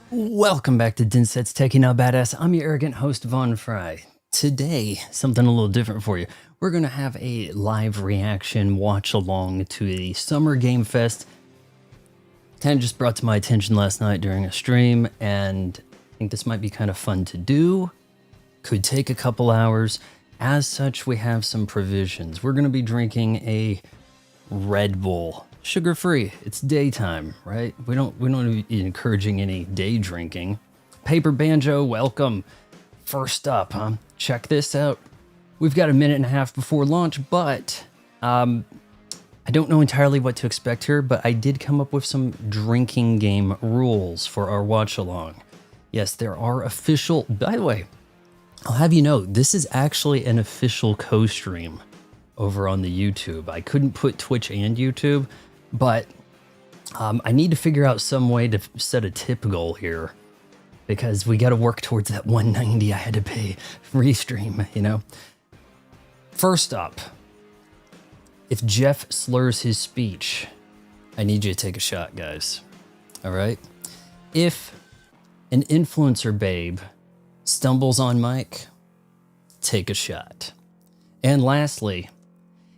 Welcome back to Dinset's Techie Now Badass. I'm your arrogant host, Von Fry. Today, something a little different for you. We're going to have a live reaction watch along to the Summer Game Fest. Kind of just brought to my attention last night during a stream, and I think this might be kind of fun to do. Could take a couple hours. As such, we have some provisions. We're going to be drinking a Red Bull. Sugar-free. It's daytime, right? We don't be encouraging any day drinking. Paper Banjo, welcome. First up, check this out. We've got a minute and a half before launch, but I don't know entirely what to expect here, but I did come up with some drinking game rules for our watch along. Yes, there are official, by the way, I'll have you know, this is actually an official co-stream over on the YouTube. I couldn't put Twitch and YouTube, but I need to figure out some way to set a tip goal here because we got to work towards that 190 I had to pay restream, you know? First up, if Jeff slurs his speech, I need you to take a shot, guys. All right? If an influencer babe stumbles on mic, take a shot. And lastly,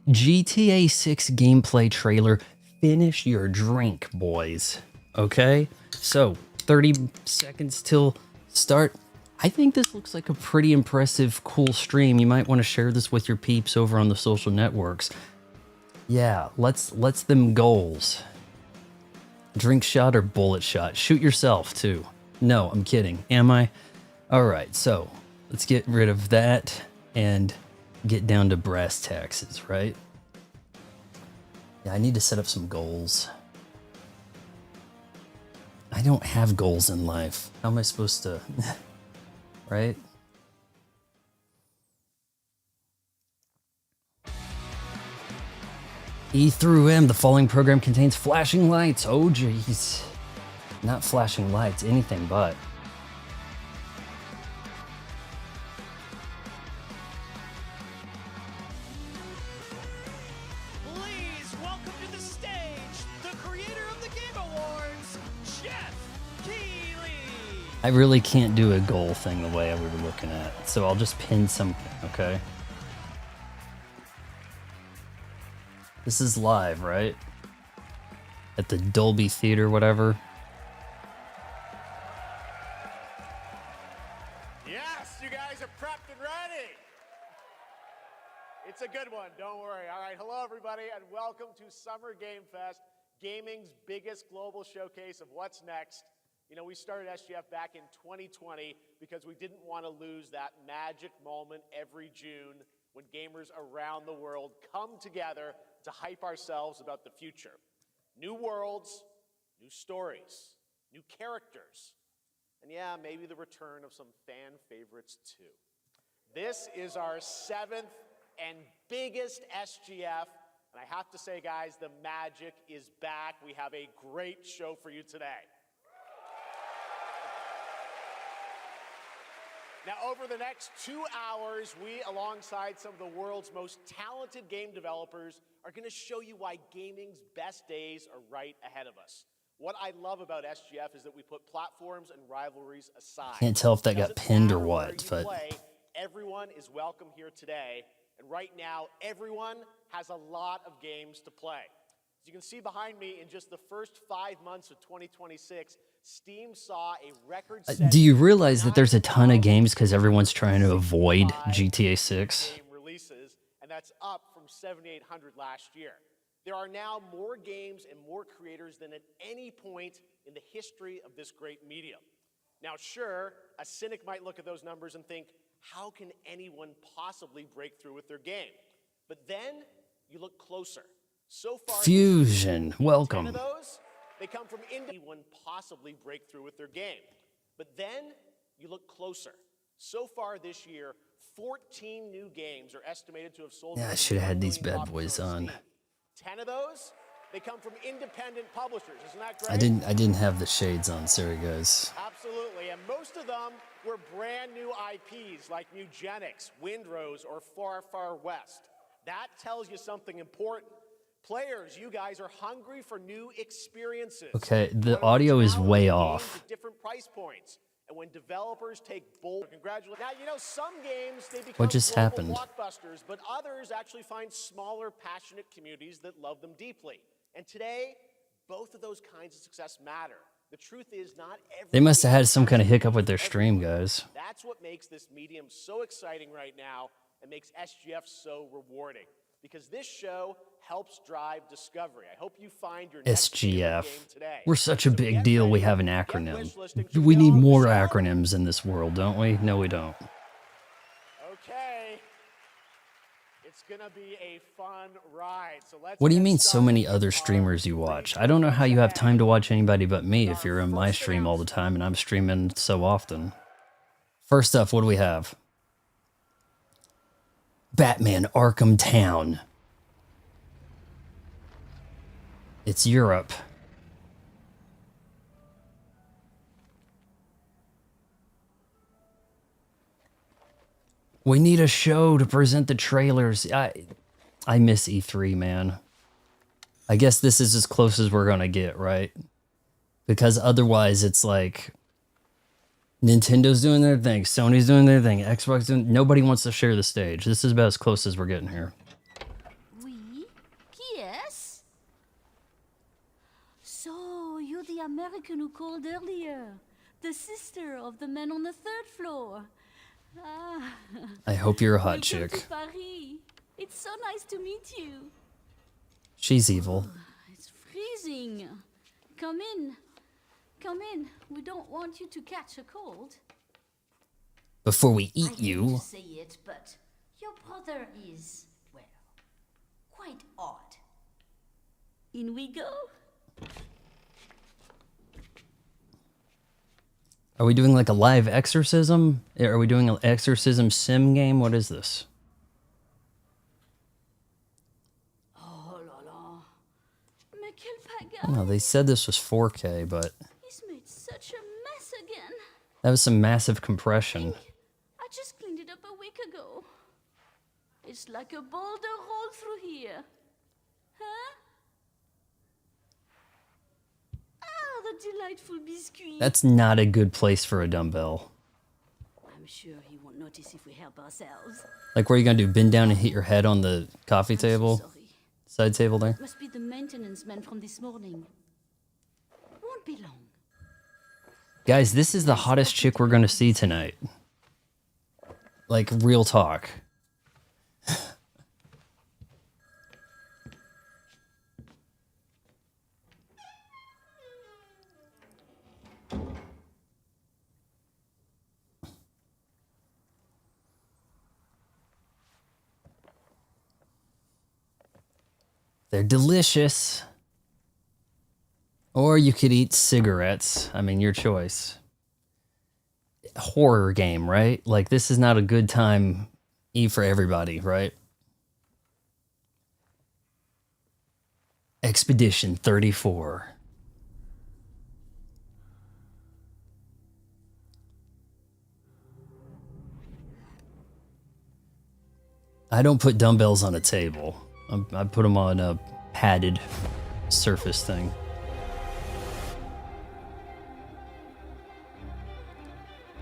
GTA 6 gameplay trailer. Finish your drink, boys. Okay? So, 30 seconds till start. I think this looks like a pretty impressive, cool stream. You might want to share this with your peeps over on the social networks. Yeah, let's them goals. Drink shot or bullet shot? Shoot yourself, too. No, I'm kidding. Am I? All right, so let's get rid of that and get down to brass taxes, right? Yeah, I need to set up some goals. I don't have goals in life. How am I supposed to, right? E through M, the following program contains flashing lights. Oh, jeez. Not flashing lights, anything but. I really can't do a goal thing the way we were looking at, so I'll just pin something, okay? This is live, right? At the Dolby Theater, whatever. Yes, you guys are prepped and ready. It's a good one, don't worry. All right, hello everybody, and welcome to Summer Game Fest, gaming's biggest global showcase of what's next. You know, we started SGF back in 2020 because we didn't want to lose that magic moment every June when gamers around the world come together to hype ourselves about the future. New worlds, new stories, new characters, and yeah, maybe the return of some fan favorites too. This is our 7th and biggest SGF, and I have to say, guys, the magic is back. We have a great show for you today. Now, over the next 2 hours, we, alongside some of the world's most talented game developers, are going to show you why gaming's best days are right ahead of us. What I love about SGF is that we put platforms and rivalries aside. Can't tell if that got pinned or what, but everyone is welcome here today, and right now, everyone has a lot of games to play. As you can see behind me, in just the first 5 months of 2026, Steam saw a record. Do you realize that there's a ton of games because everyone's trying to avoid GTA 6? Game releases, and that's up from 7,800 last year. There are now more games and more creators than at any point in the history of this great medium. Now, sure, a cynic might look at those numbers and think, how can anyone possibly break through with their game? But then you look closer. So far, Fusion, welcome. 10 of those, they come from anyone possibly break through with their game. But then you look closer. So far this year, 14 new games are estimated to have sold. Yeah, I should have had these bad boys on. 10 of those, they come from independent publishers. Isn't that great? I didn't have the shades on. Sorry, guys. Absolutely, and most of them were brand new IPs like Nugenics, Windrose, or Far Far West. That tells you something important. Players, you guys are hungry for new experiences. Okay, the Wanna audio is originality way games off. at different price points. And when developers take bold, congratulations. Now, you know, some games, they become What just global happened? blockbusters, but others actually find smaller, passionate communities that love them deeply. And today, both of those kinds of success matter. The truth is, not every They must have game had some kind of actually hiccup with their for stream, everyone. guys. That's what makes this medium so exciting right now and makes SGF so rewarding. Because this show helps drive discovery. I hope you find your next favorite SGF. game today. We're such a So big get deal, we ready, have an get acronym. wish listing. Should We get need on with the more show? acronyms in this world, don't we? No, we don't. Okay. It's gonna be a fun ride. So let's What do you get mean so started many with other our streamers you watch? preview. I don't know how you have What's time to ahead? watch anybody but me if Our you're in my first stream all the announcement. time and I'm streaming so often. First up, what do we have? Batman Arkham Town. It's Europe. We need a show to present the trailers. I miss E3, man. I guess this is as close as we're gonna get, right? Because otherwise it's like Nintendo's doing their thing, Sony's doing their thing, Xbox doing, nobody wants to share the stage. This is about as close as we're getting here. Oui? Qui est-ce? So, you're the American who called earlier. The sister of the man on the third floor. Ah. I hope you're a hot Welcome chick. to Paris. It's so nice to meet you. She's evil. It's freezing. Come in. Come in. We don't want you to catch a cold. Before we I eat hate to you. say it, but your brother is, well, quite odd. In we go. Are we doing like a live exorcism? Are we doing an exorcism sim game? What is this? Oh la la. Mais quel pagaille. Oh, they said this was 4K, but He's made such a mess again. that was some massive compression. I just cleaned it up a week ago. It's like a boulder rolled through here. Huh? Ah, the delightful biscuit. That's not a good place for a dumbbell. I'm sure he won't notice if we help ourselves. Like, what are you gonna do? Bend down and hit your head on the coffee I'm so table? sorry. Side table there? Must be the maintenance man from this morning. Won't be long. Guys, this is the hottest chick we're gonna see tonight. Like, real talk. They're delicious. Or you could eat cigarettes. I mean, your choice. Horror game, right? Like, this is not a good time eat for everybody, right? Expedition 34. I don't put dumbbells on a table. I put them on a padded surface thing.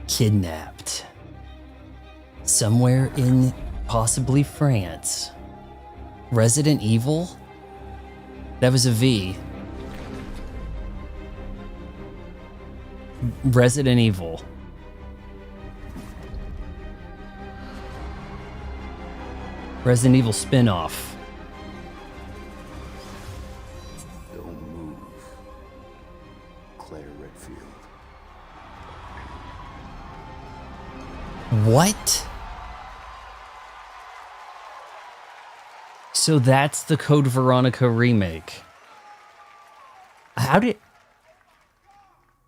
Kidnapped. Somewhere in possibly France. Resident Evil? That was a V. Resident Evil. Resident Evil spin-off. Don't move. Claire Redfield. What? So that's the Code Veronica remake. How did...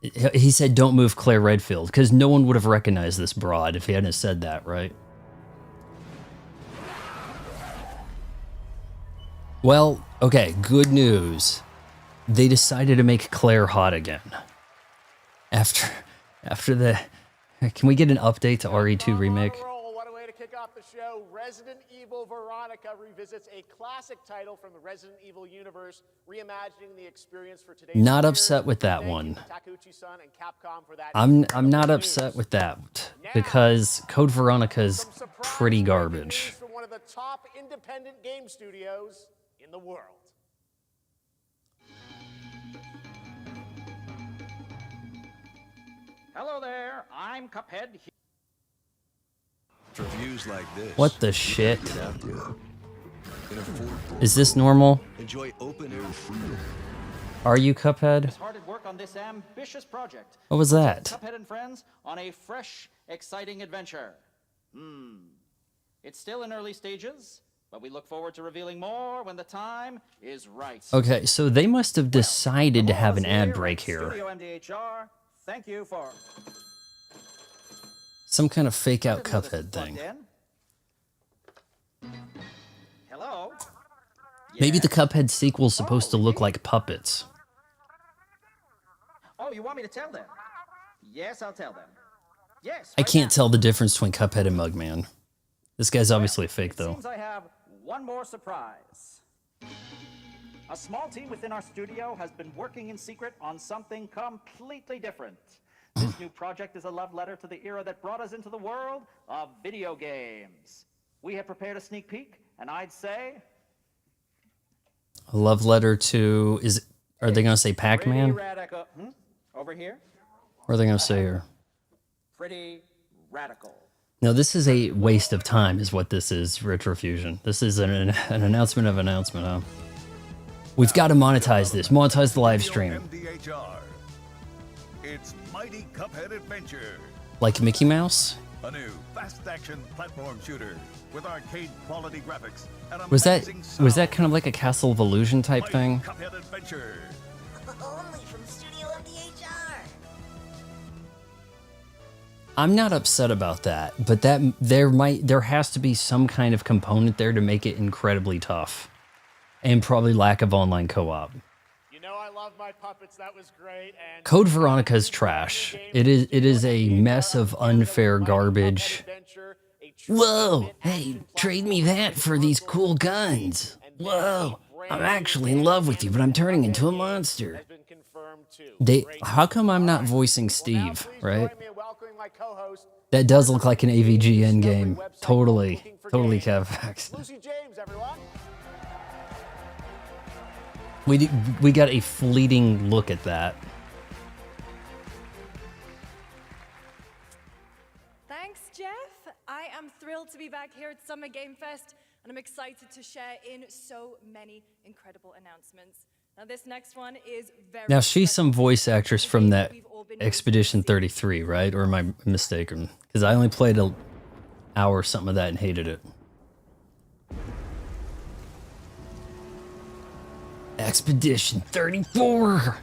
He said don't move Claire Redfield, because no one would have recognized this broad if he hadn't said that, right? Well, okay, good news. They decided to make Claire hot again. After the... Can we get an update to RE2 Remake? What a way to kick kick off the show, Resident Evil Veronica revisits a classic title from the Resident Evil universe, reimagining the experience for today's Not players. upset with that Thank you one. to Takeuchi-san and Capcom for that I'm incredible not news. upset with that because Code Veronica is Some surprise pretty breaking garbage. news from one of the top independent game studios in the world. Hello there, I'm Cuphead. Reviews like this. What the shit? Get out there. In a Ford. Is this normal? Enjoy open air freedom. Are you Cuphead? Hard at work on this ambitious project. What was that? Cuphead and friends on a fresh, exciting adventure. It's still in early stages, but we look forward to revealing more when the time is right. Okay, so they must have decided to have an From all ad of us break at here. Studio MDHR, thank you for Some kind of fake out Didn't know this was Cuphead thing. plugged in. Hello? Maybe Yeah? the Cuphead sequel's supposed to look like puppets. Oh, you want me to tell them? Yes, I'll tell them. Yes. I right can't now. tell the difference between Cuphead and Mugman. This guy's obviously fake, It though. seems I have one more surprise. A small team within our studio has been working in secret on something completely different. This new project is a love letter to the era that brought us into the world of video games. We have prepared a sneak peek, and I'd say A love letter to... Are they going to say pretty Pac-Man? radical. Over here? Or are they going to say here? Pretty radical. No, this is a waste of time, is what this is, Retrofusion. This is an announcement of announcement, huh? We've got to monetize this. Monetize the live stream. MDHR. It's Mighty Cuphead Adventure, Like Mickey Mouse? a new fast-action platform shooter with arcade-quality graphics and Was that amazing kind of like a Castle of Illusion type Mighty thing? Cuphead Adventure. Only from Studio MDHR. I'm not upset about that, but there has to be some kind of component there to make it incredibly tough. And probably lack of online co-op. You know I love my puppets. That was great. And Code Veronica is trash. It is a mess of unfair garbage. Whoa, hey, trade me that for these cool guns. Whoa, I'm actually in love with you, but I'm turning into a monster. How come I'm not voicing Steve, right? That does look like an AVG endgame. Totally Cavfax. Lucy James, everyone. We got a fleeting look at that. Thanks, Jeff. I am thrilled to be back here at Summer Game Fest, and I'm excited to share in so many incredible announcements. Now, this next one is very Now, she's some special. voice actress It's a from game that we've all been Expedition waiting to see. 33, right? Or am I mistaken? Because I only played an hour or something of that and hated it. Expedition 34!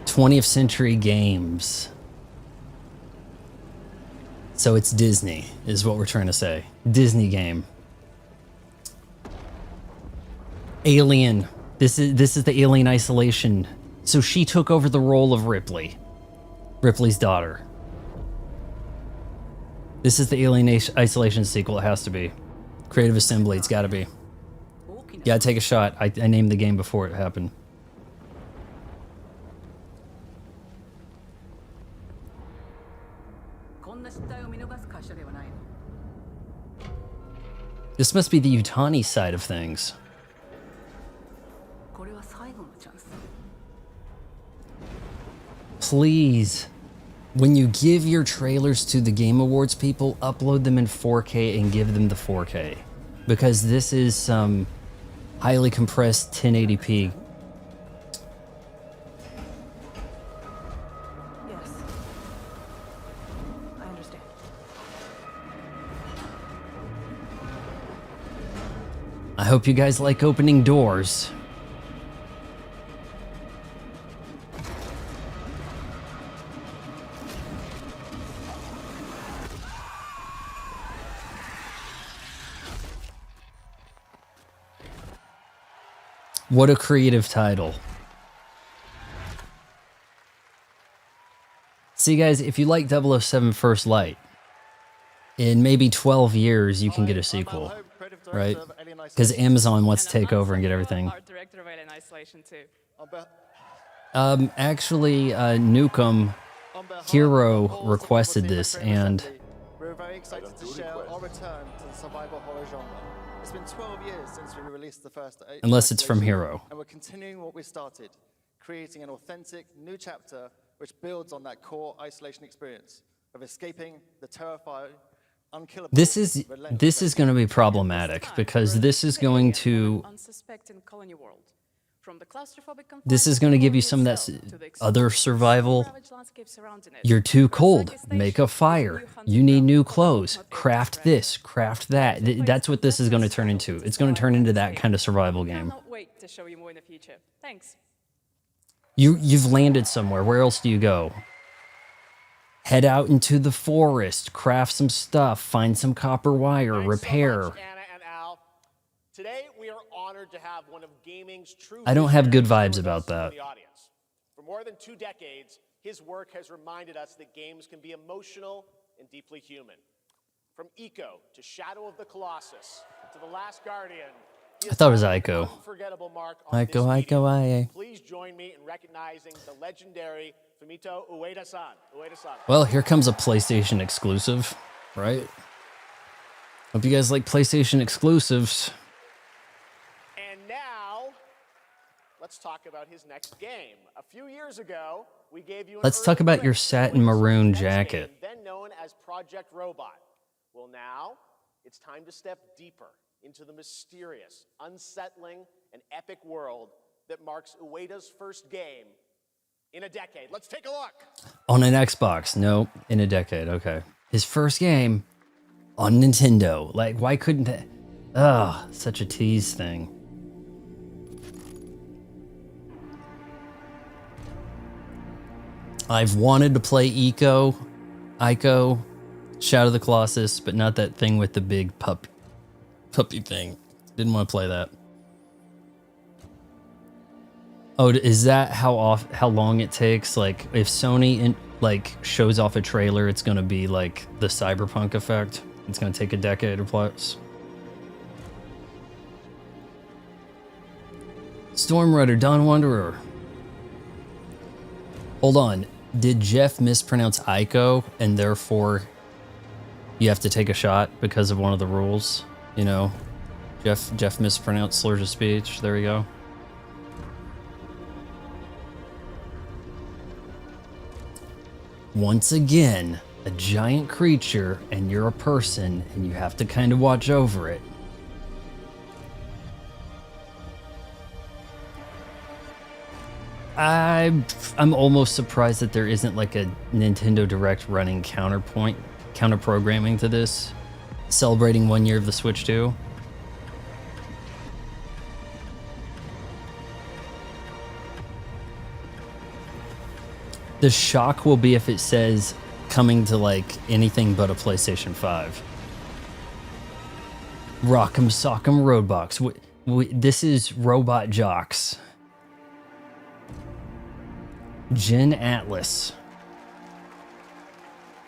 20th Century Games. So it's Disney, is what we're trying to say. Disney game. Alien. This is the Alien Isolation. So she took over the role of Ripley. Ripley's daughter. This is the Alien Isolation sequel. It has to be. Creative Assembly. It's got to be. Yeah, take a shot. I named the game before it happened. This must be the Utani side of things. Please, when you give your trailers to the Game Awards people, upload them in 4K and give them the 4K. Because this is some highly compressed 1080p. Yes. I understand. I hope you guys like opening doors. What a creative title. See guys, if you like 007 First Light, in maybe 12 years, you can get a sequel, right? Because Amazon wants to take over and get everything. Art director of Alien Isolation too. Actually, Nukem Hero requested this, and we're very excited to share our return to the survival horror genre. It's been 12 years since we released the first unless it's from Isolation, Hero. and we're continuing what we started, creating an authentic new chapter which builds on that core Isolation experience of escaping the terrifying, unkillable. This is going to be problematic because this is going to give you some of that other survival. You're too cold. Make a fire. You need new clothes. Craft this. Craft that. That's what this is going to turn into. It's going to turn into that kind of survival game. Cannot wait to show you more in the future. Thanks. You've landed somewhere. Where else do you go? Head out into the forest. Craft some stuff. Find some copper wire. Repair. So much, Anna and Al. Today we are honored to have one of gaming's true. I don't have good visionaries vibes with us about that. in the audience. For more than 2 decades, his work has reminded us that games can be emotional and deeply human. From Eco to Shadow of the Colossus to The Last Guardian. I thought it was Ico. Unforgettable mark on this medium. Please join me in recognizing the legendary Fumito Ueda-san. Ueda-san. Well, here comes a PlayStation exclusive, right? Hope you guys like PlayStation exclusives. And now, let's talk about his next game. A few years ago, we gave you an Let's talk early about your glimpse satin into his maroon next jacket. game, then known as Project Robot. Well, now it's time to step deeper into the mysterious, unsettling, and epic world that marks Ueda's first game in a decade. Let's take a look. On an Xbox. No, in a decade. Okay. His first game on Nintendo. Like, why couldn't that? Ugh, such a tease thing. I've wanted to play Ico, Shadow of the Colossus, but not that thing with the big puppy thing. Didn't want to play that. Oh, is that how long it takes? Like, if Sony shows off a trailer, it's gonna be like the Cyberpunk effect. It's gonna take a decade or plus. Storm Rider, Dawn Wanderer. Hold on. Did Jeff mispronounce Ico, and therefore you have to take a shot because of one of the rules? You know, Jeff mispronounced slurs of speech. There we go. Once again, a giant creature, and you're a person, and you have to kind of watch over it. I'm almost surprised that there isn't like a Nintendo Direct running counter programming to this, celebrating 1 year of the Switch 2. The shock will be if it says coming to like anything but a PlayStation 5. Rock'em Sock'em Roadbox. This is Robot Jocks. Gen Atlas.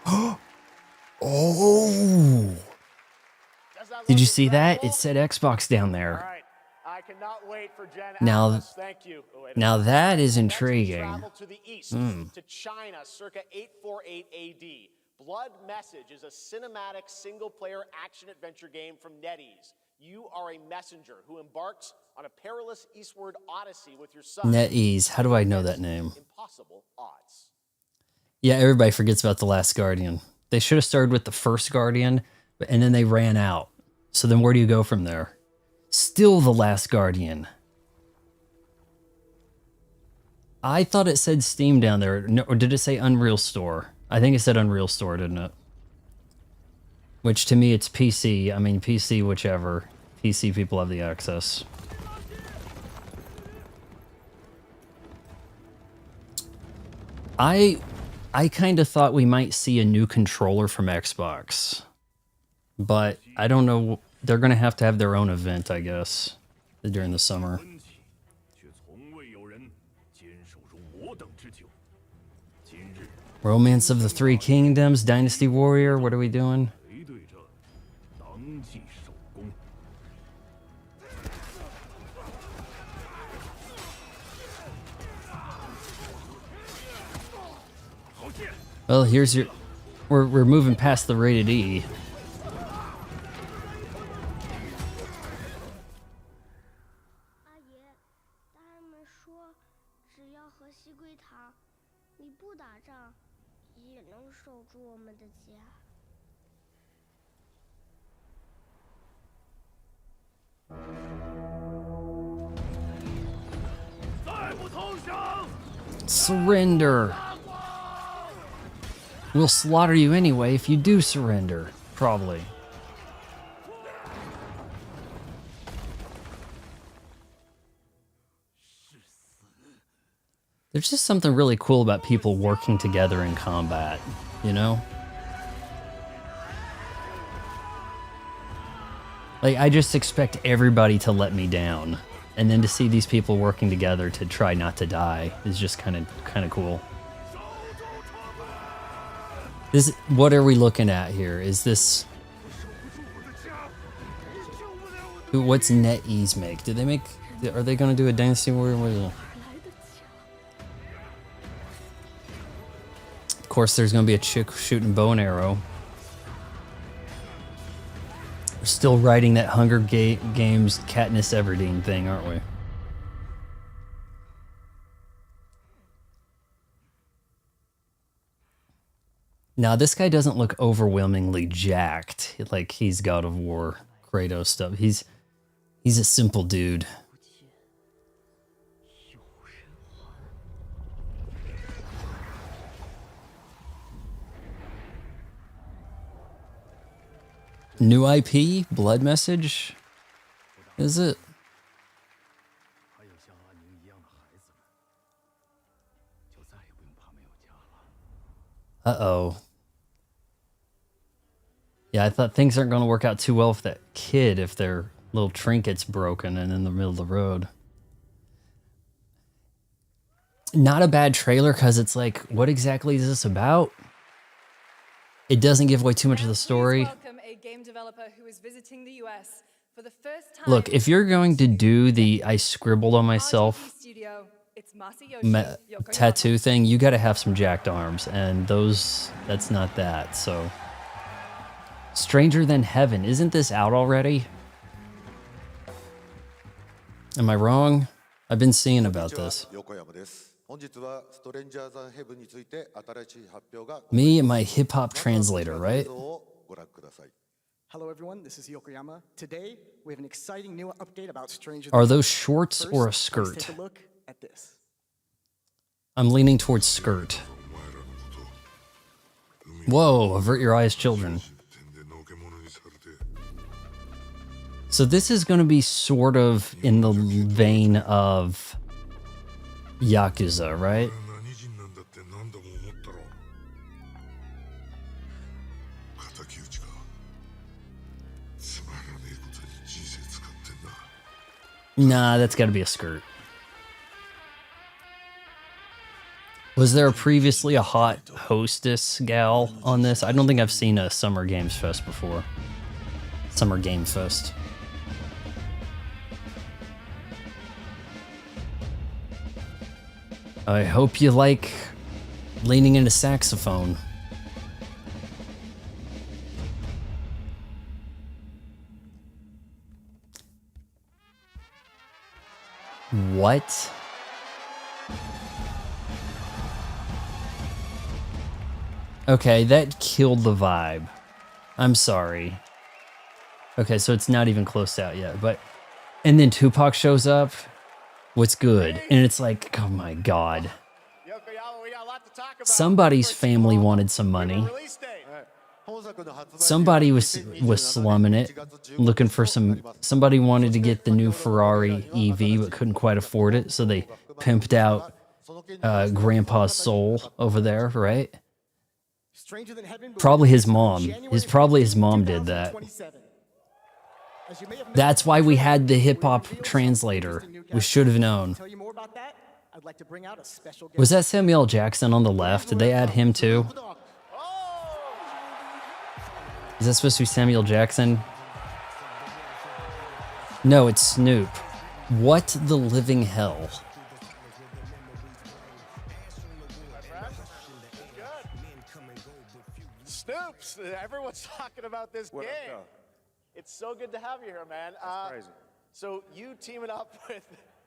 Oh! Did you see that? It said Xbox down there. All right. I cannot wait for Gen Now, Atlas. Thank you. now that is Next, we intriguing. travel to the east, to China, circa 848 AD. Blood Message is a cinematic single-player action-adventure game from NetEase. You are a messenger who embarks on a perilous eastward odyssey with your son. NetEase. How do I know that name? Impossible odds. Yeah, everybody forgets about The Last Guardian. They should have started with the first Guardian, and then they ran out. So then where do you go from there? Still The Last Guardian. I thought it said Steam down there. No, or did it say Unreal Store? I think it said Unreal Store, didn't it? Which to me, it's PC. I mean, PC, whichever. PC people have the access. I kind of thought we might see a new controller from Xbox. But I don't know. They're going to have their own event, I guess, during the summer. Romance of the Three Kingdoms, Dynasty Warrior, what are we doing? Well, here's your... We're moving past the rated E. Surrender! We'll slaughter you anyway if you do surrender. Probably. There's just something really cool about people working together in combat, you know? Like, I just expect everybody to let me down. And then to see these people working together to try not to die is just kind of cool. This, what are we looking at here? Is this... What's NetEase make? Did they make... Are they going to do a Dynasty Warrior? What is it? Of course, there's going to be a chick shooting bow and arrow. We're still writing that Hunger Games Katniss Everdeen thing, aren't we? Now, this guy doesn't look overwhelmingly jacked, like he's God of War, Kratos stuff. He's a simple dude. New IP? Blood Message? Is it? Uh-oh. Yeah, I thought things aren't going to work out too well for that kid if their little trinket's broken and in the middle of the road. Not a bad trailer, because it's like, what exactly is this about? It doesn't give away too much of the story. Welcome a game developer who is visiting the US for the first time. Look, if you're going to do the I scribbled on myself tattoo thing, you got to have some jacked arms, and that's not that. So, Stranger Than Heaven, isn't this out already? Am I wrong? I've been seeing about this. Me and my hip-hop translator, right? Hello everyone, this is Yokoyama. Today, we have an exciting new update about Stranger Are Things. those shorts First, or a let's skirt? take a look at this. I'm leaning towards skirt. Whoa, avert your eyes, children. So this is going to be sort of in the vein of Yakuza, right? Nah, that's got to be a skirt. Was there previously a hot hostess gal on this? I don't think I've seen a Summer Games Fest before. Summer Game Fest. I hope you like leaning into saxophone. What? Okay, that killed the vibe. I'm sorry. Okay, so it's not even close out yet, but... And then Tupac shows up. What's good? And it's like, oh my god. Somebody's family wanted some money. Somebody was slumming it, looking for some... Somebody wanted to get the new Ferrari EV, but couldn't quite afford it, so they pimped out Grandpa's soul over there, right? Probably his mom. Probably his mom did that. That's why we had the hip-hop translator. We should have known. Was that Samuel Jackson on the left? Did they add him too? Is that supposed to be Samuel Jackson? No, it's Snoop. What the living hell? Snoops, everyone's talking about this game. It's so good to have you here, man. That's crazy. So you teaming up with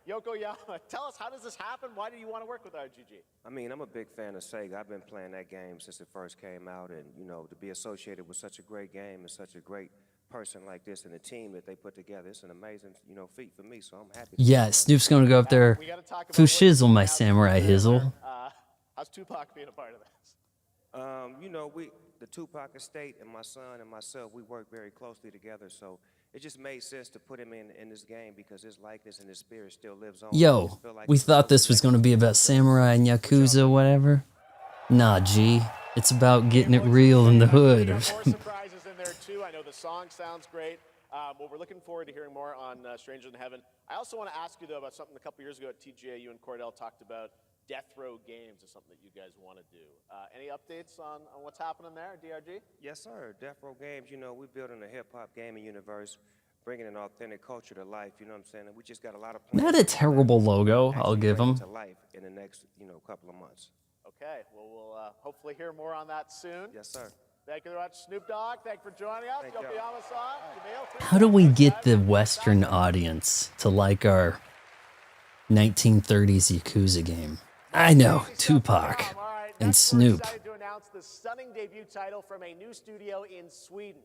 Yokoyama. Tell us, how does this happen? Why do you want to work with RGG? I mean, I'm a big fan of Sega. I've been playing that game since it first came out, and you know, to be associated with such a great game and such a great person like this and the team that they put together, it's an amazing, you know, feat for me. So I'm happy. Yeah, Snoop's gonna go up there. Fu shizzle, my samurai hizzle. How's Tupac being a part of this? You know, the Tupac estate and my son and myself, we work very closely together. So it just made sense to put him in this game because his likeness and his spirit still lives on. Yo, we thought this was gonna be about samurai and yakuza, whatever. Nah, G. It's about getting it real in the hood. More surprises in there too. I know the song sounds great. Well, we're looking forward to hearing more on Stranger Than Heaven. I also want to ask you though about something a couple years ago at TGA. You and Cordell talked about Death Row Games is something that you guys want to do. Any updates on what's happening there, DRG? Yes, sir. Death Row Games, you know, we're building a hip-hop gaming universe, bringing an authentic culture to life, you know what I'm saying? And we just got a lot of plans. Not a terrible logo, I'll give them. To life in the next, you know, couple of months. Okay, well, we'll hopefully hear more on that soon. Yes, sir. Thank you very much, Snoop Dogg. Thank you for joining us. Yokoyama-san, How do we get the Western audience to like our 1930s Yakuza game? I know, Tupac and Snoop. We're excited to announce the stunning debut title from a new studio in Sweden.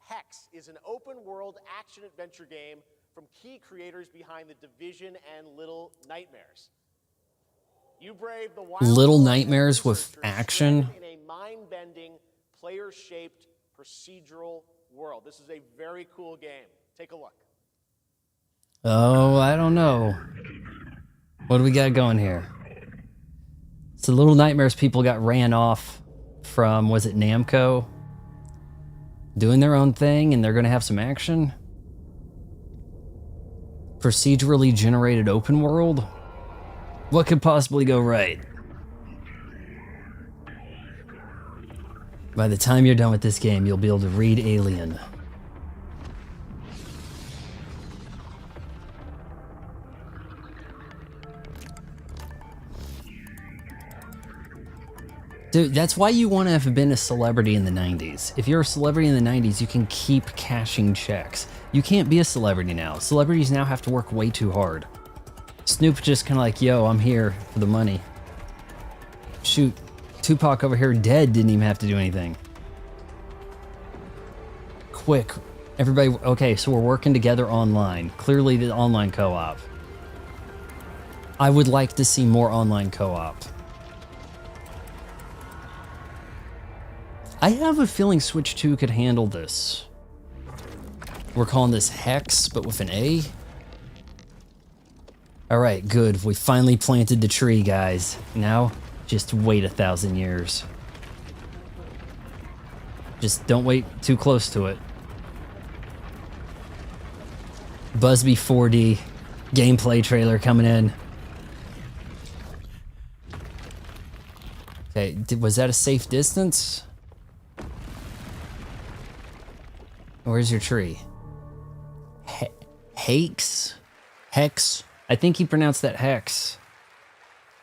Hex is an open-world action-adventure game from key creators behind The Division and Little Nightmares. You brave the wild Little Nightmares with action? In a mind-bending, player-shaped procedural world. This is a very cool game. Take a look. Oh, I don't know. What do we got going here? So Little Nightmares people got ran off from, was it Namco? Doing their own thing, and they're going to have some action? Procedurally generated open world? What could possibly go right? By the time you're done with this game, you'll be able to read Alien. Dude, that's why you want to have been a celebrity in the 90s. If you're a celebrity in the 90s, you can keep cashing checks. You can't be a celebrity now. Celebrities now have to work way too hard. Snoop just kind of like, yo, I'm here for the money. Shoot, Tupac over here dead didn't even have to do anything. Quick, everybody, okay, so we're working together online. Clearly the online co-op. I would like to see more online co-op. I have a feeling Switch 2 could handle this. We're calling this Hex, but with an A. Alright, good. We finally planted the tree, guys. Now, just wait 1,000 years. Just don't wait too close to it. Busby 4D gameplay trailer coming in. Okay, was that a safe distance? Where's your tree? Hex? Hex? I think he pronounced that Hex.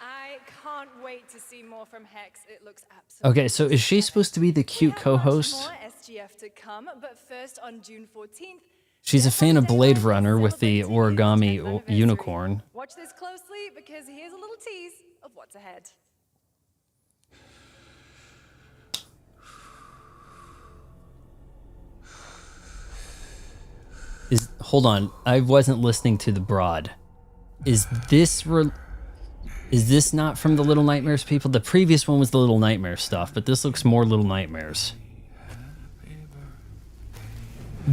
I can't wait to see more from Hex. It looks absolutely. Okay, so is she supposed to be the cute co-host? More SGF to come, but first on June 14th. She's a fan of Blade Runner with the origami unicorn. Watch this closely because here's a little tease of what's ahead. Hold on, I wasn't listening to the broad. Is this not from the Little Nightmares people? The previous one was the Little Nightmare stuff, but this looks more Little Nightmares.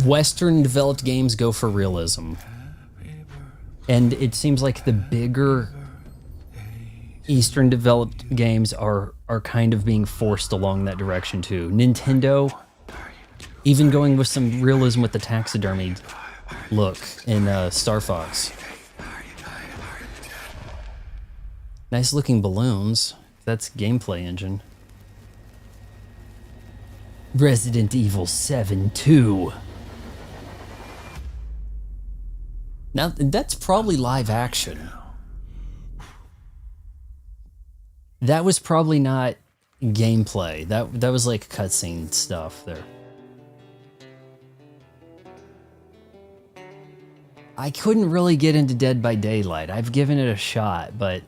Western developed games go for realism. And it seems like the bigger Eastern developed games are kind of being forced along that direction too. Nintendo, even going with some realism with the taxidermy look in Star Fox. Nice looking balloons. That's gameplay engine. Resident Evil 7 2. Now, that's probably live action. That was probably not gameplay. That was like cutscene stuff there. I couldn't really get into Dead by Daylight. I've given it a shot, but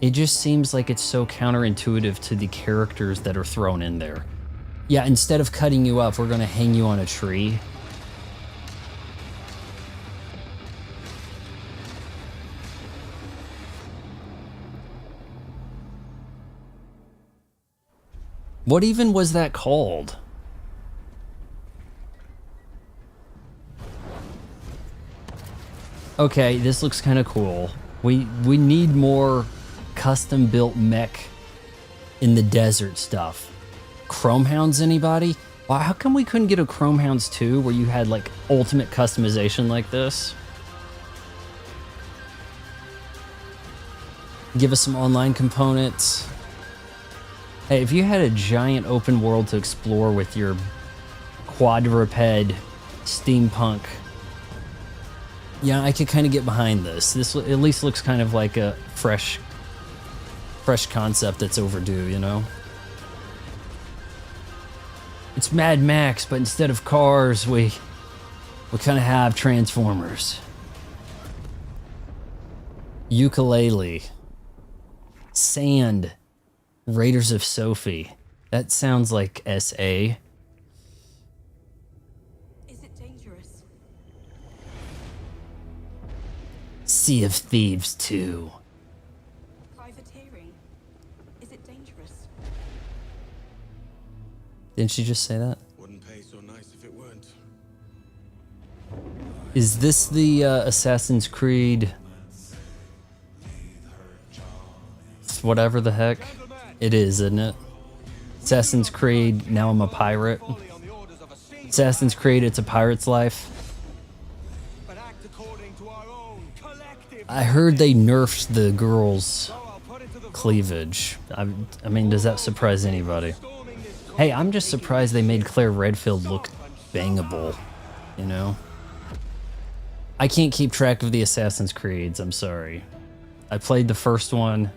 it just seems like it's so counterintuitive to the characters that are thrown in there. Yeah, instead of cutting you up, we're gonna hang you on a tree. What even was that called? Okay, this looks kind of cool. We need more custom-built mech in the desert stuff. Chrome Hounds, anybody? Wow, how come we couldn't get a Chrome Hounds 2 where you had like ultimate customization like this? Give us some online components. Hey, if you had a giant open world to explore with your quadruped steampunk, yeah, I could kind of get behind this. This at least looks kind of like a fresh concept that's overdue, you know? It's Mad Max, but instead of cars, we kind of have Transformers. Ukulele. Sand. Raiders of Sophie. That sounds like SA. Is it dangerous? Sea of Thieves 2. Privateering. Is it dangerous? Didn't she just say that? Wouldn't pay so nice if it weren't. Is this the Assassin's Creed? Whatever the heck. It is, isn't it? Assassin's Creed, now I'm a pirate. Assassin's Creed, it's a pirate's life. I heard they nerfed the girls' cleavage. I mean, does that surprise anybody? Hey, I'm just surprised they made Claire Redfield look bangable, you know? I can't keep track of the Assassin's Creeds, I'm sorry. I played the first one,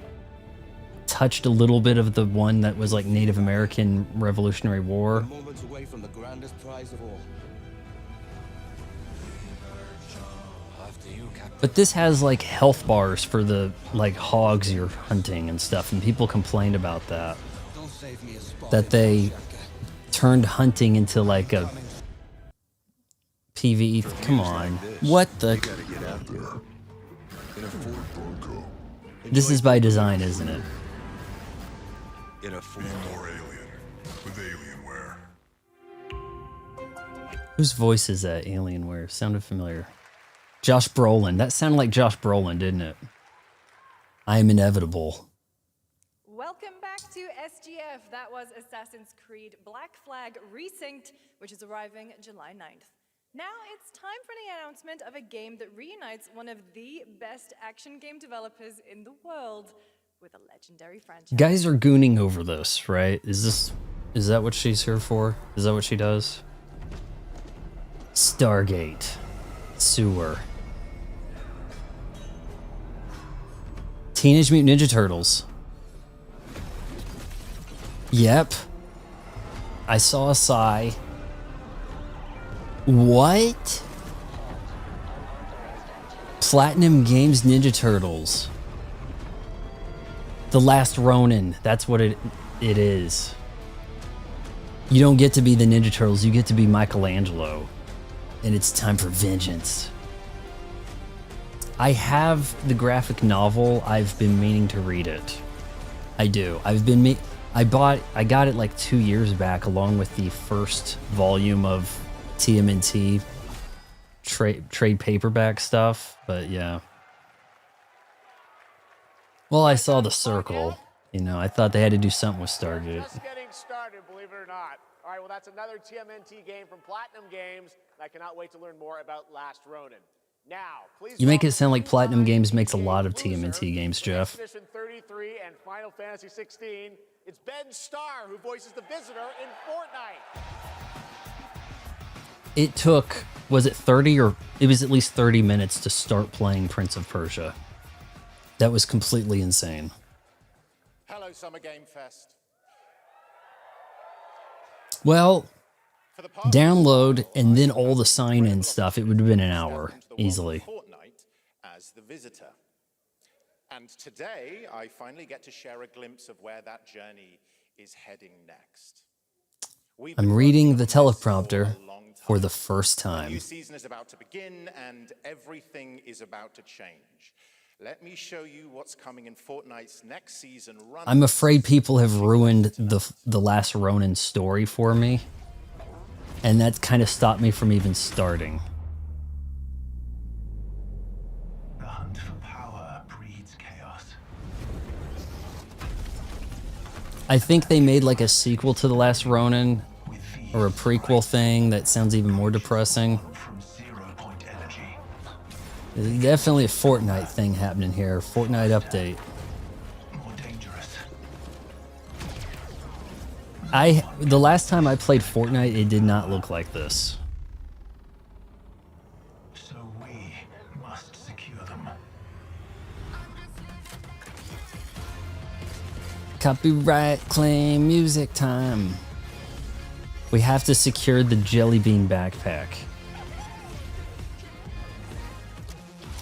touched a little bit of the one that was like Native American Revolutionary War. Moments away from the grandest prize of all. After you, Captain. But this has like health bars for the like hogs you're hunting and stuff, and people complained about that. Don't save me a spot. That they turned hunting into like a PvE. Come on. What the? Gotta get out there. In a Ford Bronco. This is by design, isn't it? In a Ford. More alien with Alienware. Whose voice is that? Alienware. Sounded familiar. Josh Brolin. That sounded like Josh Brolin, didn't it? I am inevitable. Welcome back to SGF. That was Assassin's Creed Black Flag Resynced, which is arriving July 9th. Now it's time for the announcement of a game that reunites one of the best action game developers in the world with a legendary franchise. Guys are gooning over this, right? Is that what she's here for? Is that what she does? Stargate. Sewer. Teenage Mutant Ninja Turtles. Yep. I saw a sigh. What? Platinum Games Ninja Turtles. The Last Ronin. That's what it is. You don't get to be the Ninja Turtles, you get to be Michelangelo. And it's time for vengeance. I have the graphic novel. I've been meaning to read it. I do. I got it like 2 years back along with the first volume of TMNT trade paperback stuff, but yeah. Well, I saw the circle. You know, I thought they had to do something with Stargate. Just getting started, believe it or not. All right, well, that's another TMNT game from Platinum Games. I cannot wait to learn more about Last Ronin. Now, please. You make it sound like Platinum Games makes a lot of TMNT games, Jeff. Expedition 33 and Final Fantasy 16. It's Ben Starr who voices the Visitor in Fortnite. it took, was it 30 or it was at least 30 minutes to start playing Prince of Persia. That was completely insane. Hello, Summer Game Fest. Well, download and then all the sign-in stuff, it would have been an hour easily. Fortnite as the visitor. And today, I finally get to share a glimpse of where that journey is heading next. I'm reading the teleprompter for the first The time. new season is about to begin, and everything is about to change. Let me show you what's coming in Fortnite's next season. I'm afraid people have ruined the Last Ronin story for me, and that kind of stopped me from even starting. The hunt for power breeds chaos. I think they made like a sequel to The Last Ronin, or a prequel thing that sounds even more depressing. There's definitely a Fortnite thing happening here. Fortnite update. The last time I played Fortnite, it did not look like this. So we must secure them. Copyright claim music time. We have to secure the Jelly Bean backpack.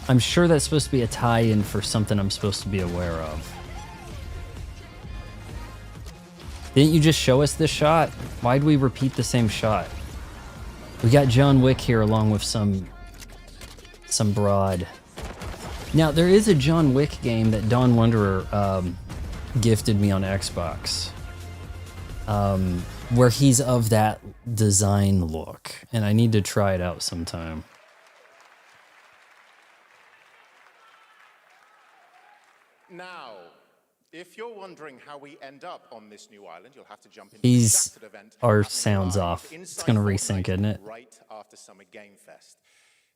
I'm sure that's supposed to be a tie-in for something I'm supposed to be aware of. Didn't you just show us this shot? Why'd we repeat the same shot? We got John Wick here along with some broad. Now, there is a John Wick game that Dawn Wanderer gifted me on Xbox. Where he's of that design look. And I need to try it out sometime. Now, if you're wondering how we end up on this new island, you'll have to jump into He's the Shattered event. our happening sounds live off. It's inside gonna Fortnite resync, isn't it? Right after Summer Game Fest.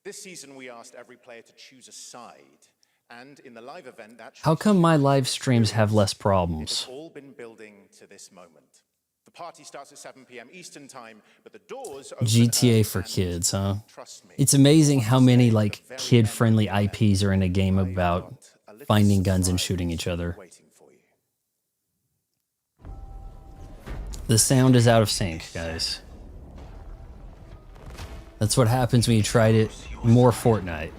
This season, we asked every player to choose a side. And in the live event, that How come my live streams have less problems? It's all been building to this moment. The party starts at 7 p.m. Eastern time, but the doors open GTA early for and kids, huh? trust me, It's amazing how many like kid-friendly IPs are in a game about finding guns and shooting each other. The sound is out of sync, guys. That's what happens when you try to more Fortnite.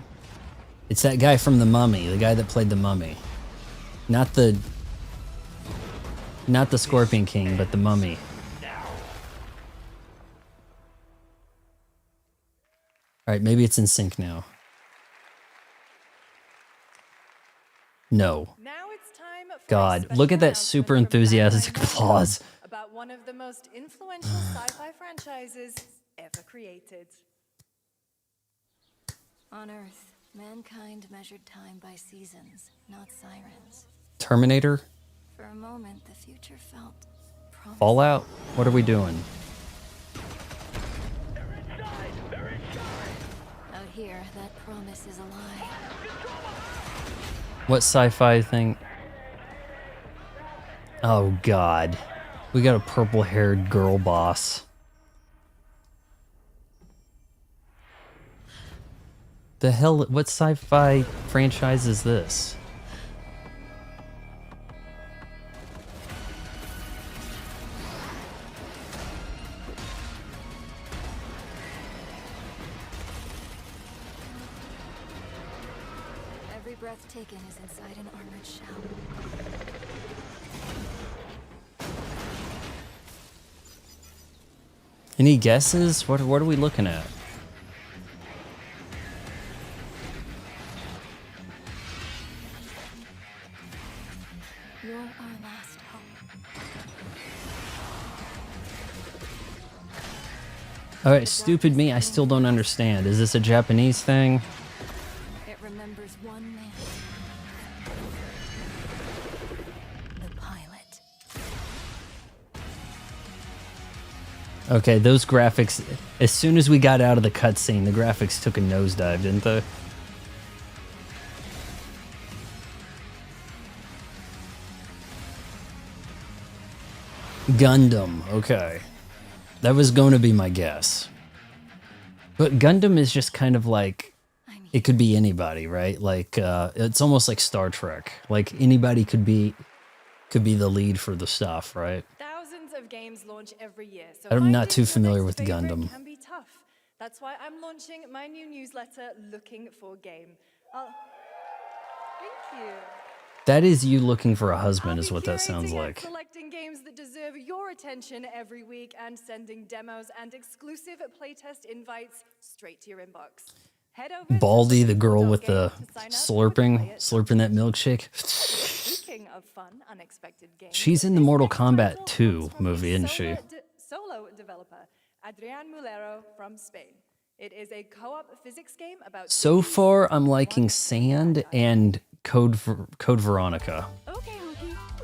It's that guy from The Mummy, the guy that played The Mummy. Not the Scorpion King, but The Mummy. Alright, maybe it's in sync now. No. Now it's time for God, look at that super enthusiastic applause. about one of the most influential sci-fi franchises ever created. On Earth, mankind measured time by seasons, not sirens. Terminator? For a moment, the future felt promising. Fallout? What are we doing? Out here, that promise is a lie. What sci-fi thing? Oh God. We got a purple-haired girl boss. The hell, what sci-fi franchise is this? Every breath taken is inside an armored shell. Any guesses? What are we looking at? You're our last hope. Alright, stupid me, I still don't understand. Is this a Japanese thing? It remembers one man. The pilot. Okay, those graphics, as soon as we got out of the cutscene, the graphics took a nosedive, didn't they? Gundam, okay. That was going to be my guess. But Gundam is just kind of like, it could be anybody, right? Like, it's almost like Star Trek. Like anybody could be the lead for the stuff, right? Thousands of games launch every year, so I'm not finding too your familiar next with favorite Gundam. can be tough. That's why I'm launching my new newsletter, Looking for Game. Thank you. That is you looking for a husband, I'll is be what that sounds curating and like. selecting games that deserve your attention every week and sending demos and exclusive playtest invites straight to your inbox. Head over Baldy, to the girl with the to sign up or slurping that milkshake. Speaking of fun, unexpected games, She's in the Mortal Kombat 2 movie, isn't she? Solo developer Adrian Mulero from Spain. It is a co-op physics game about So far, I'm liking Sand and Code Veronica. Okay,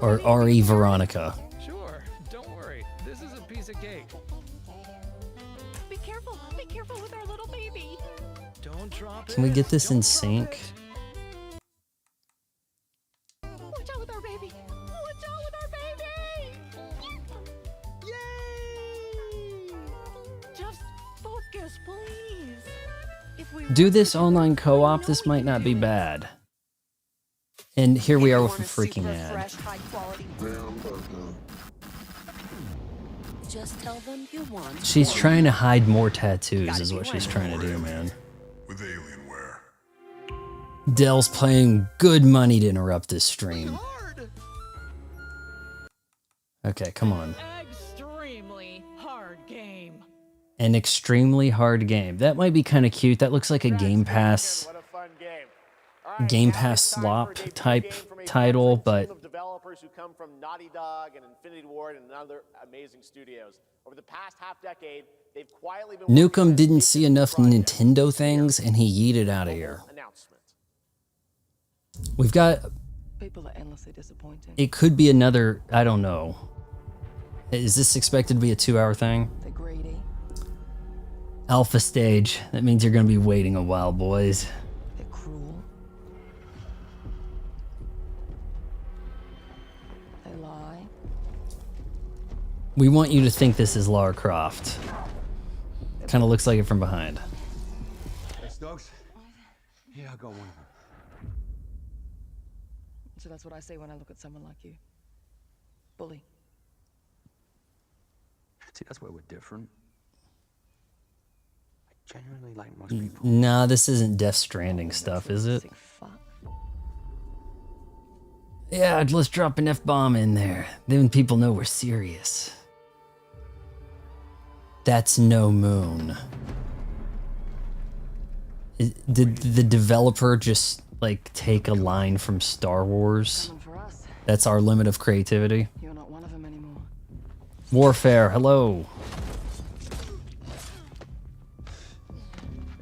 Or RE Veronica. Sure, don't worry. This is a piece of cake. Be careful with our little baby. Don't drop it. Can we get this in sync? Watch out with our baby. Watch out with our baby. Yay! Just focus, please. If we Do this online co-op, this might not be bad. And here we are with a freaking ad. Just tell them you want. She's trying to hide more tattoos, is what she's trying to do, man. With Alienware. Dell's paying good money to interrupt this stream. Okay, come on. Extremely hard game. An extremely hard game. That might be kind of cute. That looks like a Game Pass. Game Pass slop type title, but Of developers who come from Naughty Dog and Infinity Ward and other amazing studios. Over the past half-decade, they've quietly been Newcomb didn't see enough Nintendo things and he yeeted out of here. We've got... People are endlessly disappointing. It could be another... I don't know. Is this expected to be a 2-hour thing? They're greedy. Alpha stage. That means you're going to be waiting a while, boys. They're cruel. They lie. We want you to think this is Lara Croft. Kind of looks like it from behind. Hey, Stokes? Yeah, I got one of them. So that's what I say when I look at someone like you. Bully. See, that's where we're different. I genuinely like most people. Nah, this isn't Death Stranding stuff, is it? Yeah, let's drop an F-bomb in there. Then people know we're serious. That's no moon. Did the developer just, like, take a line from Star Wars? That's our limit of creativity? You're not one of them anymore. Warfare, hello.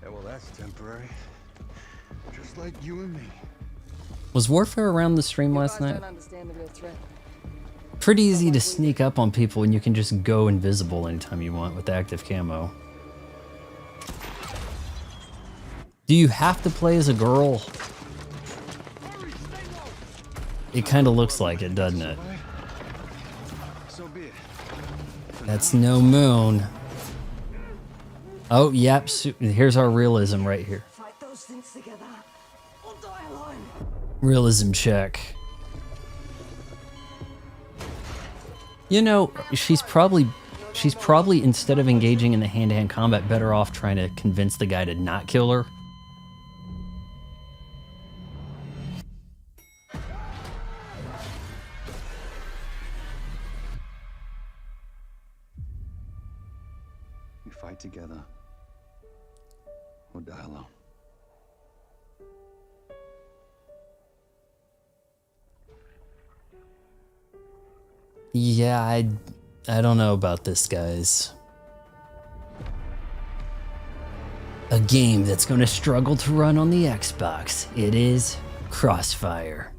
Yeah, well, that's temporary. Just like you and me. Was Warfare around the stream last night? Don't understand the real threat. Pretty easy to sneak up on people and you can just go invisible anytime you want with active camo. Do you have to play as a girl? It kind of looks like it, doesn't it? So be it. That's no moon. Oh, yep. Here's our realism right here. Fight those things together. Or die alone. Realism check. You know, she's probably instead of engaging in the hand-to-hand combat, better off trying to convince the guy to not kill her. We fight together. Or die alone. Yeah, I don't know about this, guys. A game that's going to struggle to run on the Xbox. It is Crossfire.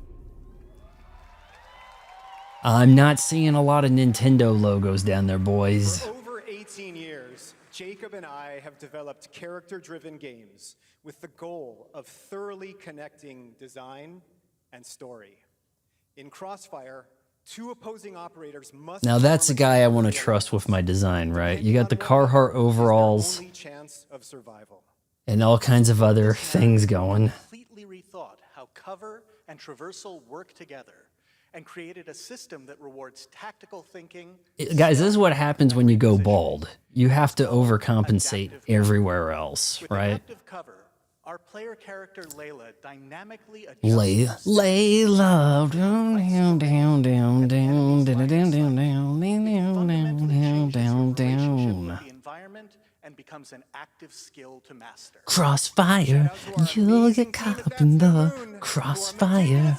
I'm not seeing a lot of Nintendo logos down there, boys. For over 18 years, Jacob and I have developed character-driven games with the goal of thoroughly connecting design and story. In Crossfire, Two opposing operators must Now that's a guy I want to trust with my design, right? You got the Carhartt overalls only chance of survival. and all kinds of other things going. Completely rethought how cover and traversal work together and created a system that rewards tactical thinking. Guys, this is what happens when you go bald. You have to overcompensate everywhere else, right? Adaptive cover, our player character Layla dynamically adjusts Layla, down, down, down, down, down, down, down, down, down, down, down. the environment and becomes an active skill to master. Crossfire, you'll get caught up in the crossfire.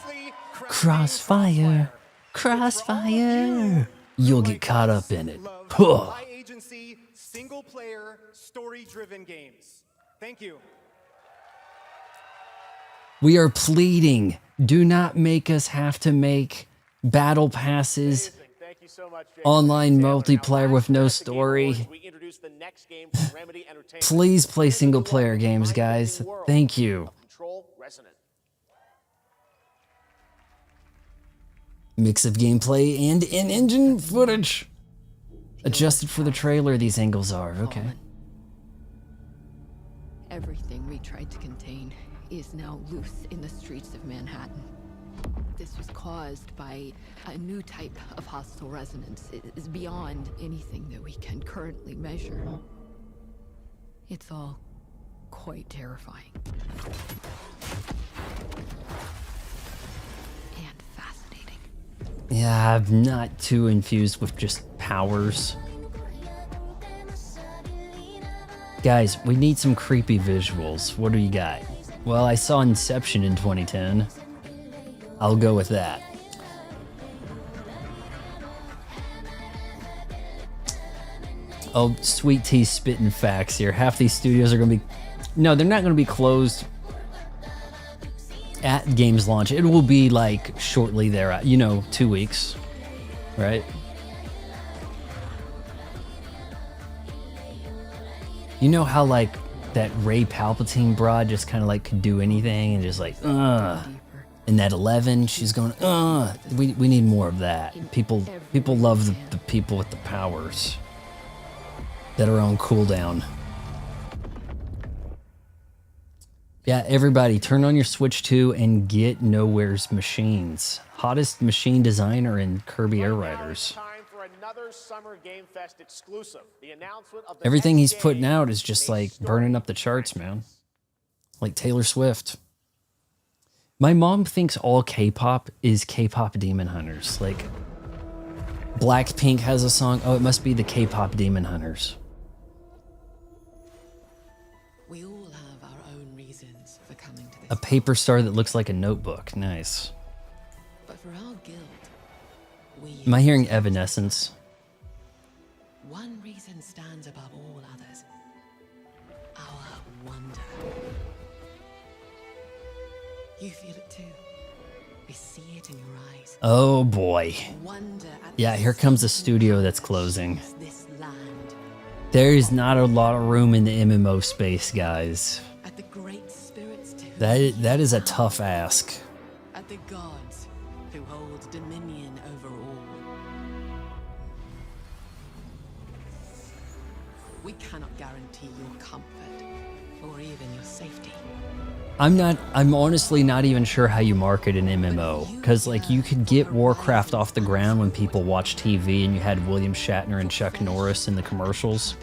Crossfire, crossfire. You'll get caught up in it. Puh. High agency, single player, story driven games. Thank you. We are pleading. Do not make us have to make battle passes, online multiplayer with no story. Please play single player games, guys. Thank you. Mix of gameplay and in-engine footage. Adjusted for the trailer, these angles are. Okay. Everything we tried to contain is now loose in the streets of Manhattan. This was caused by a new type of hostile resonance. It is beyond anything that we can currently measure. It's all quite terrifying. And fascinating. Yeah, I'm not too infused with just powers. Guys, we need some creepy visuals. What do you got? Well, I saw Inception in 2010. I'll go with that. Oh, Sweet Tea spitting facts here. Half these studios are going to be... No, they're not going to be closed at games launch. It will be like shortly there, 2 weeks, right? You know how like that Ray Palpatine broad just kind of like could do anything and just like, and that 11, she's going, we need more of that. People love the people with the powers that are on cooldown. Yeah, everybody turn on your Switch 2 and get Nowhere's Machines. Hottest machine designer in Kirby Air Riders. Summer Game Fest exclusive. The announcement of the Everything next he's putting game out is just like burning up the charts, man. Like Taylor Swift. My mom thinks all K-pop is K-pop Demon Hunters. Like Blackpink has a song. Oh, it must be the K-pop Demon Hunters. We all have our own reasons for coming to this. A paper star that looks like a notebook. Nice. But for our guild, Am I hearing Evanescence? one reason stands above all others. Our wonder. You feel it too. We see it in your eyes. Oh boy. Wonder at Yeah, here comes a studio that's closing. this land. There's not a lot of room in the MMO space, guys. At the great spirits to That is a tough ask. at the gods who hold dominion over all. We cannot guarantee your comfort or even your safety. I'm honestly not even sure how you market an MMO. Because, like, you could get Warcraft off the ground when people watch TV and you had William Shatner and Chuck Norris in the commercials.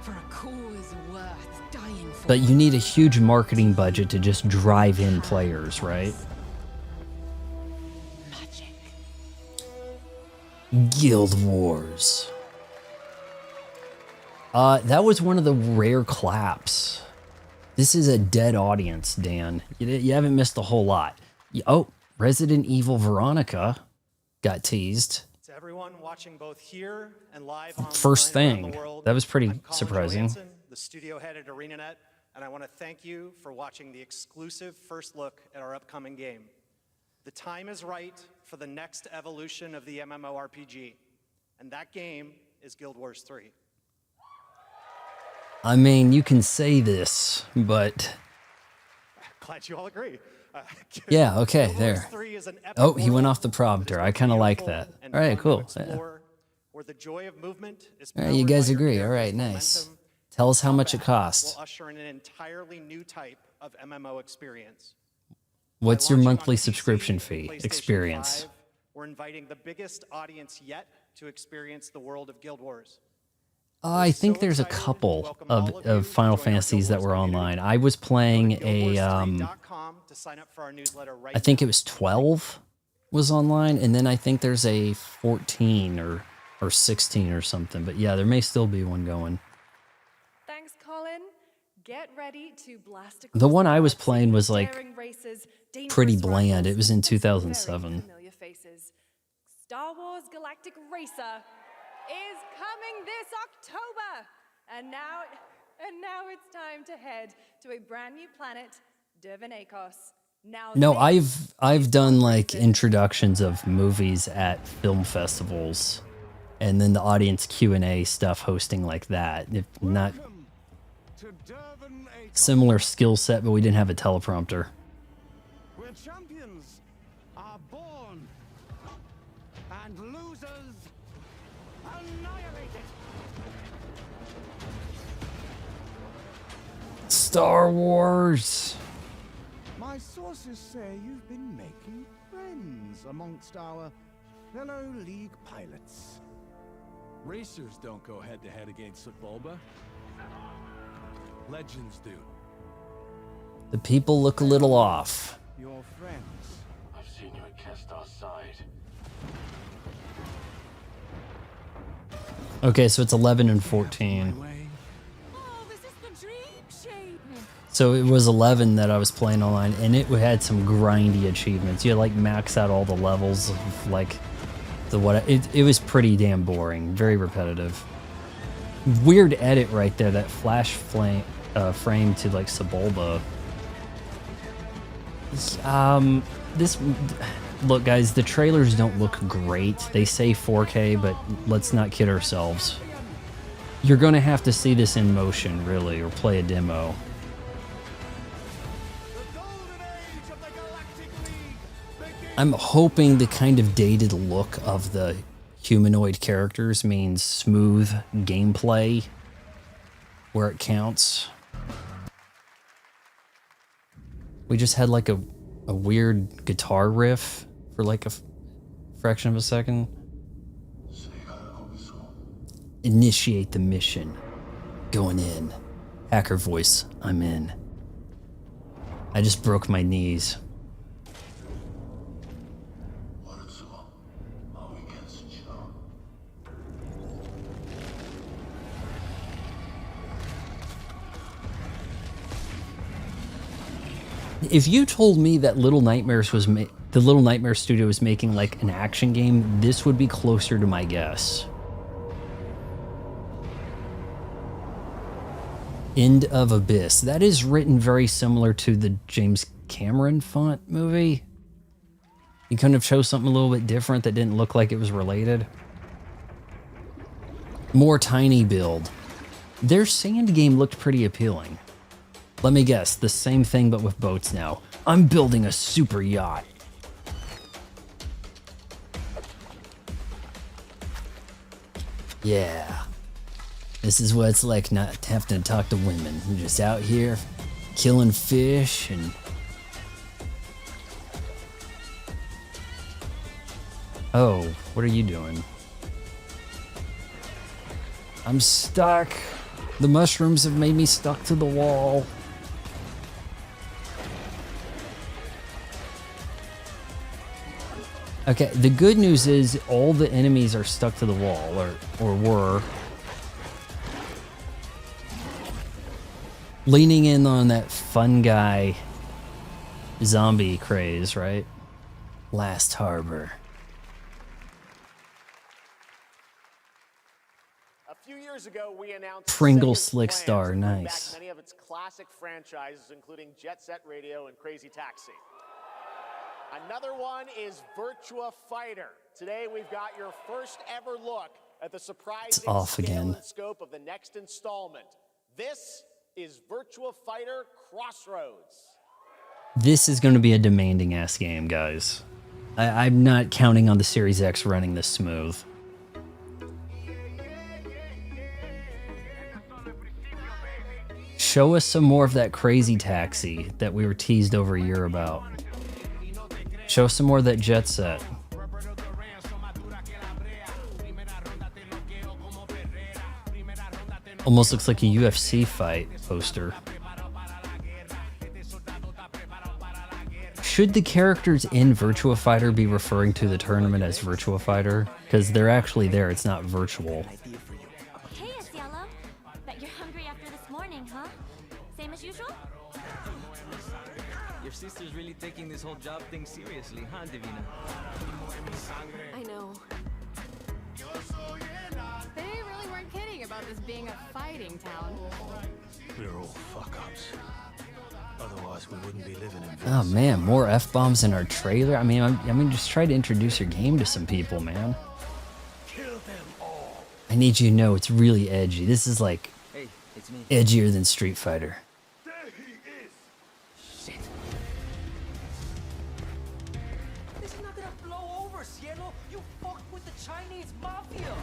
For a cause worth dying for. But you need a huge marketing budget to just drive in players, right? Guild Wars. That was one of the rare claps. This is a dead audience, Dan. You haven't missed a whole lot. Oh, Resident Evil Veronica got teased. To everyone watching both here and live online First around thing. the world, That was pretty I'm Colin surprising. Johansson, the studio head at ArenaNet, and I want to thank you for watching the exclusive first look at our upcoming game. The time is right for the next evolution of the MMORPG, and that game is Guild Wars 3. I mean, you can say this, but Glad you all agree. Yeah, okay, Guild Wars there. 3 is an epic Oh, he went world off the prompter. I kind of like that. and All right, fun to cool. Yeah. explore, where the joy of movement is All right, you powered guys by your agree. All right, character's nice. momentum. Tell us how much it Combat costs. will usher in an entirely new type of MMO experience. What's By your launching on monthly PC subscription and fee PlayStation experience? 5, we're inviting the biggest audience yet to experience the world of Guild Wars. I think there's a couple of Final Fantasies that were online. I was playing a, I think it was 12 was online, and then I think there's a 14 or 16 or something. But yeah, there may still be one going. Thanks, Colin. Get ready to blast The one I was across playing was like daring races, pretty dangerous bland. rivals, It was in and some very 2007. familiar faces. Star Wars Galactic Racer is coming this October. And now it's time to head to a brand new planet, Dervenakos. Now No, this I've done like introductions of movies at film festivals, and then the audience Q&A stuff hosting like that. If not similar skill set, but we didn't have a teleprompter. Where champions are born and losers annihilated. Star Wars. My sources say you've been making friends amongst our fellow League pilots. Racers don't go head-to-head against Sebulba. Legends do. The people look a little off. Your friends. I've seen you at Kestar's side. Okay, so it's 11 and 14. So it was 11 that I was playing online, and it had some grindy achievements. You had like max out all the levels of like the what. It was pretty damn boring, very repetitive. Weird edit right there, that flash frame to like Sebulba. This look, guys, the trailers don't look great. They say 4K, but let's not kid ourselves. You're gonna have to see this in motion, really, or play a demo. I'm hoping the kind of dated look of the humanoid characters means smooth gameplay where it counts. We just had like a weird guitar riff for like a fraction of a second. Initiate the mission. Going in. Hacker voice, I'm in. I just broke my knees. If you told me that Little Nightmares was the Little Nightmare studio was making like an action game, this would be closer to my guess. End of Abyss. That is written very similar to the James Cameron font movie. You couldn't have chose something a little bit different that didn't look like it was related. More tiny build. Their sand game looked pretty appealing. Let me guess, the same thing but with boats now. I'm building a super yacht. Yeah. This is what it's like not having to talk to women. You're just out here killing fish and... Oh, what are you doing? I'm stuck. The mushrooms have made me stuck to the wall. Okay, the good news is all the enemies are stuck to the wall, or were. Leaning in on that fun guy zombie craze, right? Last Harbor. A few years ago, we announced Pringle Sega's Slick plans Star, to bring back nice. many of its classic franchises, including Jet Set Radio and Crazy Taxi. Another one is Virtua Fighter. Today, we've got your first ever look at the surprising off scale again. and scope of the next installment. This is Virtua Fighter Crossroads. This is going to be a demanding ass game, guys. I'm not counting on the Series X running this smooth. Show us some more of that crazy taxi that we were teased over a year about. Show us some more of that jet set. Almost looks like a UFC fight poster. Should the characters in Virtua Fighter be referring to the tournament as Virtua Fighter? Because they're actually there, it's not virtual. Hey, Asiello. Bet you're hungry after this morning, huh? Same as usual? Your sister's really taking this whole job thing seriously, huh, Divina? I know. They really weren't kidding about this being a fighting town. We're all fuck-ups. Otherwise, we wouldn't be living in Oh man, more F-bombs in our trailer? I mean, just try to introduce your game to some people, man. I need you to know it's really edgy. This is like Hey, it's me. edgier than Street Fighter. This is not gonna blow over, Cielo. You fucked with the Chinese mafia.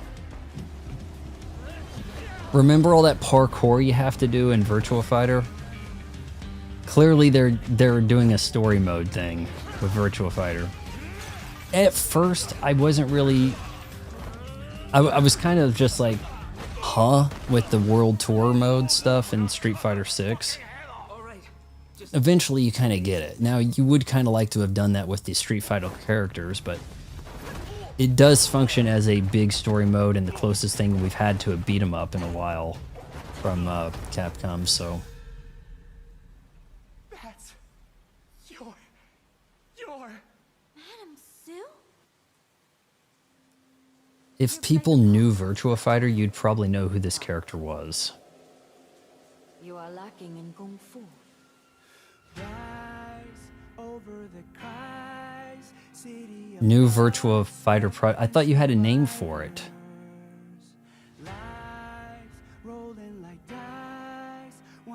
Remember all that parkour you have to do in Virtua Fighter? Clearly they're doing a story mode thing with Virtua Fighter. At first, I wasn't really... I was kind of just like, huh? With the World Tour mode stuff in Street Fighter 6. Eventually you kind of get it. Now, you would kind of like to have done that with the Street Fighter characters, but it does function as a big story mode and the closest thing we've had to a beat 'em up in a while from Capcom, so... Madam Sue? If people knew Virtua Fighter, you'd probably know who this character was. You are lacking in kung fu. New Virtua Fighter I thought you had a name for it.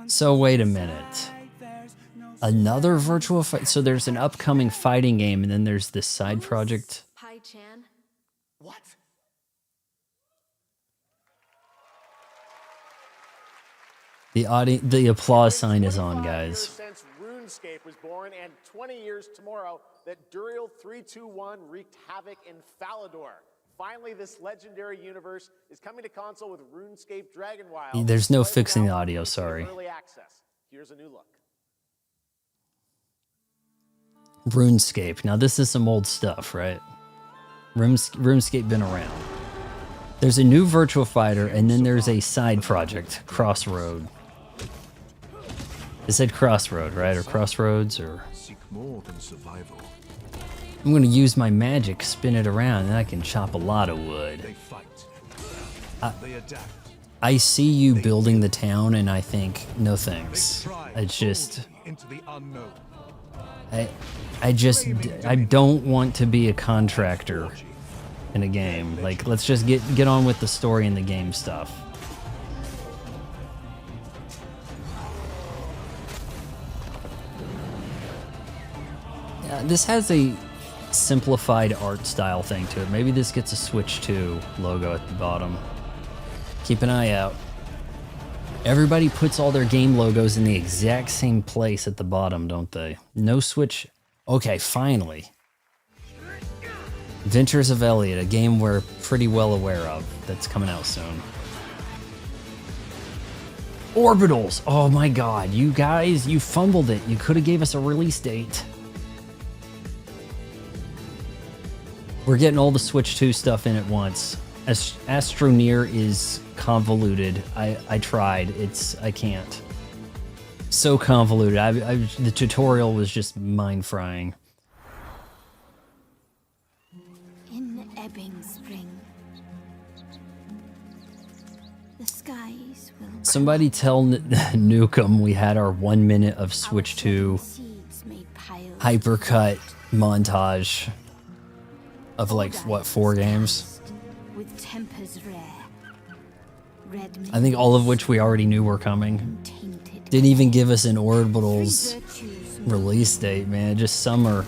So wait a minute. Another Virtua Fighter? So there's an upcoming fighting game and then there's this side project. Hi, Chan. What? The applause sign is on, guys. Since RuneScape was born, and 20 years tomorrow that Duriel 321 wreaked havoc in Falador. Finally, this legendary universe is coming to console with RuneScape Dragonwild. There's no fixing the audio, sorry. Early access. Here's a new look. RuneScape. Now this is some old stuff, right? RuneScape been around. There's a new Virtua Fighter, and then there's a side project, Crossroad. It said Crossroad, right? Or Crossroads, or... Seek more than survival. I'm gonna use my magic, spin it around, and I can chop a lot of wood. They fight. They adapt. I see you building the town, and I think, no thanks. It's just... Into the unknown. I don't want to be a contractor in a game. Like, let's just get on with the story and the game stuff. This has a simplified art style thing to it. Maybe this gets a Switch 2 logo at the bottom. Keep an eye out. Everybody puts all their game logos in the exact same place at the bottom, don't they? No Switch. Okay, finally. Adventures of Elliot, a game we're pretty well aware of that's coming out soon. Orbitals! Oh my god, you guys, you fumbled it. You could have gave us a release date. We're getting all the Switch 2 stuff in at once. Astroneer is convoluted. I tried. I can't. So convoluted. The tutorial was just mind-frying. In Ebbing Spring, the skies will... Somebody tell Nukem we had our 1 minute of Switch 2 hypercut montage of like, what, 4 games? With tempers rare. I think all of which we already knew were coming. Didn't even give us an Orbitals Release date, man. Just summer.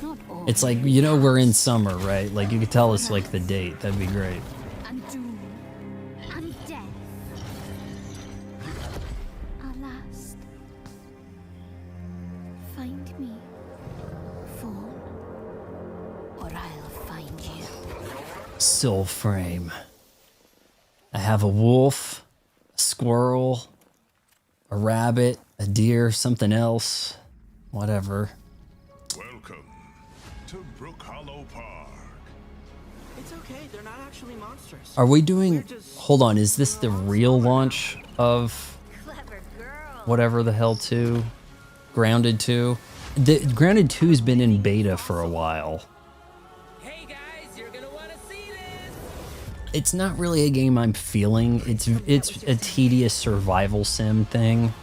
It's like, you know, we're in summer, right? Like, you could tell us, like, the date. That'd be great. And doom. And death. Our last. Find me. Fawn. Or I'll find you. Soul frame. I have a wolf, a squirrel, a rabbit, a deer, something else. Whatever. Welcome to Brook Hollow Park. It's okay, they're not actually monsters. Are we doing... Hold on, is this the real launch of... whatever the hell 2? Grounded 2? The Grounded 2's been in beta for a while. Hey guys, you're gonna wanna see this! It's not really a game I'm feeling. It's a tedious survival sim thing.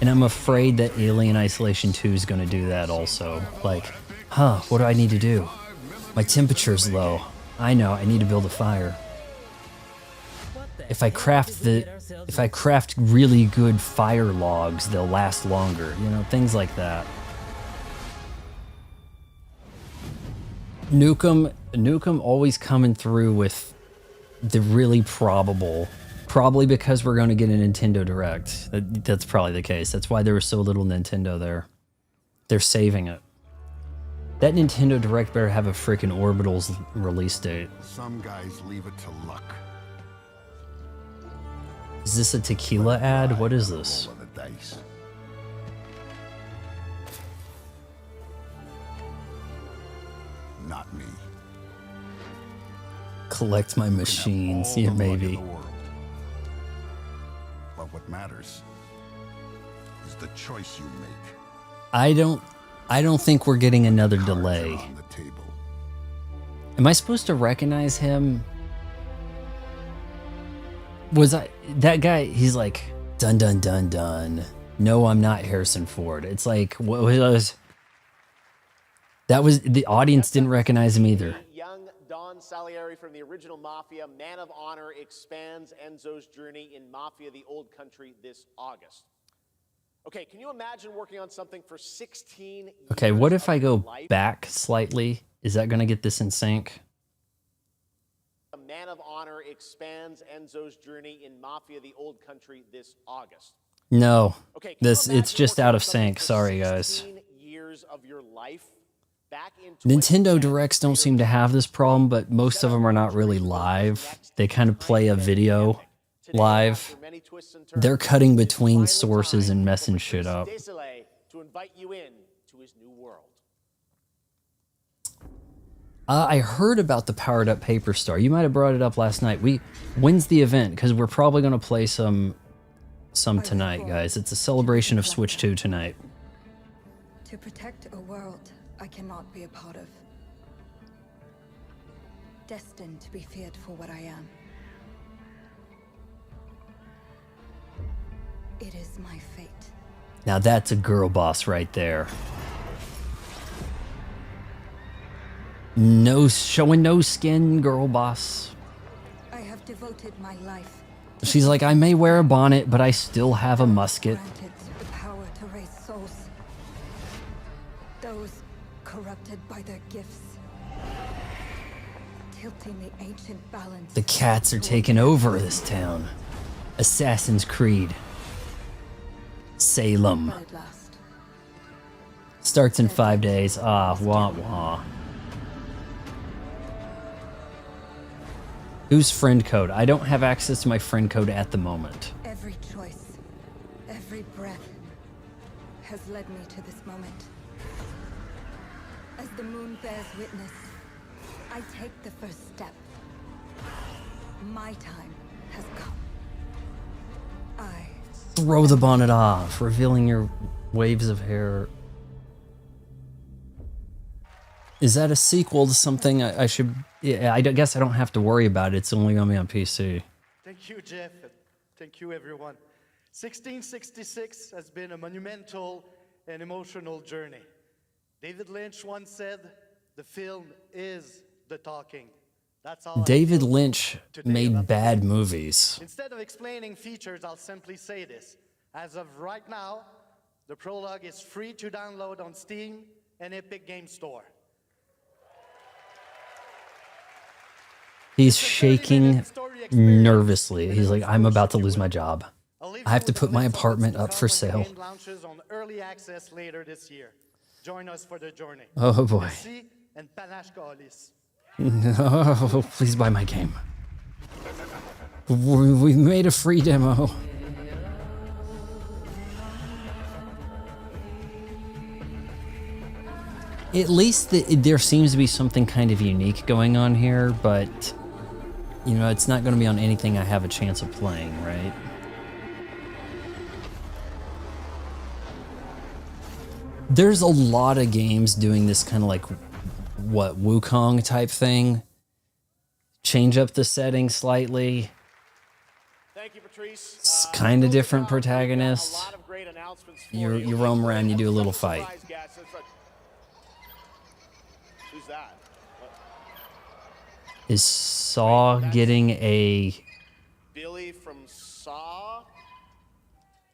And I'm afraid that Alien Isolation 2 is going to do that also. Like, what do I need to do? My temperature's low. I know, I need to build a fire. If I craft really good fire logs, they'll last longer. You know, things like that. Nukem always coming through with the really probable. Probably because we're going to get a Nintendo Direct. That's probably the case. That's why there was so little Nintendo there. They're saving it. That Nintendo Direct better have a freaking Orbitals release date. Some guys leave it to luck. Is this a tequila ad? What is this? Roll the dice. Not me. Collect my machines. Yeah, maybe. But what matters is the choice you make. I don't think we're getting another delay. On the table. Am I supposed to recognize him? That guy, he's like, dun dun dun dun. No, I'm not Harrison Ford. It's like, what was the audience didn't recognize him either. Young Don Salieri from the original Mafia, Man of Honor, expands Enzo's journey in Mafia: The Old Country this August. Okay, can you imagine working on something for 16 years? Okay, what if I go back slightly? Is that going to get this in sync? Man of Honor expands Enzo's journey in Mafia: The Old Country this August. No, Okay, it's just out of sync. Sorry, guys. 16 years of your life back in Nintendo Directs don't seem to have this problem, but most of them are not really live. They kind of play a video live. They're cutting between sources and messing shit up. To invite you in to his new world. I heard about the powered up Paper Star. You might have brought it up last night. When's the event? Because we're probably going to play some tonight, guys. It's a celebration of Switch 2 tonight. To protect a world I cannot be a part of. Destined to be feared for what I am. It is my fate. Now that's a girl boss right there. No, showing no skin, girl boss. I have devoted my life. She's like, I may wear a bonnet, but I still have a musket. Granted the power to raise souls. Those corrupted by their gifts. Tilting the ancient balance. The cats are taking over this town. Assassin's Creed. Salem. Starts in 5 days. Ah, wah wah. Who's friend code? I don't have access to my friend code at the moment. Every choice, every breath has led me to this moment. As the moon bears witness, I take the first step. My time has come. I Throw the bonnet off, revealing your waves of hair. Is that a sequel to something I should... Yeah, I guess I don't have to worry about it. It's only going to be on PC. Thank you, Jeff. Thank you, everyone. 1666 has been a monumental and emotional journey. David Lynch once said, the film is the talking. That's all. David Lynch made bad movies. Instead of explaining features, I'll simply say this. As of right now, The prologue is free to download on Steam and Epic Game Store. He's shaking nervously. He's like, I'm about to lose my job. I have to put my apartment up for sale. Game launches on early access later this year. Join us for the journey. Oh boy. Merci and panache kalis. No, please buy my game. We made a free demo. At least there seems to be something kind of unique going on here, but you know, it's not going to be on anything I have a chance of playing, right? There's a lot of games doing this kind of like, what, Wukong type thing. Change up the setting slightly. Thank you, Patrice. It's kind of different protagonist. You roam around, you do a little fight. Who's that? Is Saw getting a... Billy from Saw?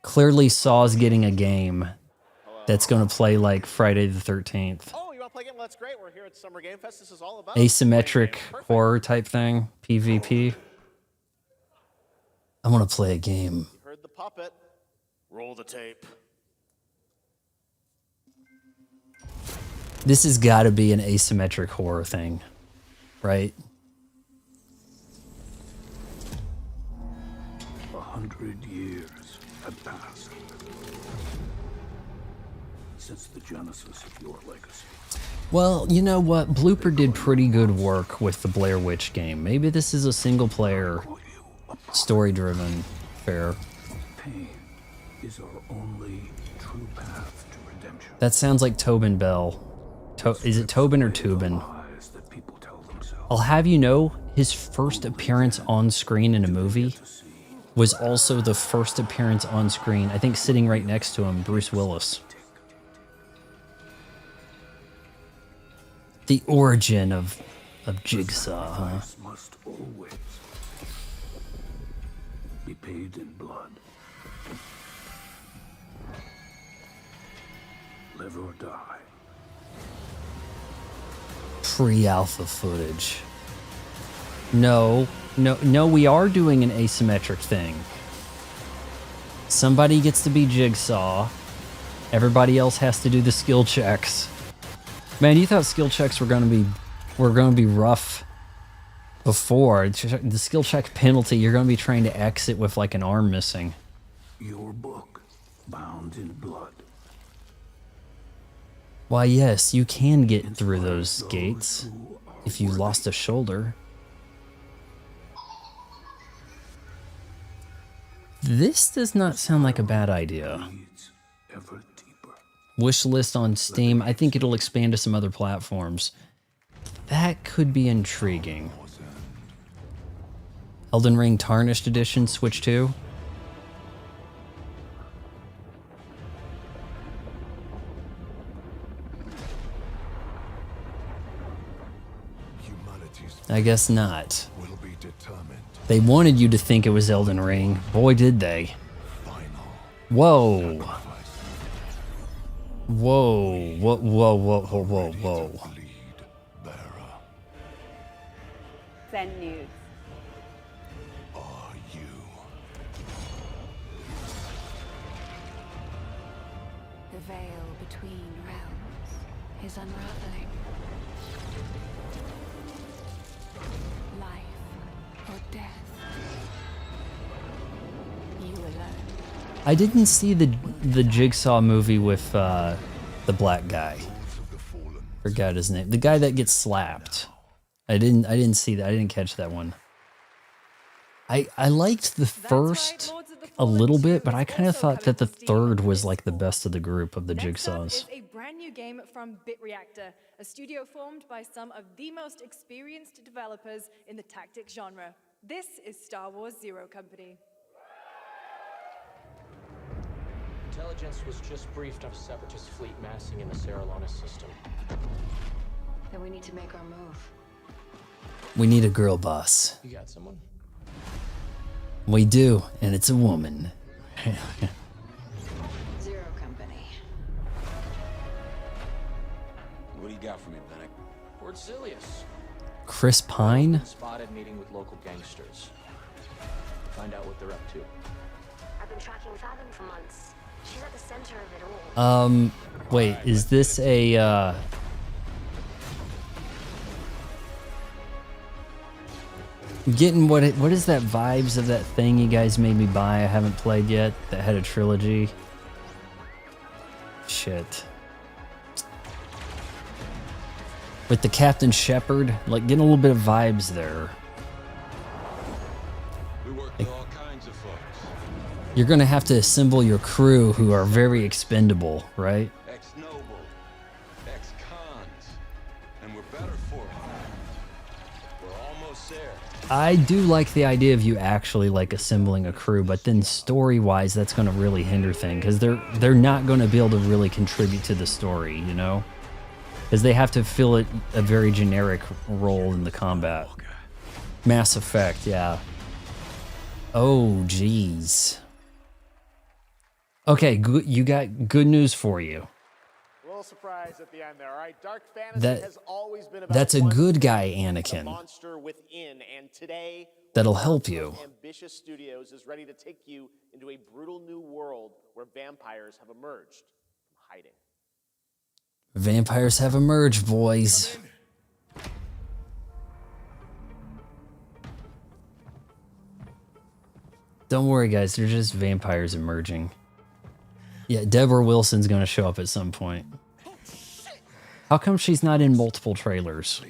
Clearly Saw's getting a game that's going to play like Friday the 13th. Oh, you want to play a game? Well, that's great. We're here at Summer Game Fest. This is all about Asymmetric horror type thing, PvP. I want to play a game. You heard the puppet. Roll the tape. This has got to be an asymmetric horror thing, right? 100 years have passed since the genesis of your legacy. Well, you know what? Blooper did pretty good work with the Blair Witch game. Maybe this is a single-player, story-driven affair. Pain is our only true path to redemption. That sounds like Tobin Bell. Is it Tobin or Tubin? I'll have you know, his first appearance on screen in a movie was also the first appearance on screen, I think sitting right next to him, Bruce Willis. The origin of Jigsaw, huh? Must always be paid in blood. Live or die. Pre-alpha footage. No, we are doing an asymmetric thing. Somebody gets to be Jigsaw. Everybody else has to do the skill checks. Man, you thought skill checks were gonna be rough before. The skill check penalty, you're gonna be trying to exit with like an arm missing. Your book, bound in blood. Why, yes, you can get through those gates if you lost a shoulder. This does not sound like a bad idea. Wish list on Steam. I think it'll expand to some other platforms. That could be intriguing. Elden Ring Tarnished Edition, Switch 2. I guess not. They wanted you to think it was Elden Ring. Boy, did they. Whoa. Whoa. Whoa, whoa, whoa, whoa, whoa, whoa. Send news. The veil between realms is unraveling. Life or death. You alone. I didn't see the Jigsaw movie with the black guy. Forgot his name. The guy that gets slapped. I didn't see that. I didn't catch that one. I liked the first a little bit, but I kind of thought that the third was like the best of the group of the Jigsaws. Next up is a brand new game from BitReactor, a studio formed by some of the most experienced developers in the tactics genre. This is Star Wars Zero Company. Intelligence was just briefed of a separatist fleet massing in the Serralona system. Then we need to make our move. We need a girl boss. You got someone? We do, and it's a woman. Zero Company. do you got for me, Bennick? Fort Silius. Chris Pine? Been spotted meeting with local gangsters. Find out what they're up to. I've been tracking Fathom for months. She's at the center of it all. Wait, is this a, getting what is that vibes of that thing you guys made me buy I haven't played yet that had a trilogy? Shit. With the Captain Shepard, like getting a little bit of vibes there. We work with all kinds of folks. You're gonna have to assemble your crew who are very expendable, right? Ex-noble, ex-cons, and we're better for it. We're almost there. I do like the idea of you actually like assembling a crew, but then story-wise, that's gonna really hinder things because they're not gonna be able to really contribute to the story, you know? Because they have to fill it a very generic role in the combat. Mass Effect, yeah. Oh, jeez. Okay, good. You got good news for you. A little surprise at the end there. All right, Dark Fantasy has always been about that's a one good thing, guy, the Anakin. monster within, and today That'll help you. Ambitious Studios is ready to take you into a brutal new world where vampires have emerged from hiding. Vampires have emerged, boys. Don't worry, guys. They're just vampires emerging. Yeah, Deborah Wilson's going to show up at some point. How come she's not in multiple trailers?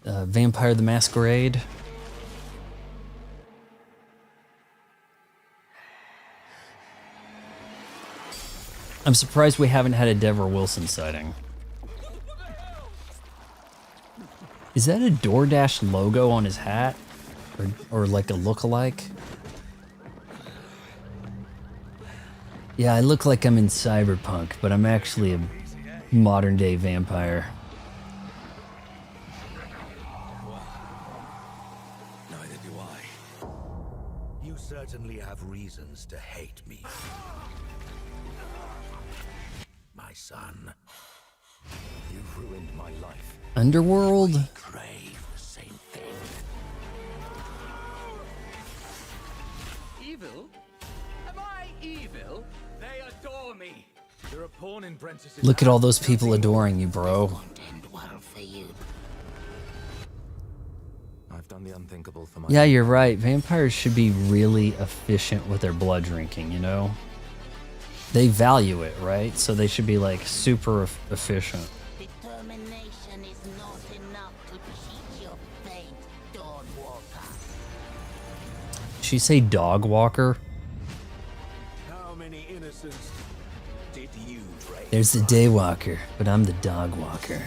Vampire the Masquerade. I'm surprised we haven't had a Deborah Wilson sighting. Is that a DoorDash logo on his hat? Or like a look-alike? Yeah, I look like I'm in Cyberpunk, but I'm actually a modern-day vampire. Neither do I. You certainly have reasons to hate me. My son, you've ruined my life. Underworld? We crave the same thing. Evil? Am I evil? They adore me. You're a pawn in Brent's. Look at all those people adoring you, bro. I've done the unthinkable for my Yeah, you're right. Vampires should be really efficient with their blood drinking, you know? They value it, right? So they should be like super efficient. Determination is not enough to cheat your fate, Dawn Walker. She say dog walker? How many innocents did you break? There's the daywalker, but I'm the dog walker.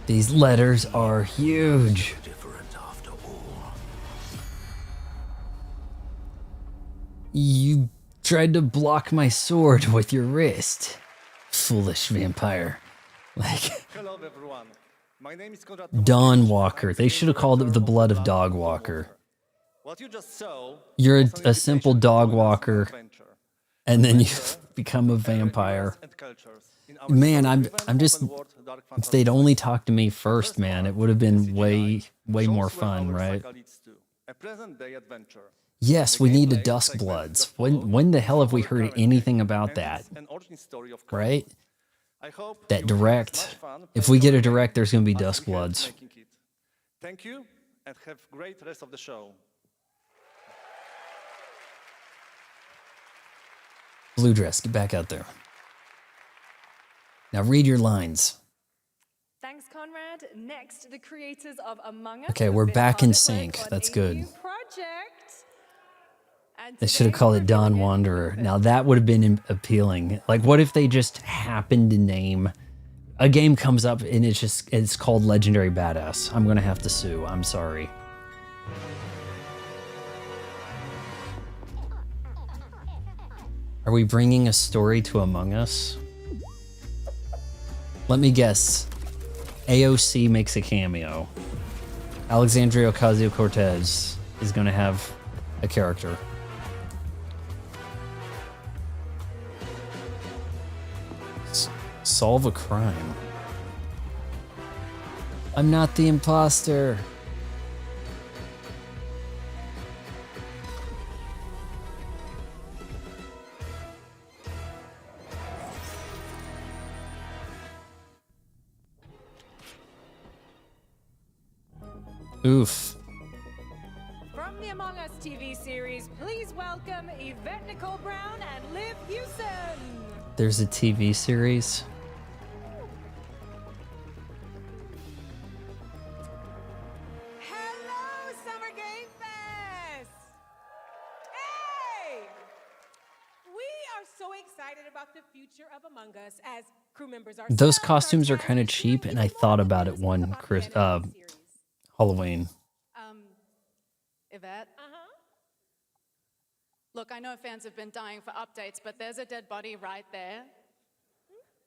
These letters are huge. Different after all. You tried to block my sword with your wrist. Foolish vampire. Like, Hello, everyone. My name is Konrad. Dawn Walker. They should have called it the blood of Dog Walker. What you just saw. You're a simple dog walker, and then you become a vampire. Man, I'm just. If they'd only talked to me first, man, it would have been way more fun, right? A present-day adventure. Yes, we need the Duskbloods. When the hell have we heard anything about that? Right? That direct. If we get a direct, there's going to be Duskbloods. Thank you, and have great rest of the show. Blue dress, get back out there. Now read your lines. Thanks, Conrad. Next, the creators of Among Us. Okay, we're back in sync. That's good. They should have called it Dawn Wanderer. Now that would have been appealing. Like, what if they just happened to name a game comes up and it's called Legendary Badass? I'm gonna have to sue. I'm sorry. Are we bringing a story to Among Us? Let me guess. AOC makes a cameo. Alexandria Ocasio-Cortez is gonna have a character. Solve a crime. I'm not the imposter. Oof. From the Among Us TV series, please welcome Yvette Nicole Brown and Liv Hewson. There's a TV series. Hello, Summer Game Fest! Hey! We are so excited about the future of Among Us as crew members are. Those costumes are kind of cheap, and I thought about it one Halloween. Yvette? Look, I know fans have been dying for updates, but there's a dead body right there.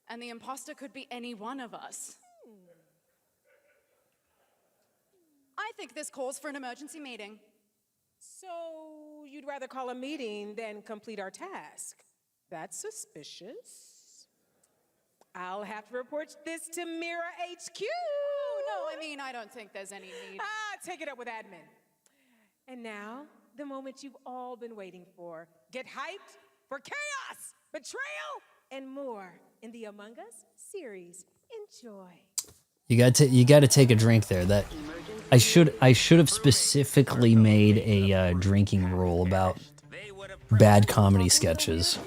And the imposter could be any one of us. I think this calls for an emergency meeting. So you'd rather call a meeting than complete our task? That's suspicious. I'll have to report this to Mira HQ. Oh, no, I mean, I don't think there's any need. Take it up with admin. And now, the moment you've all been waiting for. Get hyped for chaos, betrayal, and more in the Among Us series. Enjoy. You got to take a drink there. That I should have specifically made a drinking rule about bad comedy sketches.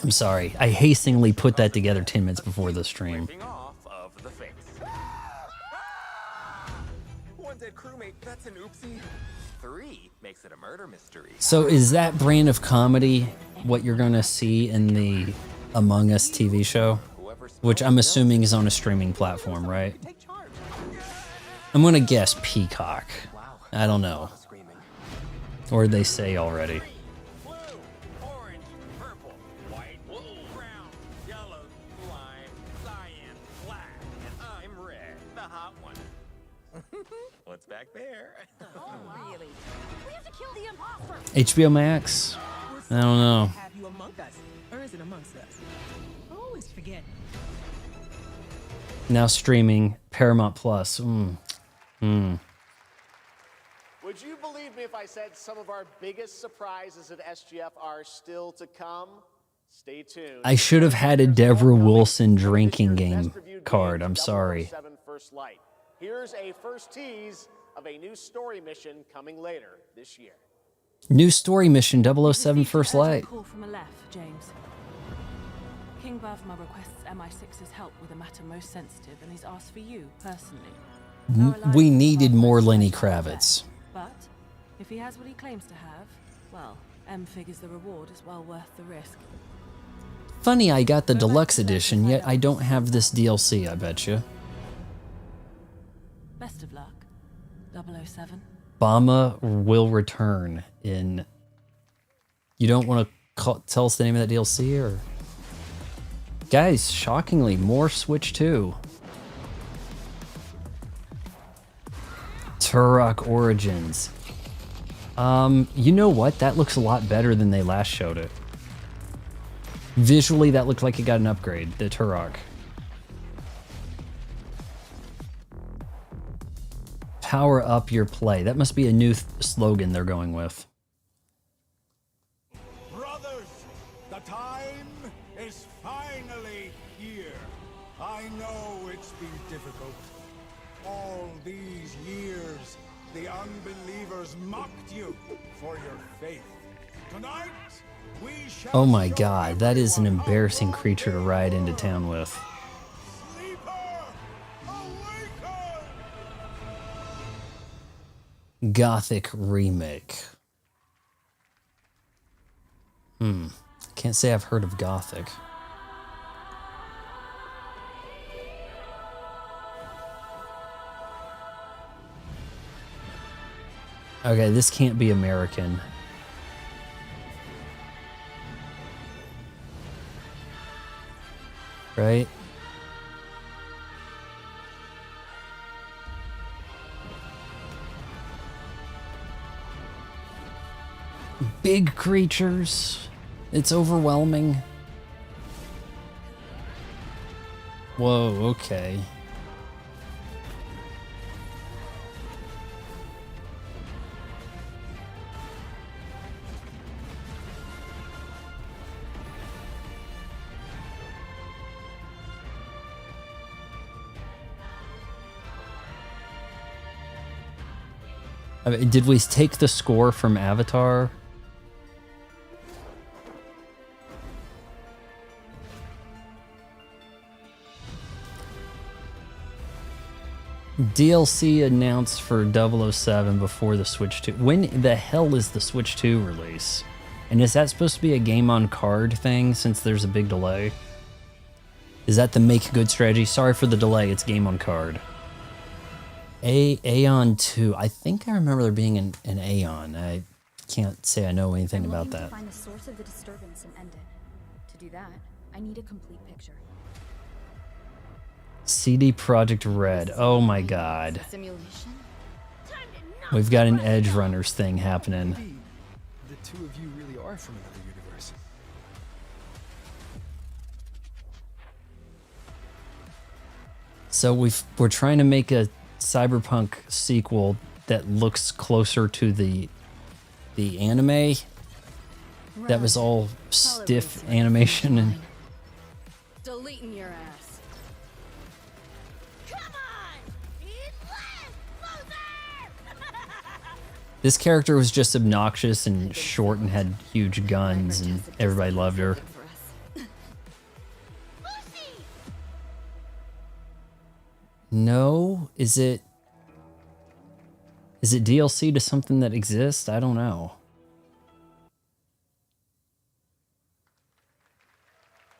I'm sorry. I hastily put that together 10 minutes before the stream. One dead crewmate, that's an oopsie. 3 makes it a murder mystery. So is that brand of comedy what you're gonna see in the Among Us TV show? Which I'm assuming is on a streaming platform, right? I'm gonna guess Peacock. I don't know. Or they say already. What's back there? Oh, really? We have to kill the imposter. HBO Max? I don't know. Have you among us, or is it amongst us? I always forget. Now streaming Paramount Plus. Would you believe me if I said some of our biggest surprises at SGF are still to come? Stay tuned. I should have had a Deborah Wilson drinking game card. I'm sorry. 007 First Light. Here's a first tease of a new story mission coming later this year. New story mission 007 First Light. Call from a left, James. King Bavma requests MI6's help with a matter most sensitive, and he's asked for you personally. We needed more Lenny Kravitz. But if he has what he claims to have, well, M figures the reward is well worth the risk. Funny, I got the deluxe edition, yet I don't have this DLC, I bet you. Best of luck, 007. Bama will return in... You don't want to tell us the name of that DLC, or... Guys, shockingly, more Switch 2. Turok Origins. You know what? That looks a lot better than they last showed it. Visually, that looked like it got an upgrade, the Turok. Power up your play. That must be a new slogan they're going with. Brothers, the time is finally here. I know it's been difficult. All these years, the unbelievers mocked you for your faith. Tonight, we shall... Oh my god, that is an embarrassing creature to ride into town with. Gothic remake. Can't say I've heard of Gothic. Okay, this can't be American. Right? Big creatures. It's overwhelming. Whoa, okay. I mean, did we take the score from Avatar? DLC announced for 007 before the Switch 2. When the hell is the Switch 2 release? And is that supposed to be a game on card thing since there's a big delay? Is that the make good strategy? Sorry for the delay, it's game on card. Aeon 2. I think I remember there being an Aeon. I can't say I know anything about that. To find the source of the disturbance and end it. To do that, I need a complete picture. CD Projekt Red. Oh my god. Simulation? We've got an Edge Runners thing happening. Maybe the two of you really are from another universe. So we're trying to make a Cyberpunk sequel that looks closer to the anime that was all stiff animation and Deleting your ass. this character was just obnoxious and short and had huge guns and everybody loved her. No, is it DLC to something that exists? I don't know.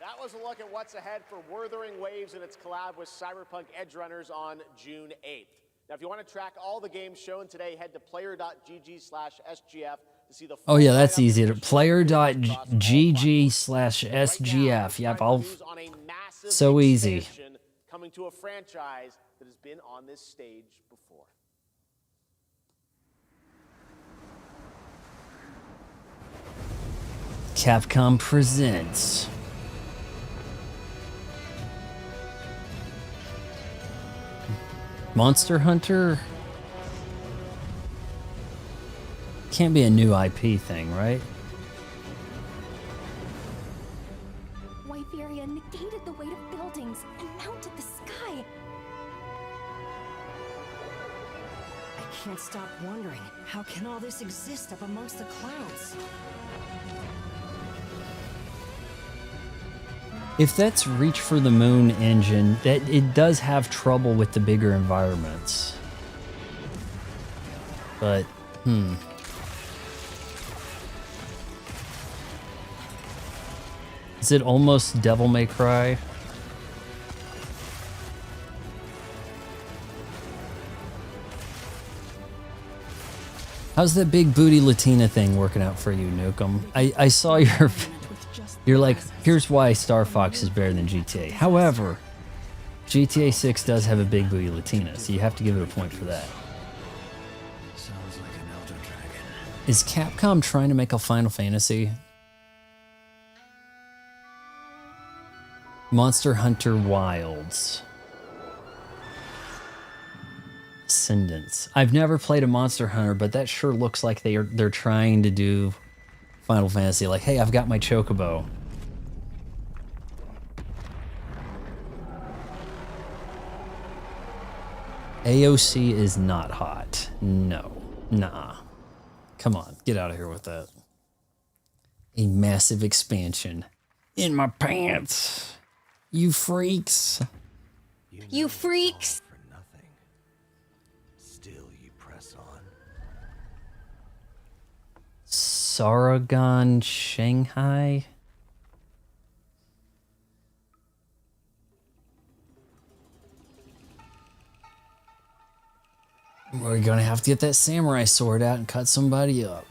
That was a look at what's ahead for Wuthering Waves and its collab with Cyberpunk Edge Runners on June 8th. Now, if you want to track all the games shown today, head to player.gg/SGF to see the full Oh yeah, that's lineup easy. of Player.gg/SGF. Yep, I'll. on a massive So easy. expansion coming to a franchise that has been on this stage before. Capcom presents Monster Hunter. Can't be a new IP thing, right? White Furia negated the weight of buildings and mounted the sky. I can't stop wondering, how can all this exist up amongst the clouds? If that's Reach for the Moon engine, that it does have trouble with the bigger environments. But, Is it almost Devil May Cry? How's that big booty Latina thing working out for you, Nukem? I saw your... You're like, here's why Star Fox is better than GTA. However, GTA 6 does have a big booty Latina, so you have to give it a point for that. Sounds like an Elder Dragon. Is Capcom trying to make a Final Fantasy? Monster Hunter Wilds. Ascendants. I've never played a Monster Hunter, but that sure looks like they're trying to do Final Fantasy. Like, hey, I've got my Chocobo. AOC is not hot. No. Nah. Come on, get out of here with that. A massive expansion. In my pants. You freaks. You freaks! Still you press on. Saragon Shanghai? We're gonna have to get that samurai sword out and cut somebody up.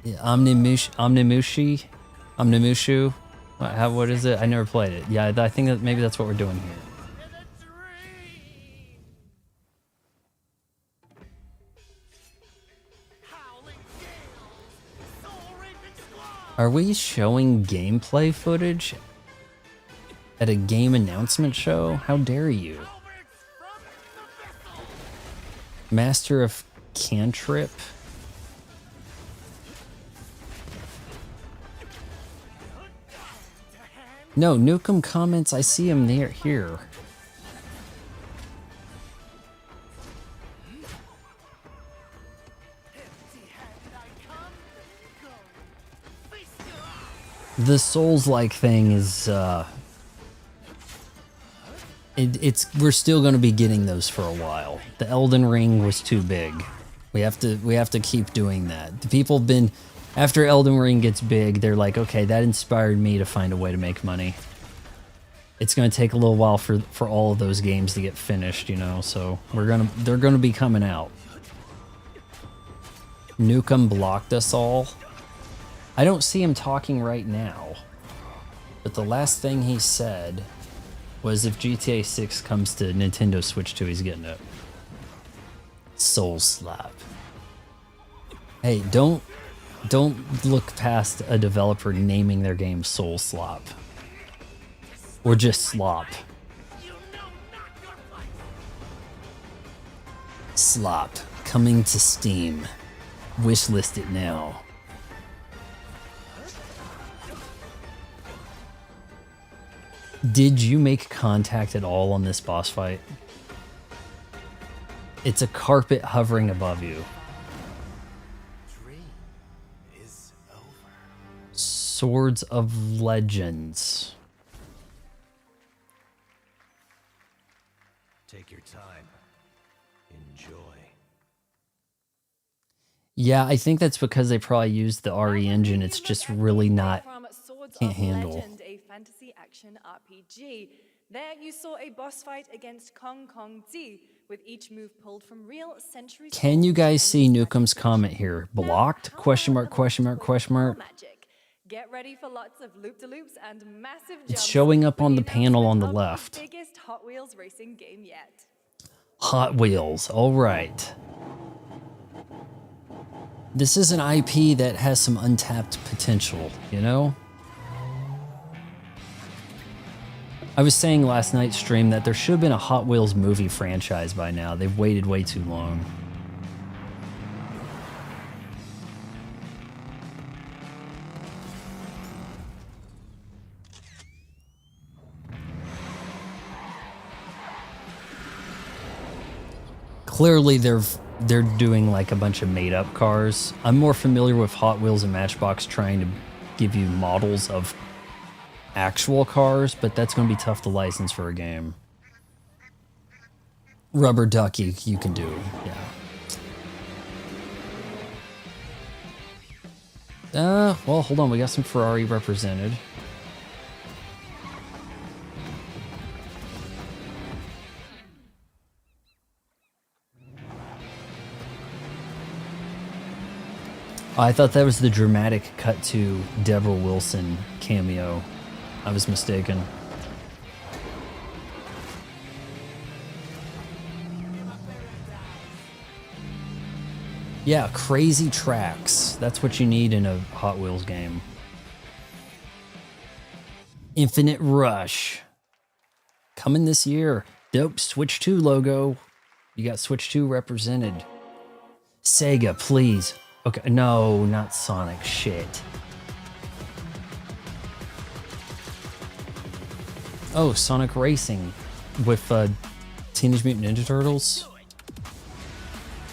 Yeah, Omnimushu? What is it? I never played it. Yeah, I think that maybe that's what we're doing here. Are we showing gameplay footage at a game announcement show? How dare you? Master of Cantrip? No, Nukem comments, I see him there here. The Souls-like thing is, we're still going to be getting those for a while. The Elden Ring was too big. We have to keep doing that. The people have been, after Elden Ring gets big, they're like, okay, that inspired me to find a way to make money. It's going to take a little while for all of those games to get finished, you know. So they're gonna be coming out. Nukem blocked us all. I don't see him talking right now, but the last thing he said was if GTA 6 comes to Nintendo Switch 2, he's getting it. Soul slap. Hey, don't look past a developer naming their game Soul Slop. Or just Slop. Slop, coming to Steam. Wishlist it now. Did you make contact at all on this boss fight? It's a carpet hovering above you. Swords of Legends. Take your time. Enjoy. Yeah, I think that's because they probably used the RE engine. It's just really not, can't handle. Legend, a fantasy action RPG. There you saw a boss fight against Kong Kong Zi, with each move pulled from real centuries. Can you guys see Nukem's comment here? Blocked? Question mark, question mark, question mark. Get ready for lots of loop-de-loops and massive jumps. It's showing up on the panel on the left. Biggest Hot Wheels racing game yet. Hot Wheels, all right. This is an IP that has some untapped potential, you know? I was saying last night's stream that there should have been a Hot Wheels movie franchise by now. They've waited way too long. Clearly they're doing like a bunch of made-up cars. I'm more familiar with Hot Wheels and Matchbox trying to give you models of actual cars, but that's going to be tough to license for a game. Rubber Duck you can do, yeah. Well, hold on, we got some Ferrari represented. I thought that was the dramatic cut to Deborah Wilson cameo. I was mistaken. Yeah, crazy tracks. That's what you need in a Hot Wheels game. Infinite Rush. Coming this year. Dope Switch 2 logo. You got Switch 2 represented. Sega, please. Okay, no, not Sonic. Shit. Oh, Sonic Racing with Teenage Mutant Ninja Turtles.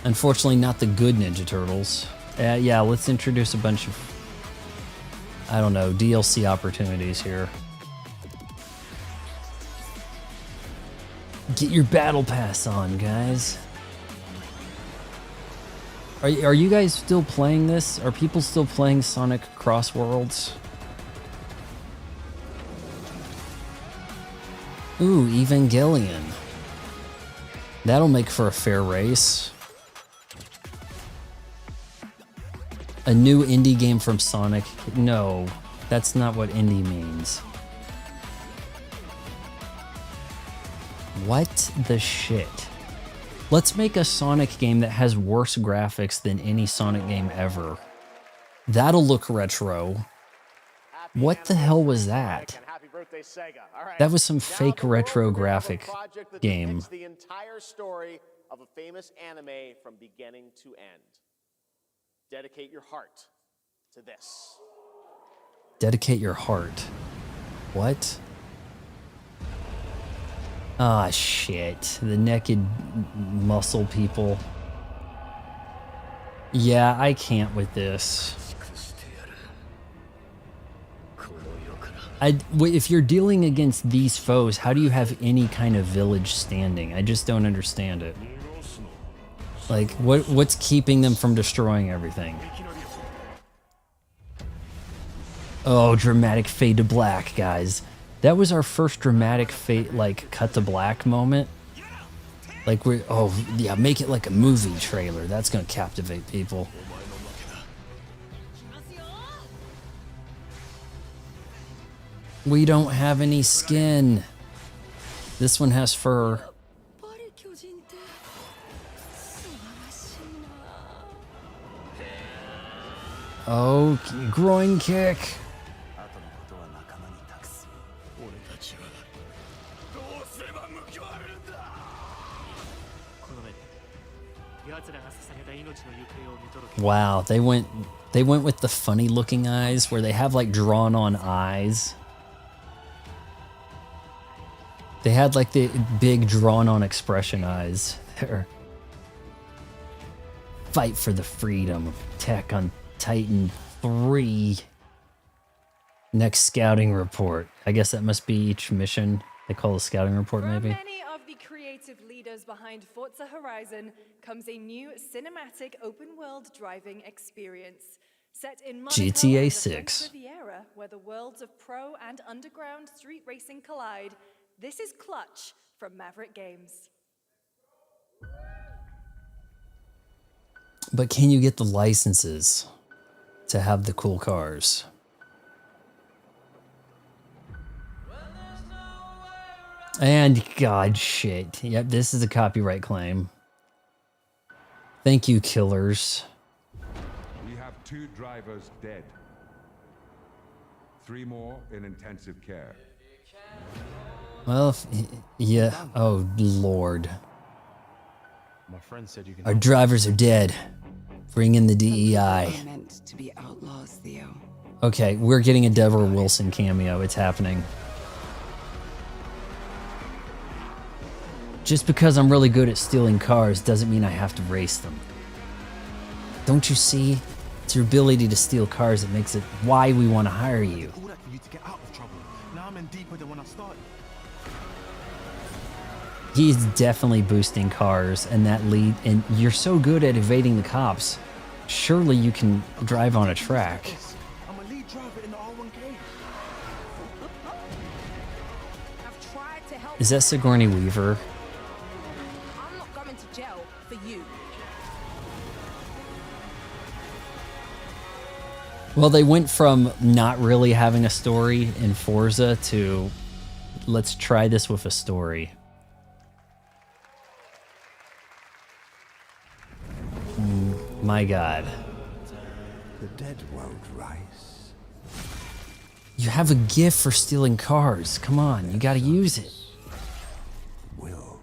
Unfortunately, not the good Ninja Turtles. Yeah, let's introduce a bunch of, I don't know, DLC opportunities here. Get your battle pass on, guys. Are you guys still playing this? Are people still playing Sonic Cross Worlds? Ooh, Evangelion. That'll make for a fair race. A new indie game from Sonic? No, that's not what indie means. What the shit? Let's make a Sonic game that has worse graphics than any Sonic game ever. That'll look retro. What the hell was that? And happy birthday, Sega. All right. That was some Now fake the world retro premiere of a graphic project that game. depicts the entire story of a famous anime from beginning to end. Dedicate your heart to this. Dedicate your heart. What? Ah, shit. The naked muscle people. Yeah, I can't with this. If you're dealing against these foes, how do you have any kind of village standing? I just don't understand it. Like, what's keeping them from destroying everything? Oh, dramatic fade to black, guys. That was our first dramatic fade, like, cut to black moment. Like, oh, yeah, make it like a movie trailer. That's gonna captivate people. We don't have any skin. This one has fur. Oh, groin kick. Wow, they went with the funny looking eyes where they have like drawn on eyes. They had like the big drawn on expression eyes there. Fight for the freedom of Attack on Titan 3. Next scouting report. I guess that must be each mission. They call a scouting report maybe. From many of the creative leaders behind Forza Horizon comes a new cinematic open world driving experience. Set in Monaco GTA and the 6. French Riviera, where the worlds of pro and underground street racing collide. This is Clutch from Maverick Games. But can you get the licenses to have the cool cars? And God shit. Yep, this is a copyright claim. Thank you, killers. We have 2 drivers dead. 3 more in intensive care. Well, yeah. Oh, Lord. My friend said you can. Our drivers are dead. Bring in the DEI. Meant to be outlaws, Theo. Okay, we're getting a Deborah Wilson cameo. It's happening. Just because I'm really good at stealing cars doesn't mean I have to race them. Don't you see? It's your ability to steal cars that makes it why we want to hire you. All that for you to get out of trouble. Now I'm in deeper than when I started. He's definitely boosting cars and that lead, and you're so good at evading the cops. Surely you can drive on a track. I'm a lead driver in the R1K. I've tried to help. Is that Sigourney Weaver? I'm not going to jail for you. Well, they went from not really having a story in Forza to let's try this with a story. My God. The dead won't rise. You have a gift for stealing cars. Come on, you gotta use it. Will.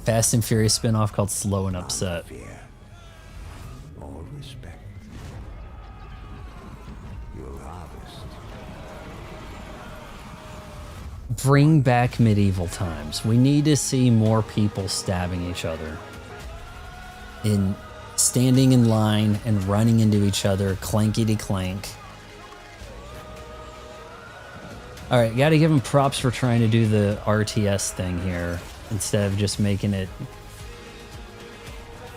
Fast and Furious spinoff called Slow and Upset. Fear. All respect. You'll harvest. Bring back medieval times. We need to see more people stabbing each other. In standing in line and running into each other, clankety clank. All right, got to give them props for trying to do the RTS thing here instead of just making it,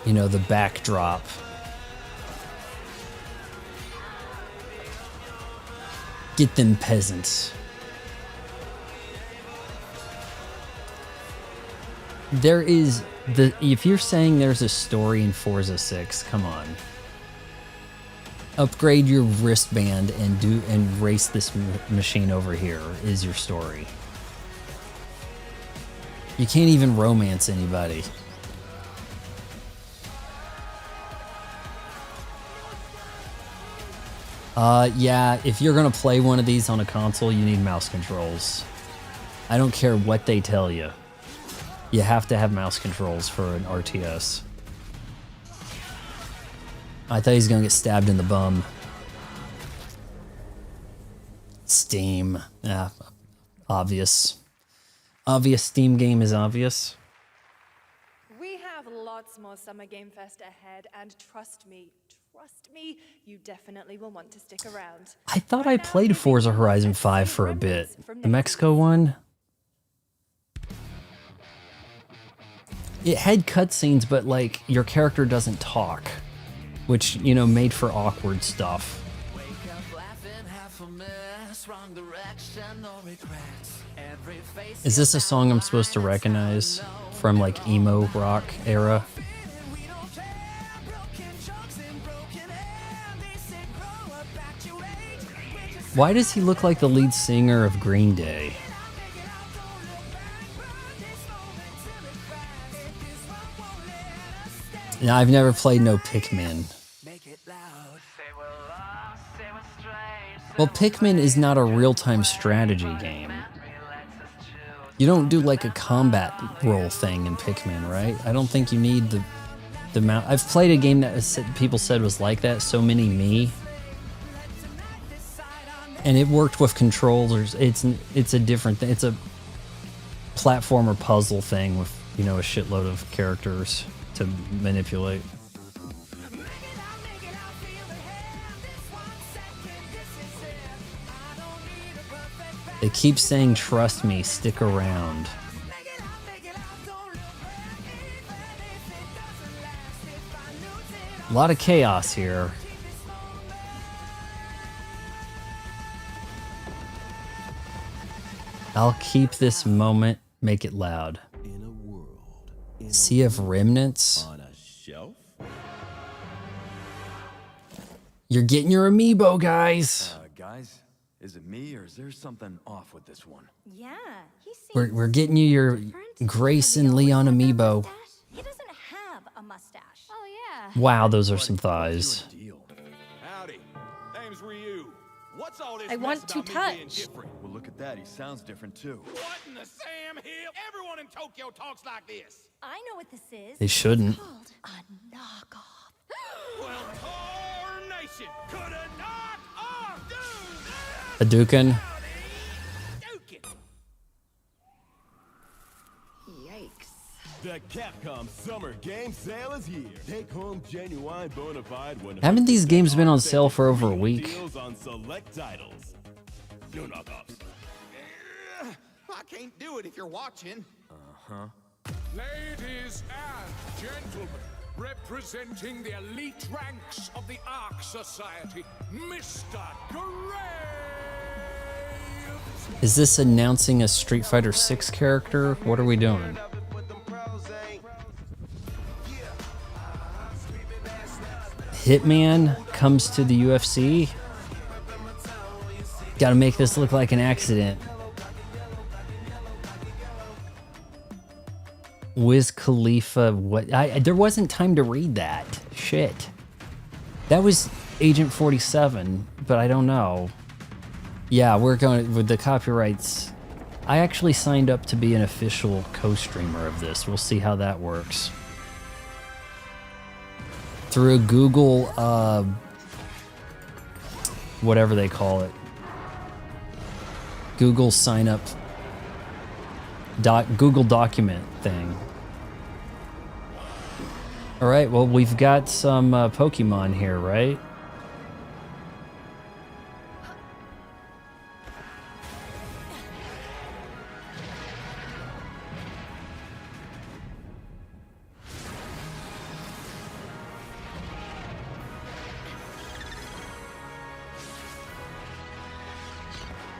you know, the backdrop. Get them peasants. There is if you're saying there's a story in Forza 6, come on. Upgrade your wristband and race this machine over here is your story. You can't even romance anybody. Yeah, if you're gonna play one of these on a console, you need mouse controls. I don't care what they tell you. You have to have mouse controls for an RTS. I thought he was gonna get stabbed in the bum. Steam. Yeah, obvious. Obvious Steam game is obvious. We have lots more Summer Game Fest ahead, and trust me, you definitely will want to stick around. I thought I played Forza Horizon 5 for a bit. The Mexico one? It had cutscenes, but like your character doesn't talk, which, you know, made for awkward stuff. Is this a song I'm supposed to recognize from like emo rock era? Why does he look like the lead singer of Green Day? Now, I've never played no Pikmin. Well, Pikmin is not a real-time strategy game. You don't do like a combat role thing in Pikmin, right? I don't think you need the mount. I've played a game that people said was like that, So Many Me. And it worked with controllers. It's a different thing. It's a platformer puzzle thing with, you know, a shitload of characters to manipulate. They keep saying, trust me, stick around. A lot of chaos here. I'll keep this moment, make it loud. Sea of Remnants. You're getting your amiibo, guys. Guys, is it me or is there something off with this one? Yeah, he seems We're getting you your Grace and Leon amiibo. he doesn't have a mustache. Oh yeah. Wow, those are some thighs. Howdy. Name's Ryu. What's all this I mess want to about me being touch. different? Well, look at that. He sounds different too. What in the Sam Hill? Everyone in Tokyo talks like this. I know what this is. They shouldn't. Called a knockoff. Well, Tarnation could have knocked off, Hadouken. The Capcom Summer Game Sale is here. Take home genuine bona fide 100% Haven't these games been on sale for over a week? deals on select titles. No knockoffs. I can't do it if you're watching. Uh-huh. Ladies and gentlemen, representing the elite ranks of the Ark Society, Mr. Graves! Is this announcing a Street Fighter 6 character? What are we doing? Hitman comes to the UFC. Gotta make this look like an accident. Wiz Khalifa, what? There wasn't time to read that. Shit. That was Agent 47, but I don't know. Yeah, we're going with the copyrights. I actually signed up to be an official co-streamer of this. We'll see how that works. Through a Google, whatever they call it. Google sign up, Google document thing. All right, well, we've got some Pokemon here, right?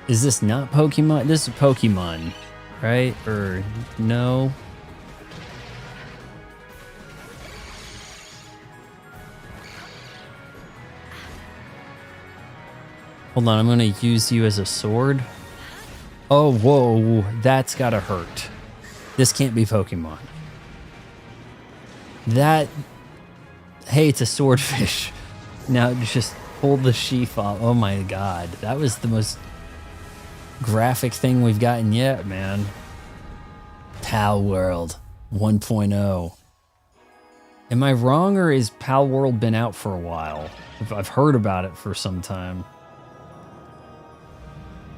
Is this not Pokemon? This is Pokemon, right? Or no? Hold on, I'm gonna use you as a sword. Oh, whoa, that's gotta hurt. This can't be Pokemon. That, hey, it's a swordfish. Now, just pull the sheath off. Oh my god. That was the most graphic thing we've gotten yet, man. Pal World 1.0. Am I wrong, or is Pal World been out for a while? I've heard about it for some time.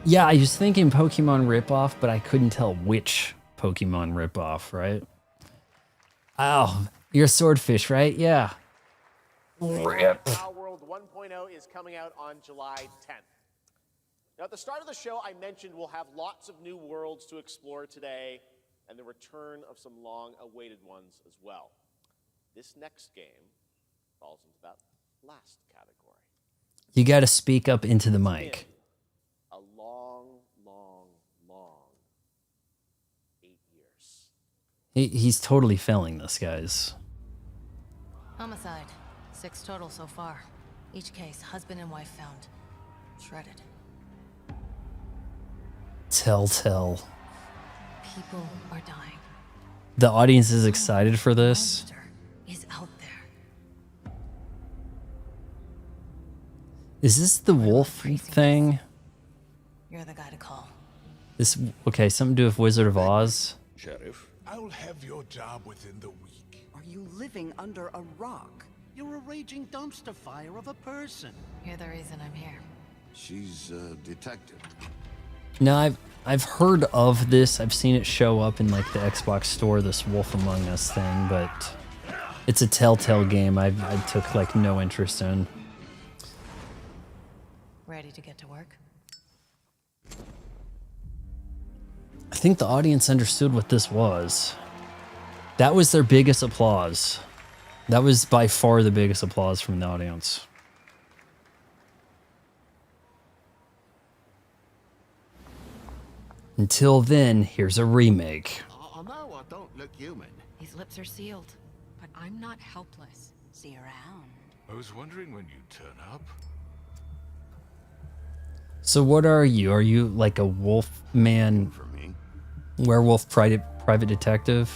Yeah, I was thinking Pokemon ripoff, but I couldn't tell which Pokemon ripoff, right? Oh, you're a swordfish, right? Yeah. Rip. Pal World 1.0 is coming out on July 10th. Now, at the start of the show, I mentioned we'll have lots of new worlds to explore today, and the return of some long-awaited ones as well. This next game falls into that last category. You got to speak up into the mic. A long, long, long 8 years. He's totally failing this, guys. Homicide. 6 total so far. Each case, husband and wife found. Shredded. Telltale. People are dying. The audience is excited for this. Is out there. Is this the wolf thing? You're the guy to call. This okay? Something to do with Wizard of Oz? Sheriff, I'll have your job within the week. Are you living under a rock? You're a raging dumpster fire of a person. You're the reason I'm here. She's a detective. No, I've heard of this. I've seen it show up in like the Xbox store, this Wolf Among Us thing, but it's a Telltale game I took like no interest in. Ready to get to work? I think the audience understood what this was. That was their biggest applause. That was by far the biggest applause from the audience. Until then, here's a remake. I know I don't look human. These lips are sealed, but I'm not helpless. See you around. I was wondering when you'd turn up. So what are you? Are you like a wolf man, werewolf private detective?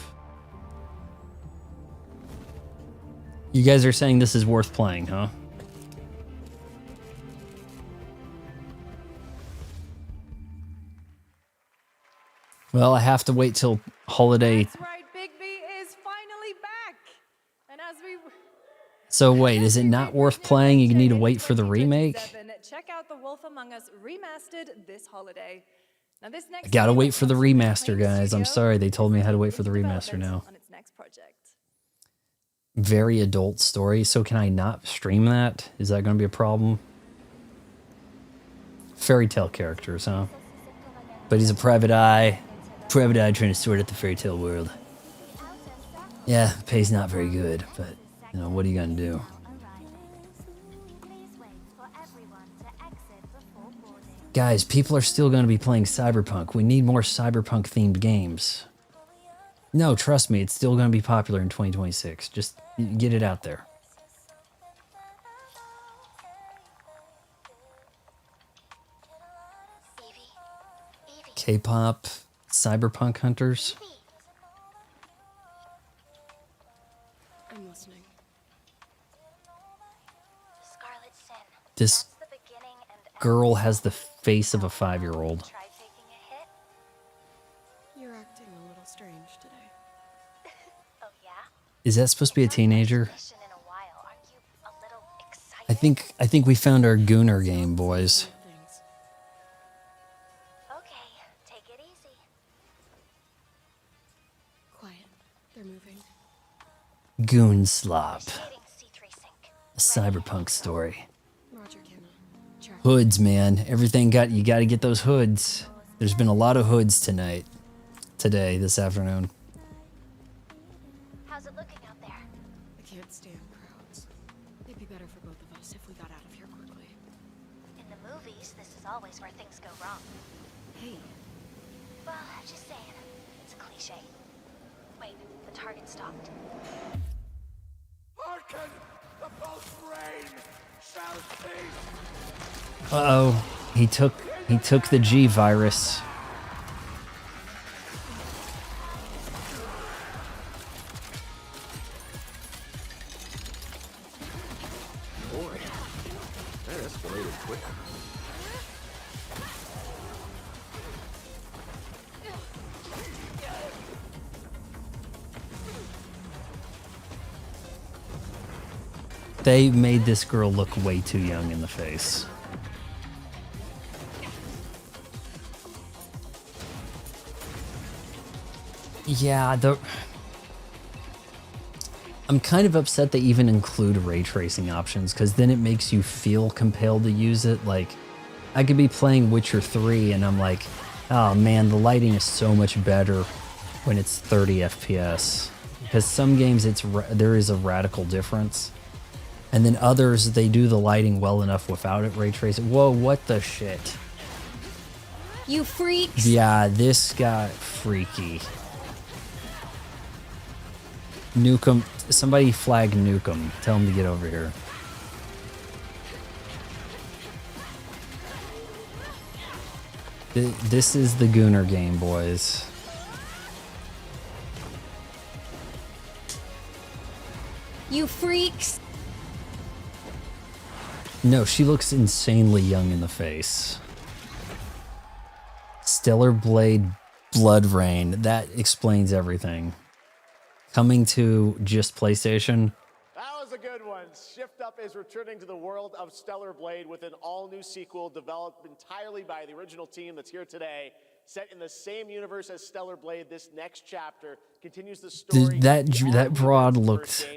You guys are saying this is worth playing, huh? Well, I have to wait till holiday. That's right, Bigby is finally back. And as we So wait, is it not worth playing? You need to wait for the remake? check out The Wolf Among Us remastered this holiday. Now this next I gotta game wait for the comes from remaster, guys. I'm sorry, they told me I had to wait for the remaster now. on its next project. Very adult story. So can I not stream that? Is that going to be a problem? Fairy tale characters, huh? But he's a private eye. Private eye trying to sort out the fairy tale world. Yeah, pay's not very good, but, you know, what are you going to do? Guys, people are still going to be playing Cyberpunk. We need more Cyberpunk-themed games. No, trust me, it's still going to be popular in 2026. Just get it out there. K-pop, Cyberpunk hunters. I'm listening. This girl has the face of a 5-year-old. You're acting a little strange today. Is that supposed to be a teenager? I think we found our Gooner game, boys. Quiet. They're moving. Goon Slop. A Cyberpunk story. Roger, Kenna. Track. Hoods, man. Everything you got to get those hoods. There's been a lot of hoods this afternoon. How's it looking out there? I can't stand crowds. It'd be better for both of us if we got out of here quickly. In the movies, this is always where things go wrong. Hey. Well, just saying. It's a cliche. Wait, the target stopped. Hearken! The pulse rain shall cease! Uh-oh. He took the G virus. Boy, that escalated quick. They made this girl look way too young in the face. Yeah, I'm kind of upset they even include ray tracing options, because then it makes you feel compelled to use it. Like, I could be playing Witcher 3 and I'm like, oh man, the lighting is so much better when it's 30 FPS. Because some games there is a radical difference. And then others, they do the lighting well enough without it ray tracing. Whoa, what the shit? You freaks! Yeah, this got freaky. Nukem, somebody flag Nukem. Tell him to get over here. This is the Gooner game, boys. You freaks! No, she looks insanely young in the face. Stellar Blade Blood Rain. That explains everything. Coming to just PlayStation. That was a good one. Shift Up is returning to the world of Stellar Blade with an all-new sequel developed entirely by the original team that's here today. Set in the same universe as Stellar Blade, this next chapter continues the story. That broad looked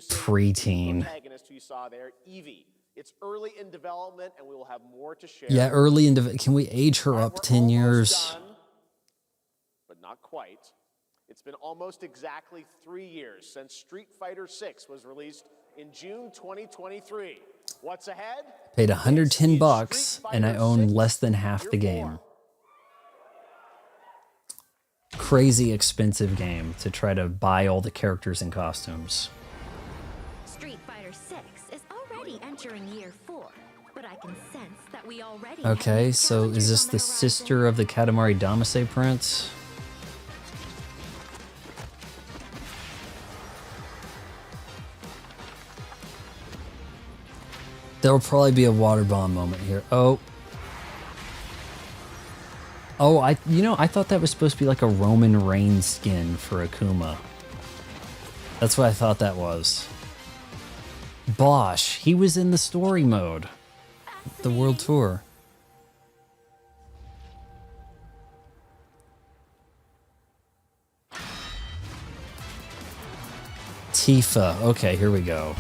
preteen. Protagonist who you saw there, Evie. It's early in development, and we will have more to share. Yeah, early in development. Can we age her up 10 years? Done, but not quite. It's been almost exactly 3 years since Street Fighter 6 was released in June 2023. What's ahead? Paid $110 and I own less than half the game. Crazy expensive game to try to buy all the characters and costumes. Street Fighter 6 is already entering year 4, but I can sense that we already Okay, so is this the sister of the Katamari Damacy prince? There'll probably be a water bomb moment here. Oh, I thought that was supposed to be like a Roman Reigns skin for Akuma. That's what I thought that was. Bosh, he was in the story mode. The World Tour. Tifa. Okay, here we go.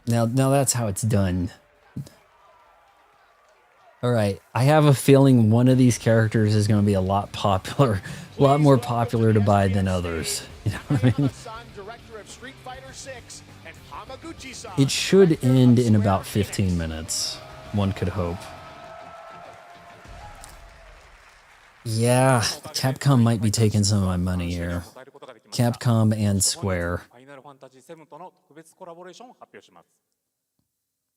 Now that's how it's done. All right, I have a feeling one of these characters is going to be a lot more popular to buy than others. You know what I mean? It should end in about 15 minutes. One could hope. Yeah, Capcom might be taking some of my money here. Capcom and Square.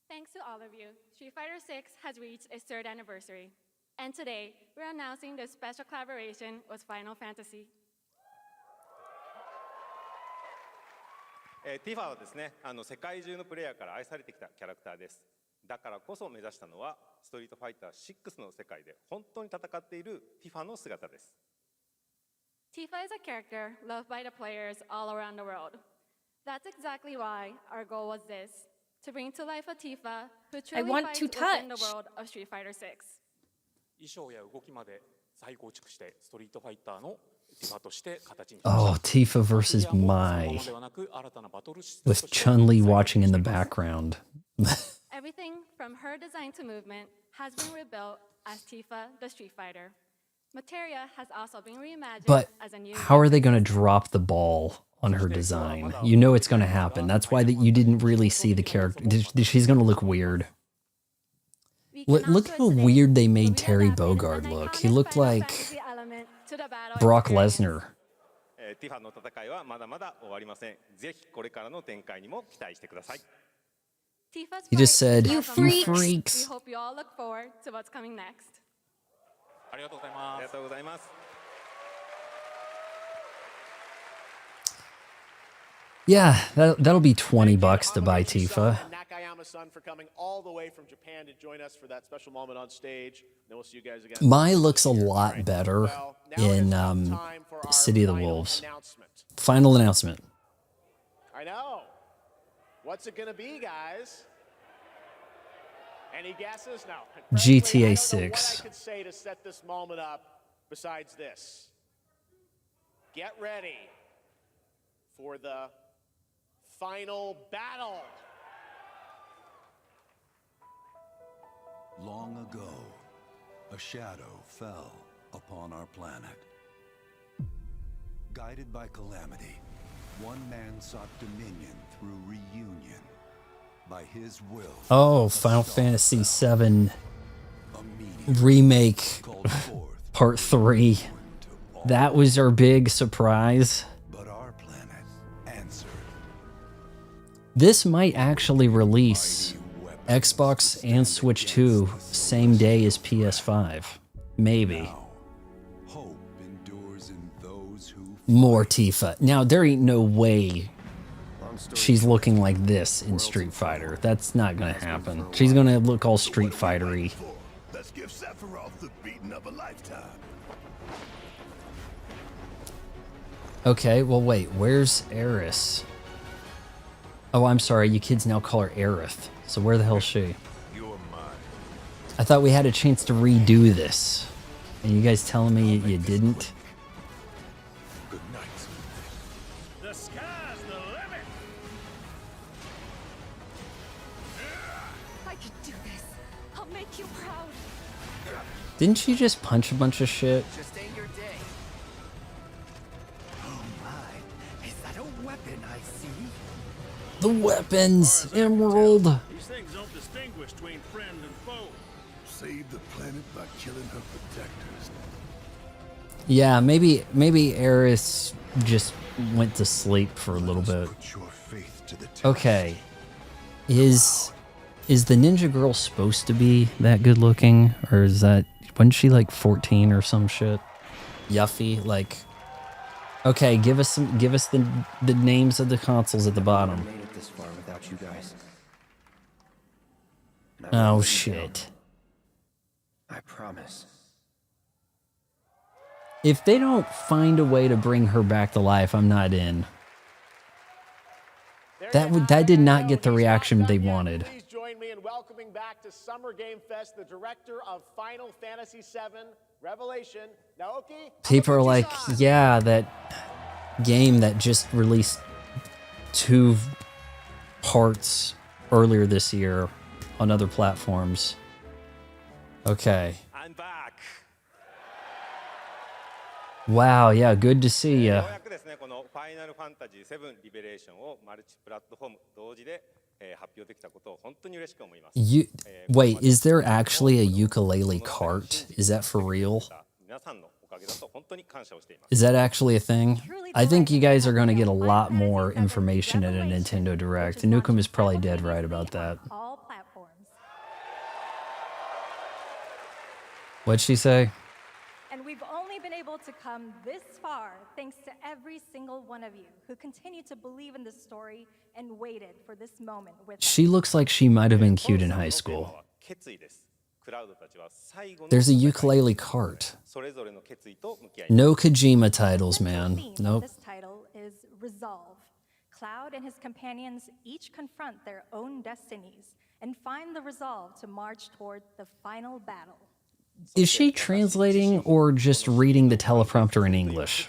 Thanks to all of you, Street Fighter 6 has reached its 3rd anniversary. And today, we're announcing the special collaboration with Final Fantasy. Tifa はですね、世界中のプレイヤーから愛されてきたキャラクターです。だからこそ目指したのは、ストリートファイター6の世界で本当に戦っているティファの姿です。Tifa is a character loved by the players all around the world. That's exactly why our goal was this, to bring to life a Tifa who truly fights within the world of Street Fighter 6. 衣装や動きまで再構築してストリートファイターのティファとして形に。Oh, Tifa versus Mai, with Chun-Li watching in the background. Everything from her design to movement has been rebuilt as Tifa the Street Fighter. Materia has also been reimagined But as a new. how are they going to drop the ball on her design? You know it's going to happen. That's why you didn't really see the character. She's going to look weird. Look how weird they made Terry Bogard look. He looked like Brock Lesnar. ティファの戦いはまだまだ終わりません。ぜひこれからの展開にも期待してください。He just said, "You We freaks." hope you all look forward to what's coming next. ありがとうございます。ありがとうございます。Yeah, that'll be $20 to buy Tifa. And Nakayama-san for coming all the way from Japan to join us for that special moment on stage. Then we'll see you guys again. Mai looks a lot better in City of the Wolves. Final announcement. I know. What's it going to be, guys? Any guesses? No. GTA 6. I don't know what I could say to set this moment up besides this. Get ready for the final battle. Long ago, a shadow fell upon our planet. Guided by calamity, one man sought dominion through reunion. By his will. Oh, Final Fantasy VII Remake Part 3. That was our big surprise. But our planet answered. This might actually release Xbox and Switch 2 same day as PS5. Maybe. Hope endures in those who More Tifa. Now, there ain't no way she's looking like this in Street Fighter. That's not gonna happen. She's gonna look all Street Fighter-y. Let's give Sephiroth the beating of a lifetime. Okay, well wait, where's Aerith? Oh, I'm sorry, you kids now call her Aerith. So where the hell is she? I thought we had a chance to redo this. And you guys telling me you didn't? Good night. The sky's the limit. I could do this. I'll make you proud. Didn't she just punch a bunch of shit? Just ain't your day. Oh my, is that a weapon I see? The weapons, Emerald. These things don't distinguish between friend and foe. Save the planet by killing her protectors. Yeah, maybe Aerith just went to sleep for a little bit. Okay. Is the ninja girl supposed to be that good looking? Or is that, wasn't she like 14 or some shit? Yuffie, like, okay, give us the names of the consoles at the bottom. Made it this far without you guys. Oh shit. I promise. If they don't find a way to bring her back to life, I'm not in. That did not get the reaction they wanted. Please join me in welcoming back to Summer Game Fest the director of Final Fantasy VII Revelation, Naoki. People are like, yeah, that game that just released 2 parts earlier this year on other platforms. Okay. I'm back. Wow, yeah, good to see ya. ようやくですね、このファイナルファンタジー7リベレーションをマルチプラットフォーム同時で発表できたことを本当に嬉しく思います。Wait, is there actually a ukulele cart? Is that for real? 皆さんのおかげだと本当に感謝をしています。 Is that actually a thing? I think you guys are going to get a lot more information at a Nintendo Direct. Nukem is probably dead right about that. All platforms. What'd she say? And we've only been able to come this far thanks to every single one of you who continue to believe in this story and waited for this moment with us. She looks like she might have been cute in high school. There's a ukulele cart. No Kojima titles, man. Nope. This title is Resolve. Cloud and his companions each confront their own destinies and find the resolve to march toward the final battle. Is she translating or just reading the teleprompter in English?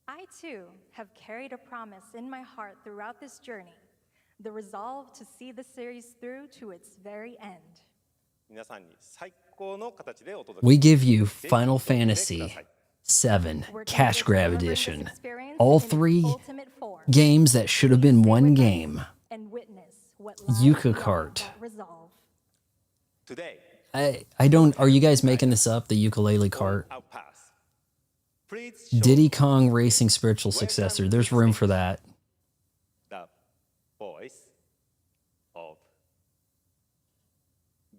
I too have carried a promise in my heart throughout this journey, the resolve to see the series through to its very end. We give you Final Fantasy VII Cash Grab Edition. All 3 games that should have been one game. Yuka Cart. I don't, are you guys making this up, the ukulele cart? Diddy Kong Racing spiritual successor. There's room for that. The voice of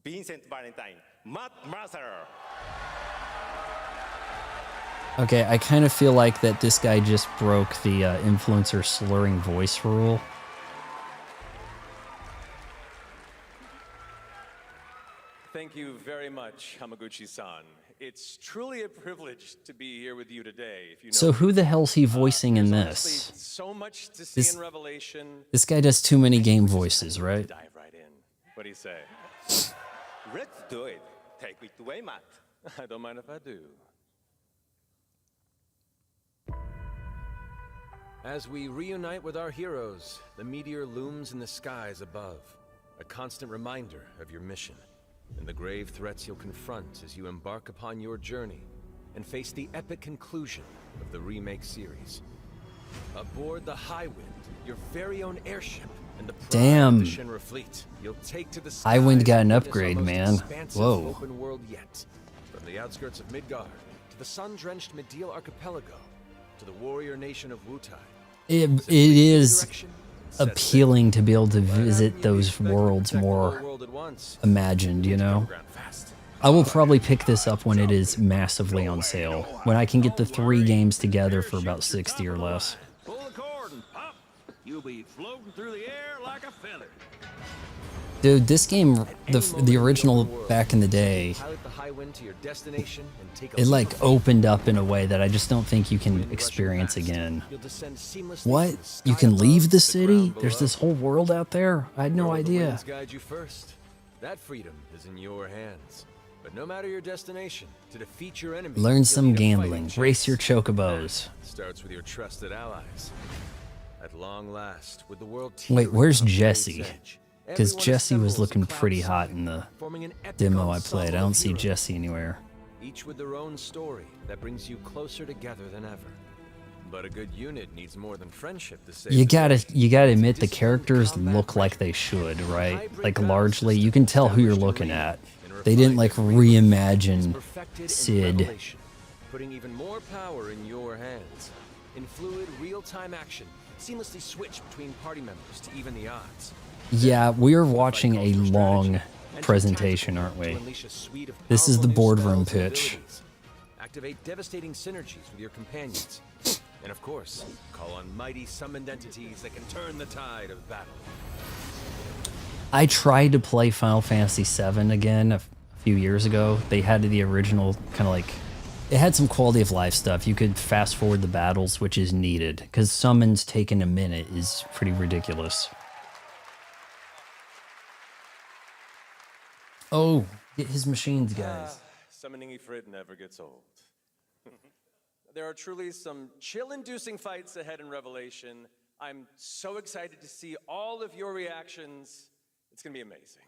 Vincent Valentine, Matt Mercer. Okay, I kind of feel like that this guy just broke the influencer slurring voice rule. Thank you very much, Hamaguchi-san. It's truly a privilege to be here with you today. If you know So who the hell's he voicing in this? So much to see in Revelation. This guy does too many game voices, right? Dive right in. What do you say? Let's do it. Take it away, Matt. I don't mind if I do. As we reunite with our heroes, the meteor looms in the skies above, a constant reminder of your mission and the grave threats you'll confront as you embark upon your journey and face the epic conclusion of the remake series. Aboard the Highwind, your very own airship, and the pride of the Shinra fleet, you'll take to the skies. Highwind got an upgrade, man. Whoa. Open world yet. From the outskirts of Midgard to the sun-drenched Medial Archipelago to the warrior nation of Wutai. It is appealing to be able to visit those worlds more imagined, you know? I will probably pick this up when it is massively on sale, when I can get the 3 games together for about 60 or less. Pull the cord and pop. You'll be floating through the air like a feather. Dude, this game, the original back in the day, it like opened up in a way that I just don't think you can experience again. What? You can leave the city? There's this whole world out there? I had no idea. Guide you first. That freedom is in your hands. But no matter your destination, to defeat your enemy, Learn some gambling. Race your chocobos. Starts with your trusted allies. At long last, with the world. Wait, where's Jesse? Because Jesse was looking pretty hot in the demo I played. I don't see Jesse anywhere. Each with their own story that brings you closer together than ever. But a good unit needs more than friendship to save. You gotta admit the characters look like they should, right? Like largely, you can tell who you're looking at. They didn't like reimagine Sid. Putting even more power in your hands. In fluid, real-time action, seamlessly switch between party members to even the odds. Yeah, we're watching a long presentation, aren't we? This is the boardroom pitch. Activate devastating synergies with your companions. And of course, call on mighty summoned entities that can turn the tide of battle. I tried to play Final Fantasy VII again a few years ago. They had the original kind of like... It had some quality of life stuff. You could fast forward the battles, which is needed, because summons taking a minute is pretty ridiculous. Oh, get his machines, guys. Summoning Ifrit never gets old. There are truly some chill-inducing fights ahead in Revelation. I'm so excited to see all of your reactions. It's gonna be amazing.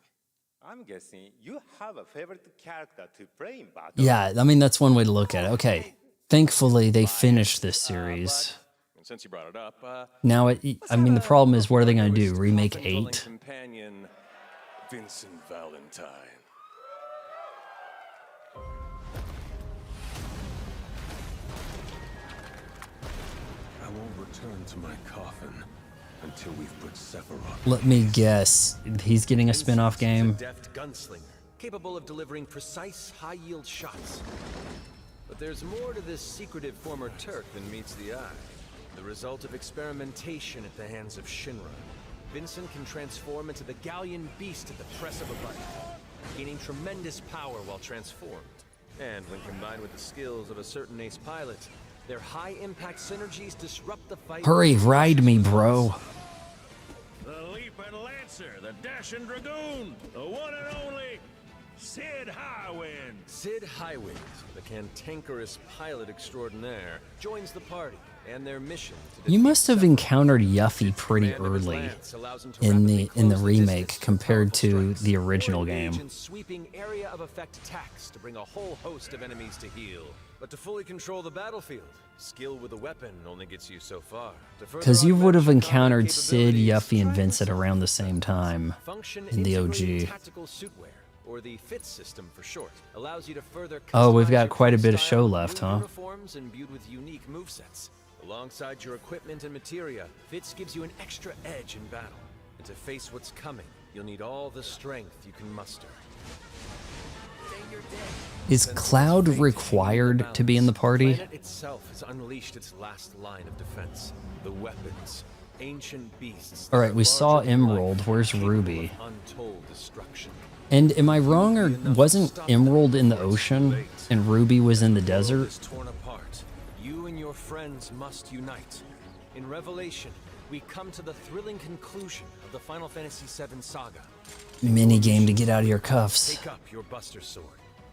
I'm guessing you have a favorite character to play in battle. Yeah, I mean, that's one way to look at it. Okay, thankfully they finished this series. And since you brought it up, Now, I mean, the problem is, what are they going to do? Remake 8? Companion Vincent Valentine. I won't return to my coffin until we've put Sephiroth. Let me guess. He's getting a spin-off game? A deft gunslinger, capable of delivering precise, high-yield shots. But there's more to this secretive former Turk than meets the eye. The result of experimentation at the hands of Shinra. Vincent can transform into the Gallian beast at the press of a button, gaining tremendous power while transformed. And when combined with the skills of a certain ace pilot, their high-impact synergies disrupt the fight. Hurry, ride me, bro. The Leaping Lancer, the Dashing Dragoon, the one and only Sid Highwind. Sid Highwind, the cantankerous pilot extraordinaire, joins the party and their mission to You must have encountered Yuffie pretty early in the remake compared to the original game. Sweeping area of effect attacks to bring a whole host of enemies to heal. But to fully control the battlefield, skill with a weapon only gets you so far. Because you would have encountered Sid, Yuffie, and Vincent around the same time in the OG. Tactical suitwear, or the FIT system for short, allows you to further Oh, we've got quite a bit of show left, huh? Uniforms imbued with unique movesets. Alongside your equipment and materia, FITS gives you an extra edge in battle. And to face what's coming, you'll need all the strength you can muster. Is Cloud required to be in the party? The planet itself has unleashed its last line of defense. The weapons, ancient beasts. All right, we saw Emerald. Where's Ruby? Untold destruction. And am I wrong, or wasn't Emerald in the ocean and Ruby was in the desert? Torn apart. You and your friends must unite. In Revelation, we come to the thrilling conclusion of the Final Fantasy VII saga. Mini game to get out of your cuffs. Take up your Buster Sword,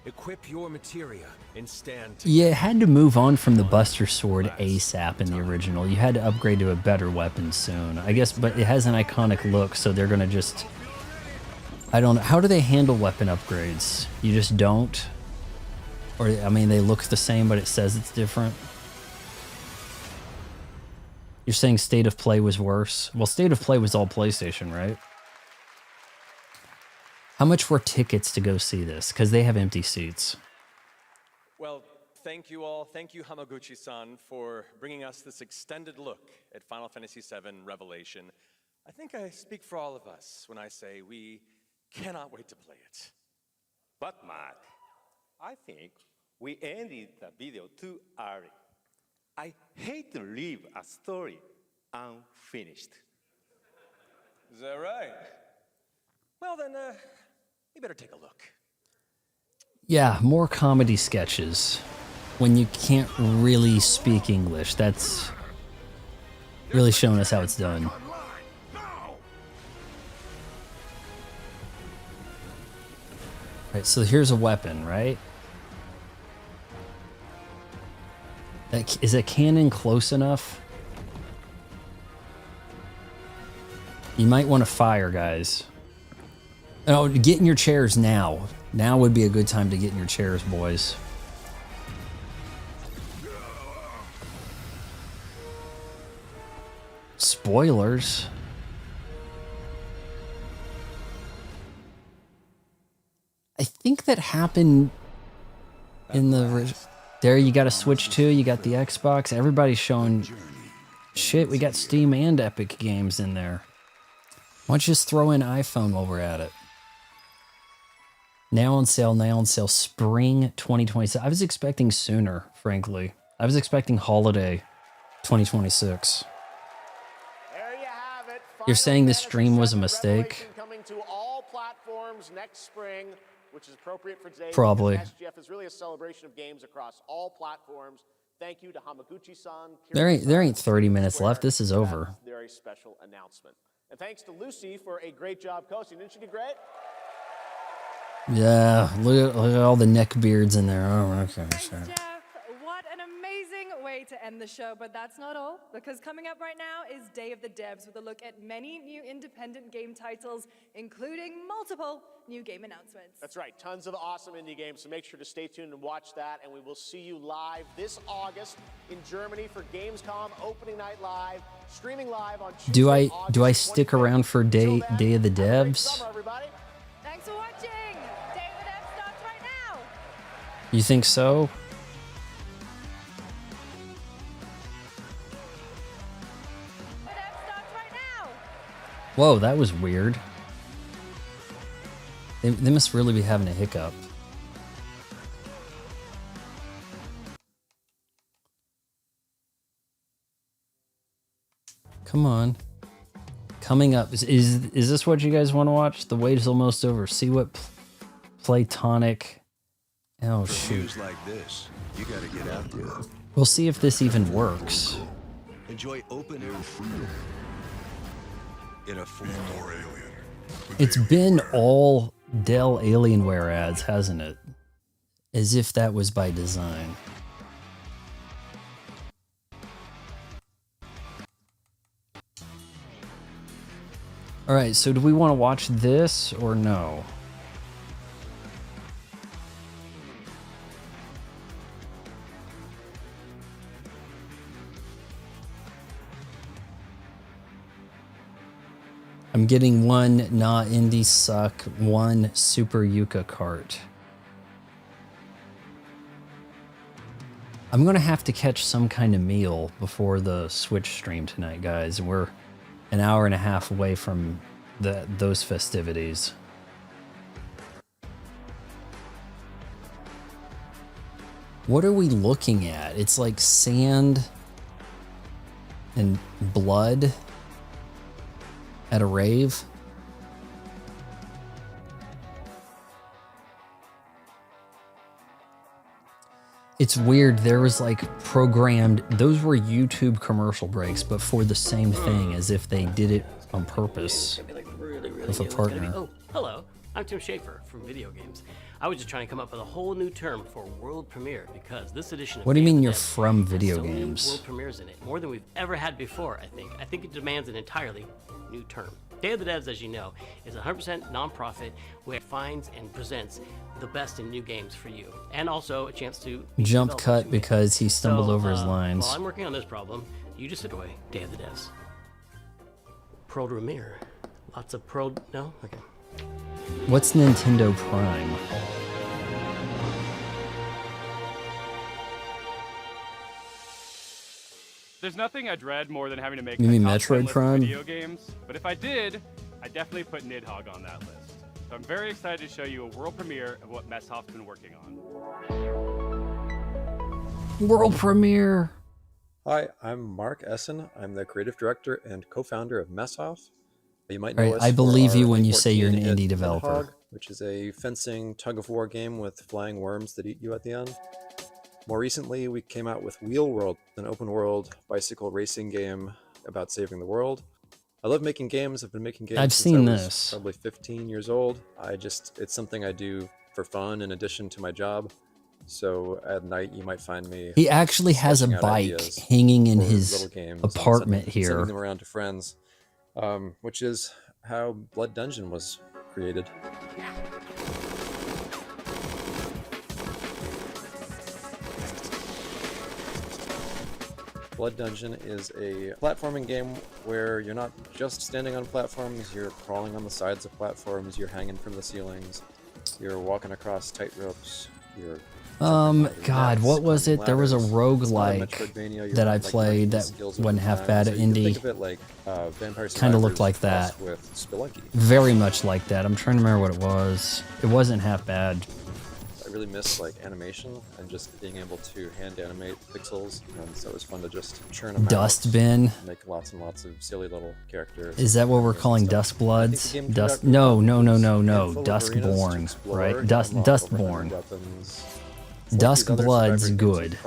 equip your materia, and stand. Yeah, it had to move on from the Buster Sword ASAP in the original. You had to upgrade to a better weapon soon, I guess, but it has an iconic look, so they're gonna just... I don't know. How do they handle weapon upgrades? You just don't? Or, I mean, they look the same, but it says it's different? You're saying State of Play was worse? Well, State of Play was all PlayStation, right? How much were tickets to go see this? Because they have empty seats. Well, thank you all. Thank you, Hamaguchi-san, for bringing us this extended look at Final Fantasy VII Revelation. I think I speak for all of us when I say we cannot wait to play it. But Mark, I think we ended the video too early. I hate to leave a story unfinished. Is that right? Well then, we better take a look. Yeah, more comedy sketches. When you can't really speak English, that's really showing us how it's done. Right, so here's a weapon, right? Is a cannon close enough? You might want to fire, guys. Oh, get in your chairs now. Now would be a good time to get in your chairs, boys. Spoilers. I think that happened in the... There you got a Switch 2, you got the Xbox. Everybody's showing... Shit, we got Steam and Epic Games in there. Why don't you just throw in iPhone while we're at it? Now on sale, spring 2026. I was expecting sooner, frankly. I was expecting holiday 2026. There you have it. You're saying this stream was a mistake? Coming to all platforms next spring, which is appropriate for today. Probably. SGF is really a celebration of games across all platforms. Thank you to Hamaguchi-san. There ain't 30 minutes left. This is over. Very special announcement. And thanks to Lucy for a great job coaching. Didn't she do great? Yeah, look at all the neck beards in there. Oh, okay, sure. What an amazing way to end the show, but that's not all, because coming up right now is Day of the Devs with a look at many new independent game titles, including multiple new game announcements. That's right, tons of awesome indie games, so make sure to stay tuned and watch that, and we will see you live this August in Germany for Gamescom Opening Night Live, streaming live on Tuesday, Do I stick around for Day of the Devs? Summer, everybody. Thanks for watching. Day of the Devs starts right now. You think so? Whoa, that was weird. They must really be having a hiccup. Come on. Coming up. Is this what you guys want to watch? The wait is almost over. See what Platonic... Oh, shoot. Like this, you gotta get out there. We'll see if this even works. Enjoy open air freedom. In a full alien. It's been all Dell Alienware ads, hasn't it? As if that was by design. Alright, so do we want to watch this or no? I'm getting one Nah Indie Suck, one Super Yuka cart. I'm gonna have to catch some kind of meal before the Switch stream tonight, guys. We're an hour and a half away from those festivities. What are we looking at? It's like sand and blood at a rave. It's weird. There was like programmed, those were YouTube commercial breaks, but for the same thing, as if they did it on purpose with a partner. Oh, hello. I'm Tim Schafer from Video Games. I was just trying to come up with a whole new term for world premiere because this edition of What do you Day of mean the you're Dead from video has so many games? world premieres in it, more than we've ever had before, I think. I think it demands an entirely new term. Day of the Devs, as you know, is a 100% nonprofit where it finds and presents the best in new games for you, and also a chance to Jump cut because he stumbled over his lines. While I'm working on this problem, you just sit away. Day of the Devs. Pro premiere. Lots of pro. No? Okay. What's Nintendo Prime? There's nothing I dread more than having to make You mean a top 10 Metroid list of Prime? video games, but if I did, I'd definitely put Nidhogg on that list. So I'm very excited to show you a world premiere of what Messhoff's been working on. World premiere. Hi, I'm Mark Essen. I'm the creative director and co-founder of Messhoff. You might know Right, us I for believe our you when you say you're an 2014 indie hit developer. Nidhogg, which is a fencing tug-of-war game with flying worms that eat you at the end. More recently, we came out with Wheel World, an open-world bicycle racing game about saving the world. I love making games. I've been making games I've since seen I was this. probably 15 years old. It's something I do for fun in addition to my job. So at night, you might find me. He actually has a sketching out bike ideas hanging in for his little games and apartment sending here. them around to friends, which is how Blood Dungeon was created. Blood Dungeon is a platforming game where you're not just standing on platforms, you're crawling on the sides of platforms, you're hanging from the ceilings, you're walking across tight ropes, you're God, what was it? There was a ladders. roguelike It's not a Metroidvania, you're that not, I like, played learning that skills wasn't over half time. bad So at you can think indie. of it like Vampire Kind of looked Survivors like that. plus with Spelunky. Very much like that. I'm trying to remember what it was. It wasn't half bad. I really miss like animation and just being able to hand animate pixels, and so it was fun to just churn them Dust out, bin. make lots and lots of silly little characters. Is that what we're calling Dusk Bloods? Dust? No, no, no, no, no. Duskborn, right? Dustborn. Dusk Blood's good.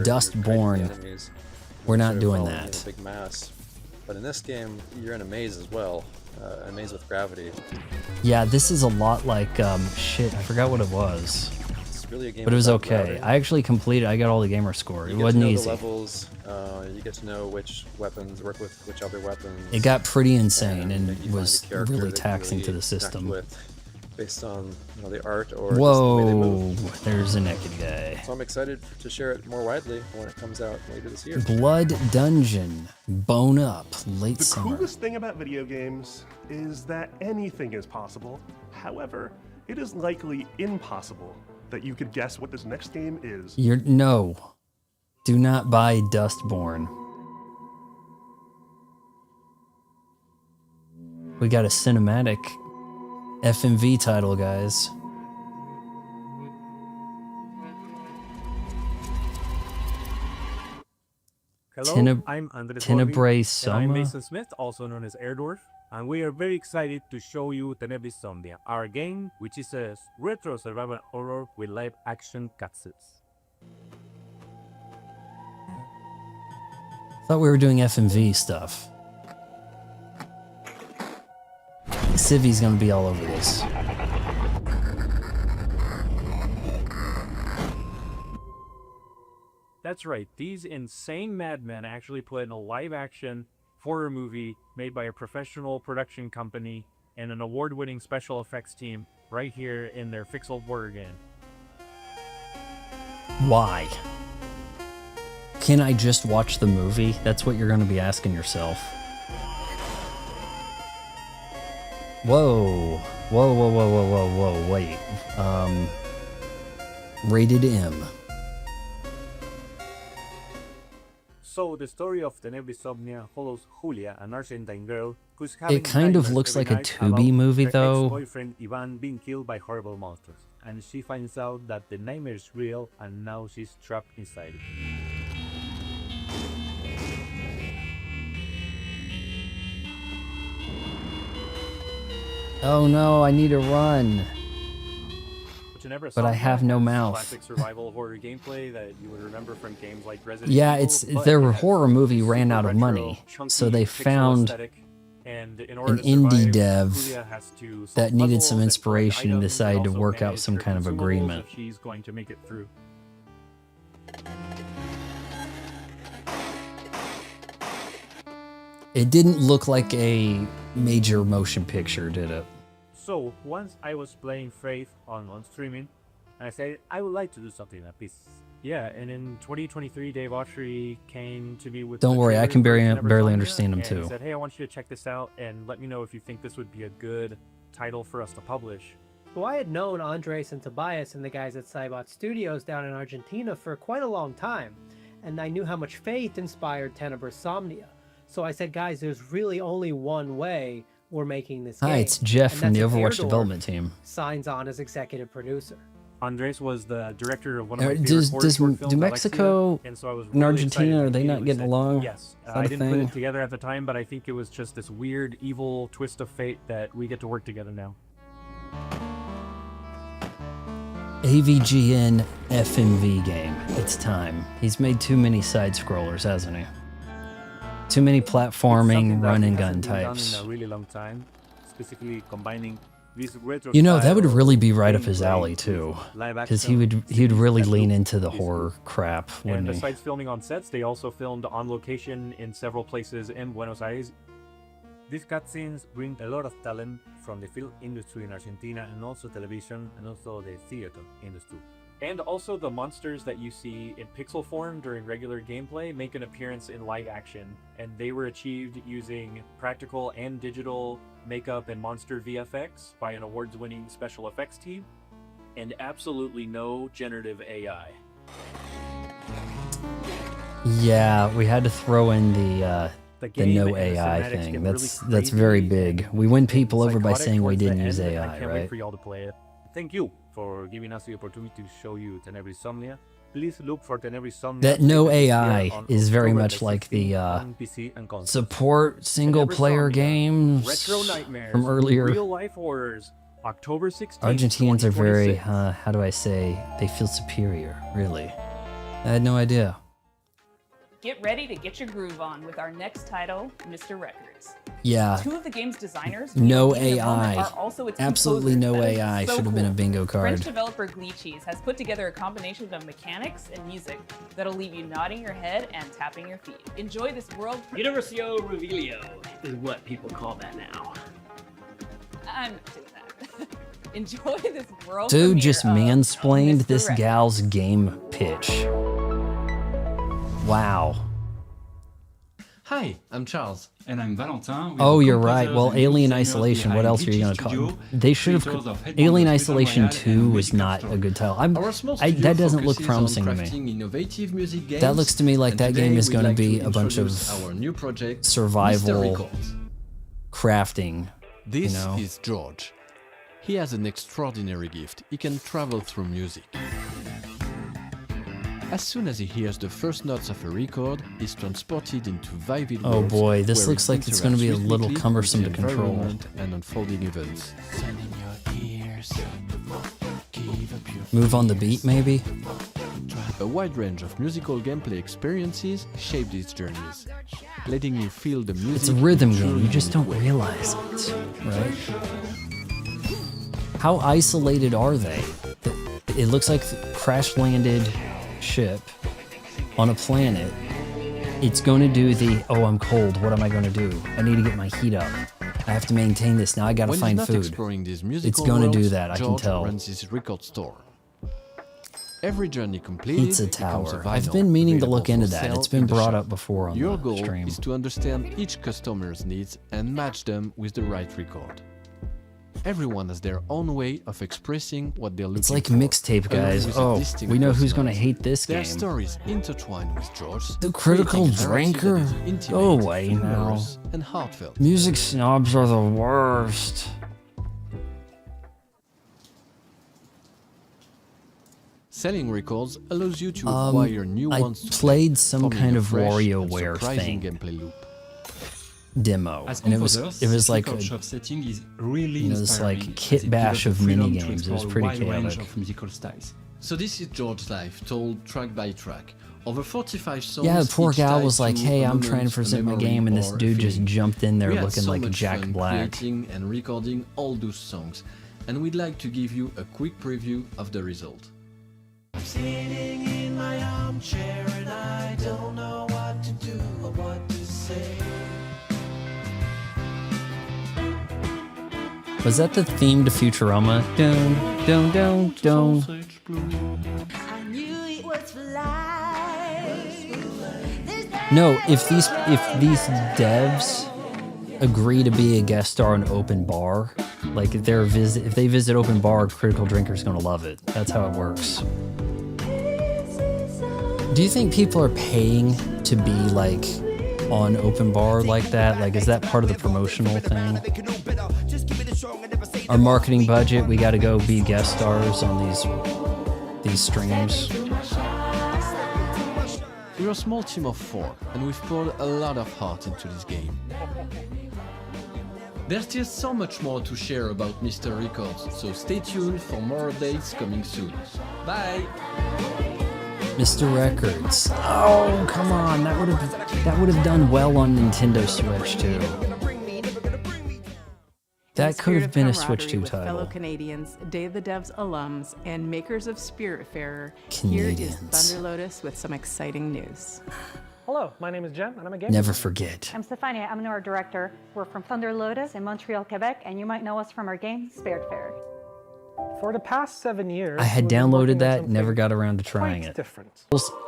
Dustborn, we're not doing that. Big mass, but in this game, you're in a maze as well, a maze with gravity. Yeah, this is a lot like shit. I forgot what it was, It's really a game but it was about okay. routing. I actually completed. I got all the gamer score. It You get wasn't to know easy. the levels, you get to know which weapons work with which other weapons. It got pretty insane and maybe you was find a character really that you taxing to really the connect system. with based on the art or just the way they Whoa, move. there's a naked guy. So I'm excited to share it more widely when it comes out later this year. Blood Dungeon, Bone Up, late The summer. coolest thing about video games is that anything is possible. However, it is likely impossible that you could guess what this next game is. No, do not buy Dustborn. We got a cinematic FMV title, guys. Hello, I'm Andres Tenebrae and I'm Soma? Mason Smith, also known as Airdorf, and we are very excited to show you Tenebrae Somnia, our game, which is a retro survival horror with live action cutscenes. Thought we were doing FMV stuff. Civi's gonna be all over this. That's right, these insane madmen actually put in a live action horror movie made by a professional production company and an award-winning special effects team right here in their Fixel horror game. Why? Can I just watch the movie? That's what you're gonna be asking yourself. Whoa. Whoa, whoa, whoa, whoa, whoa, whoa, wait. Rated M. So the story of Tenebrae Somnia follows Julia, an Argentine girl who's having It kind of nightmares looks every like a night Tubi about movie, her though. ex-boyfriend Ivan being killed by horrible monsters. and she finds out that the nightmare is real and now she's trapped inside it. Oh no, I need to run. But I have no mouth. Classic survival horror gameplay that you would remember from games like Resident Yeah, Evil, their horror movie ran out of money, so they found an indie dev that needed some inspiration and decided to work out some kind of agreement. She's going to make it through. It didn't look like a major motion picture, did it? So once I was playing Faith on streaming, and I said I would like to do something like this. Yeah, and in 2023, Dave Autry came to me with. Don't worry, I can barely understand him too. He said, "Hey, I want you to check this out and let me know if you think this would be a good title for us to publish." So I had known Andres and Tobias and the guys at Cybot Studios down in Argentina for quite a long time, and I knew how much Faith inspired Tenebrae Somnia. So I said, guys, there's really only one way we're making this game. Hi, it's Jeff from the Overwatch development team. Signs on as executive producer. Andres was the director of one of my favorite horror short films, do Mexico and so I was and really Argentina, are they excited not getting along? Yes, Is that I a didn't put thing? it together at the time, but I think it was just this weird, evil twist of fate that we get to work together now. AVGN FMV game. It's time. He's made too many side scrollers, hasn't he? Too many platforming, run and gun types. Done in a really long time, specifically combining these retro. You know, that would really be right up his alley too, because he'd really lean into the horror crap, And wouldn't he? besides filming on sets, they also filmed on location in several places in Buenos Aires. These cutscenes bring a lot of talent from the film industry in Argentina and also television and also the theater industry. And also the monsters that you see in pixel form during regular gameplay make an appearance in live action, and they were achieved using practical and digital makeup and monster VFX by an awards-winning special effects team, and absolutely no generative AI. Yeah, we had to throw in the no AI thing. That's very big. We win people over by saying we didn't use AI, I can't right? wait for y'all to play it. Thank you for giving us the opportunity to show you Tenebrae Somnia. Please look for Tenebrae Somnia. That no AI on is very October much the like 16th the on PC and console. support single-player games Retro nightmares, from earlier. real-life horrors. October 16th. Argentinians are very, 2026. how do I say, they feel superior, really. I had no idea. Get ready to get your groove on with our next title, Mr. Records. Yeah. Two of the game's designers, No Neil and Roman, AI. are also its Absolutely composers. no That is AI. so Should have been a cool. bingo card. French developer Glitchies has put together a combination of mechanics and music that'll leave you nodding your head and tapping your feet. Enjoy this world. Universio Revelio is what people call that now. I'm not doing that. Enjoy this world. Dude premiere just of mansplained Mr. this Records. gal's game pitch. Wow. Hi, I'm Charles. And I'm Valentin. Oh, you're right. Well, Alien Isolation, what else are you going to call it? They should have... Alien Isolation 2 was not a good title. That doesn't look promising to me. Innovative music games, That looks to me like and that game today is we'd going to like be to a bunch of introduce our new project, Mr. survival Records. crafting. This you know? is George. He has an extraordinary gift. He can travel through music. As soon as he hears the first notes of a record, he's transported into vivid Oh worlds boy, this where looks he like it's going to be a interacts little rhythmically cumbersome to with the control. environment and unfolding events. Move on the beat, maybe? A wide range of musical gameplay experiences shape these journeys, letting you feel the music. It's a rhythm in a game, you truly just don't unique way. realize it, right? How isolated are they? It looks like a crash-landed ship on a planet. It's going to do the, oh, I'm cold, what am I going to do? I need to get my heat up. I have to maintain this, now I gotta When find he's not food. exploring these It's musical going to do worlds, that, I can George tell. runs his record store. Every journey completed Pizza becomes a Tower. I've vinyl been meaning to available look into for that. sale It's been in the brought shop. up before on Your the goal stream. is to understand each customer's needs and match them with the right record. Everyone has their own way of expressing what they're looking It's like for. mixtape, along guys. with a Oh, distinct we know who's gonna personality. hate this Their game. stories intertwine with George. The Critical creating a narrative Drinker? that is intimate, Go away now. humorous, and heartfelt. Music snobs are the worst. Selling records allows you to acquire new I ones to played play, some forming kind a of fresh and WarioWare surprising thing. gameplay loop. Demo, and it was like a, setting is really you know, this like kit bash of mini games. It was pretty chaotic. Of musical styles. So this is George's life, told track by track. Over 45 songs. Yeah, the poor each gal tied was like, to "Hey, a I'm trying moment, to a present my memory, game," and this or a dude just feeling. jumped in there We had looking so like much Jack fun Black. creating and recording all those songs, and we'd like to give you a quick preview of the result. I'm sitting in my armchair and I don't know what to do or what to say. Was that the theme to Futurama? Dun, dun, dun, dun. I knew it was life. No, if these devs agree to be a guest star on Open Bar, like if they visit Open Bar, Critical Drinker's gonna love it. That's how it works. Do you think people are paying to be like on Open Bar like that? Like, is that part of the promotional thing? Our marketing budget, we got to go be guest stars on these streams. We're a small team of 4, and we've poured a lot of heart into this game. There's still so much more to share about Mr. Records, so stay tuned for more updates coming soon. Bye! Mr. Records. Oh, come on. That would have done well on Nintendo Switch too. That could have been a Switch 2 with fellow title. Canadians, Day of the Devs alums, and makers of Spiritfarer, here is Thunder Lotus with some exciting news. Hello, my name is Jem, and I'm a gamer. Never forget. I'm Stefania, I'm an art director. We're from Thunder Lotus in Montreal, Quebec, and you might know us from our game, Spiritfarer. For the past 7 years, I had we've been downloaded working on that, something never got around to trying quite it. different.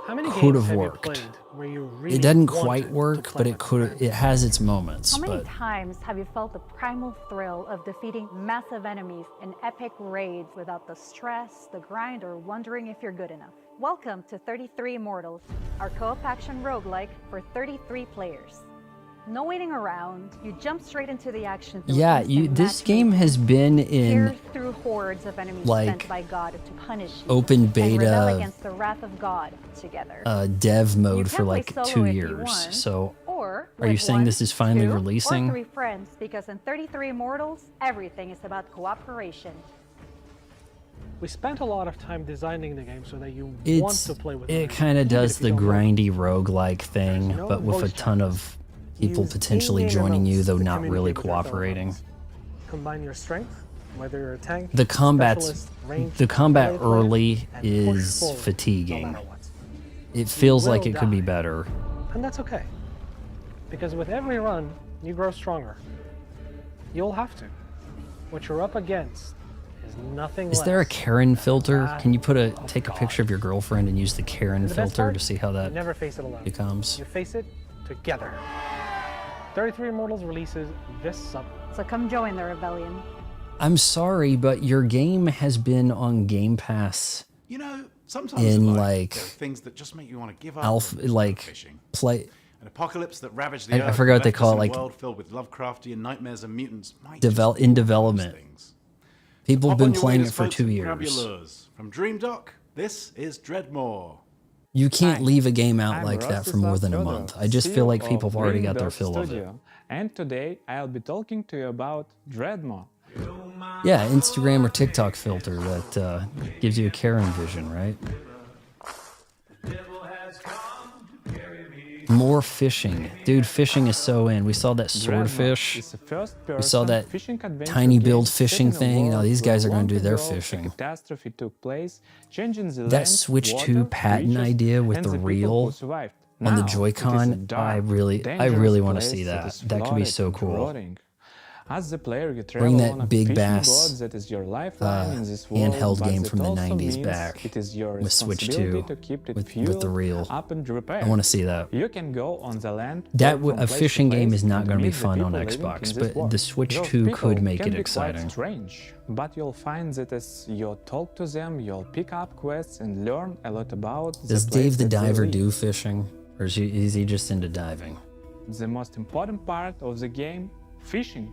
How many Could games have have you worked. played where you really It doesn't wanted quite to work, play but my it could. It has its moments. How many But times have you felt the primal thrill of defeating massive enemies in epic raids without the stress, the grind, or wondering if you're good enough? Welcome to 33 Immortals, our co-op action roguelike for 33 players. No waiting around, you jump straight into the action. through yeah, instant this game has been Tear in through hordes of enemies like, sent by God to punish you. open and rebel beta, against the wrath of God together. dev You mode can for play like solo 2 if you years. want, So, or are you with saying one, this is finally 2, releasing? Or 3 friends, because in 33 Immortals, everything is about cooperation. We spent a lot of time designing the game so that you want to play with It it. kind of does if you the don't know. grindy roguelike thing, no but with a voice ton of people Use potentially in-game joining you, emotes though to not really communicate with your fellow cooperating. members. Combine your strength, whether you're a tank, The combat melee player, early and push is forward, fatiguing. no matter what. It feels will like it could be die. better. And that's okay. Because with every run, you grow stronger. You'll have to. What you're up against is nothing Is less. there a Karen filter? wrath Can you take a picture of your girlfriend and use the Karen And the best filter part, to see how that you never face it alone. becomes? You face it together. 33 Immortals releases this summer. So come join the rebellion. I'm sorry, but your game has been on Game Pass You know, sometimes in in life, like there are things that just make you want to give up. alpha, like play. An apocalypse that ravaged the I earth forgot what and they left call us it, in like a world filled with Lovecraftian nightmares and mutants. Might In development. People have Hop on been your playing it waders, for folks, 2 and grab your years. lures. From Dream Dock, this is Dreadmore. You can't leave a game out I'm like that for more than a month. I just feel like people have already got their fill of it. And today I'll be talking to you about Dreadmore. Yeah, Instagram or TikTok filter that gives you a Karen vision, right? More fishing. Dude, fishing is so in. We saw that swordfish. We saw that tiny build fishing thing. Now these guys are going to do their fishing. Catastrophe took place, changing the That land, Switch water, 2 patent creatures, idea with and the people reel who survived. on the Now, it is a Joy-Con, dark, I really dangerous want to place see that. is That could be so flooded and cool. rotting. As the player, you Bring travel that on a big fishing bass, boat that is your lifeline in this world, handheld but game that from the also 90s means back it is your with Switch 2 responsibility to keep it with the fueled, reel. up and repaired. I want to see that. You can go on the land. That walk from a place fishing to game place is not and going to be meet the fun on people living Xbox, in this but world. the Switch Those 2 people could make can it be quite exciting. strange, but you'll find that as you talk to them, you'll pick up quests and learn a lot about Does the place Dave the that they Diver live. do fishing, or is he just into diving? The most important part of the game, fishing.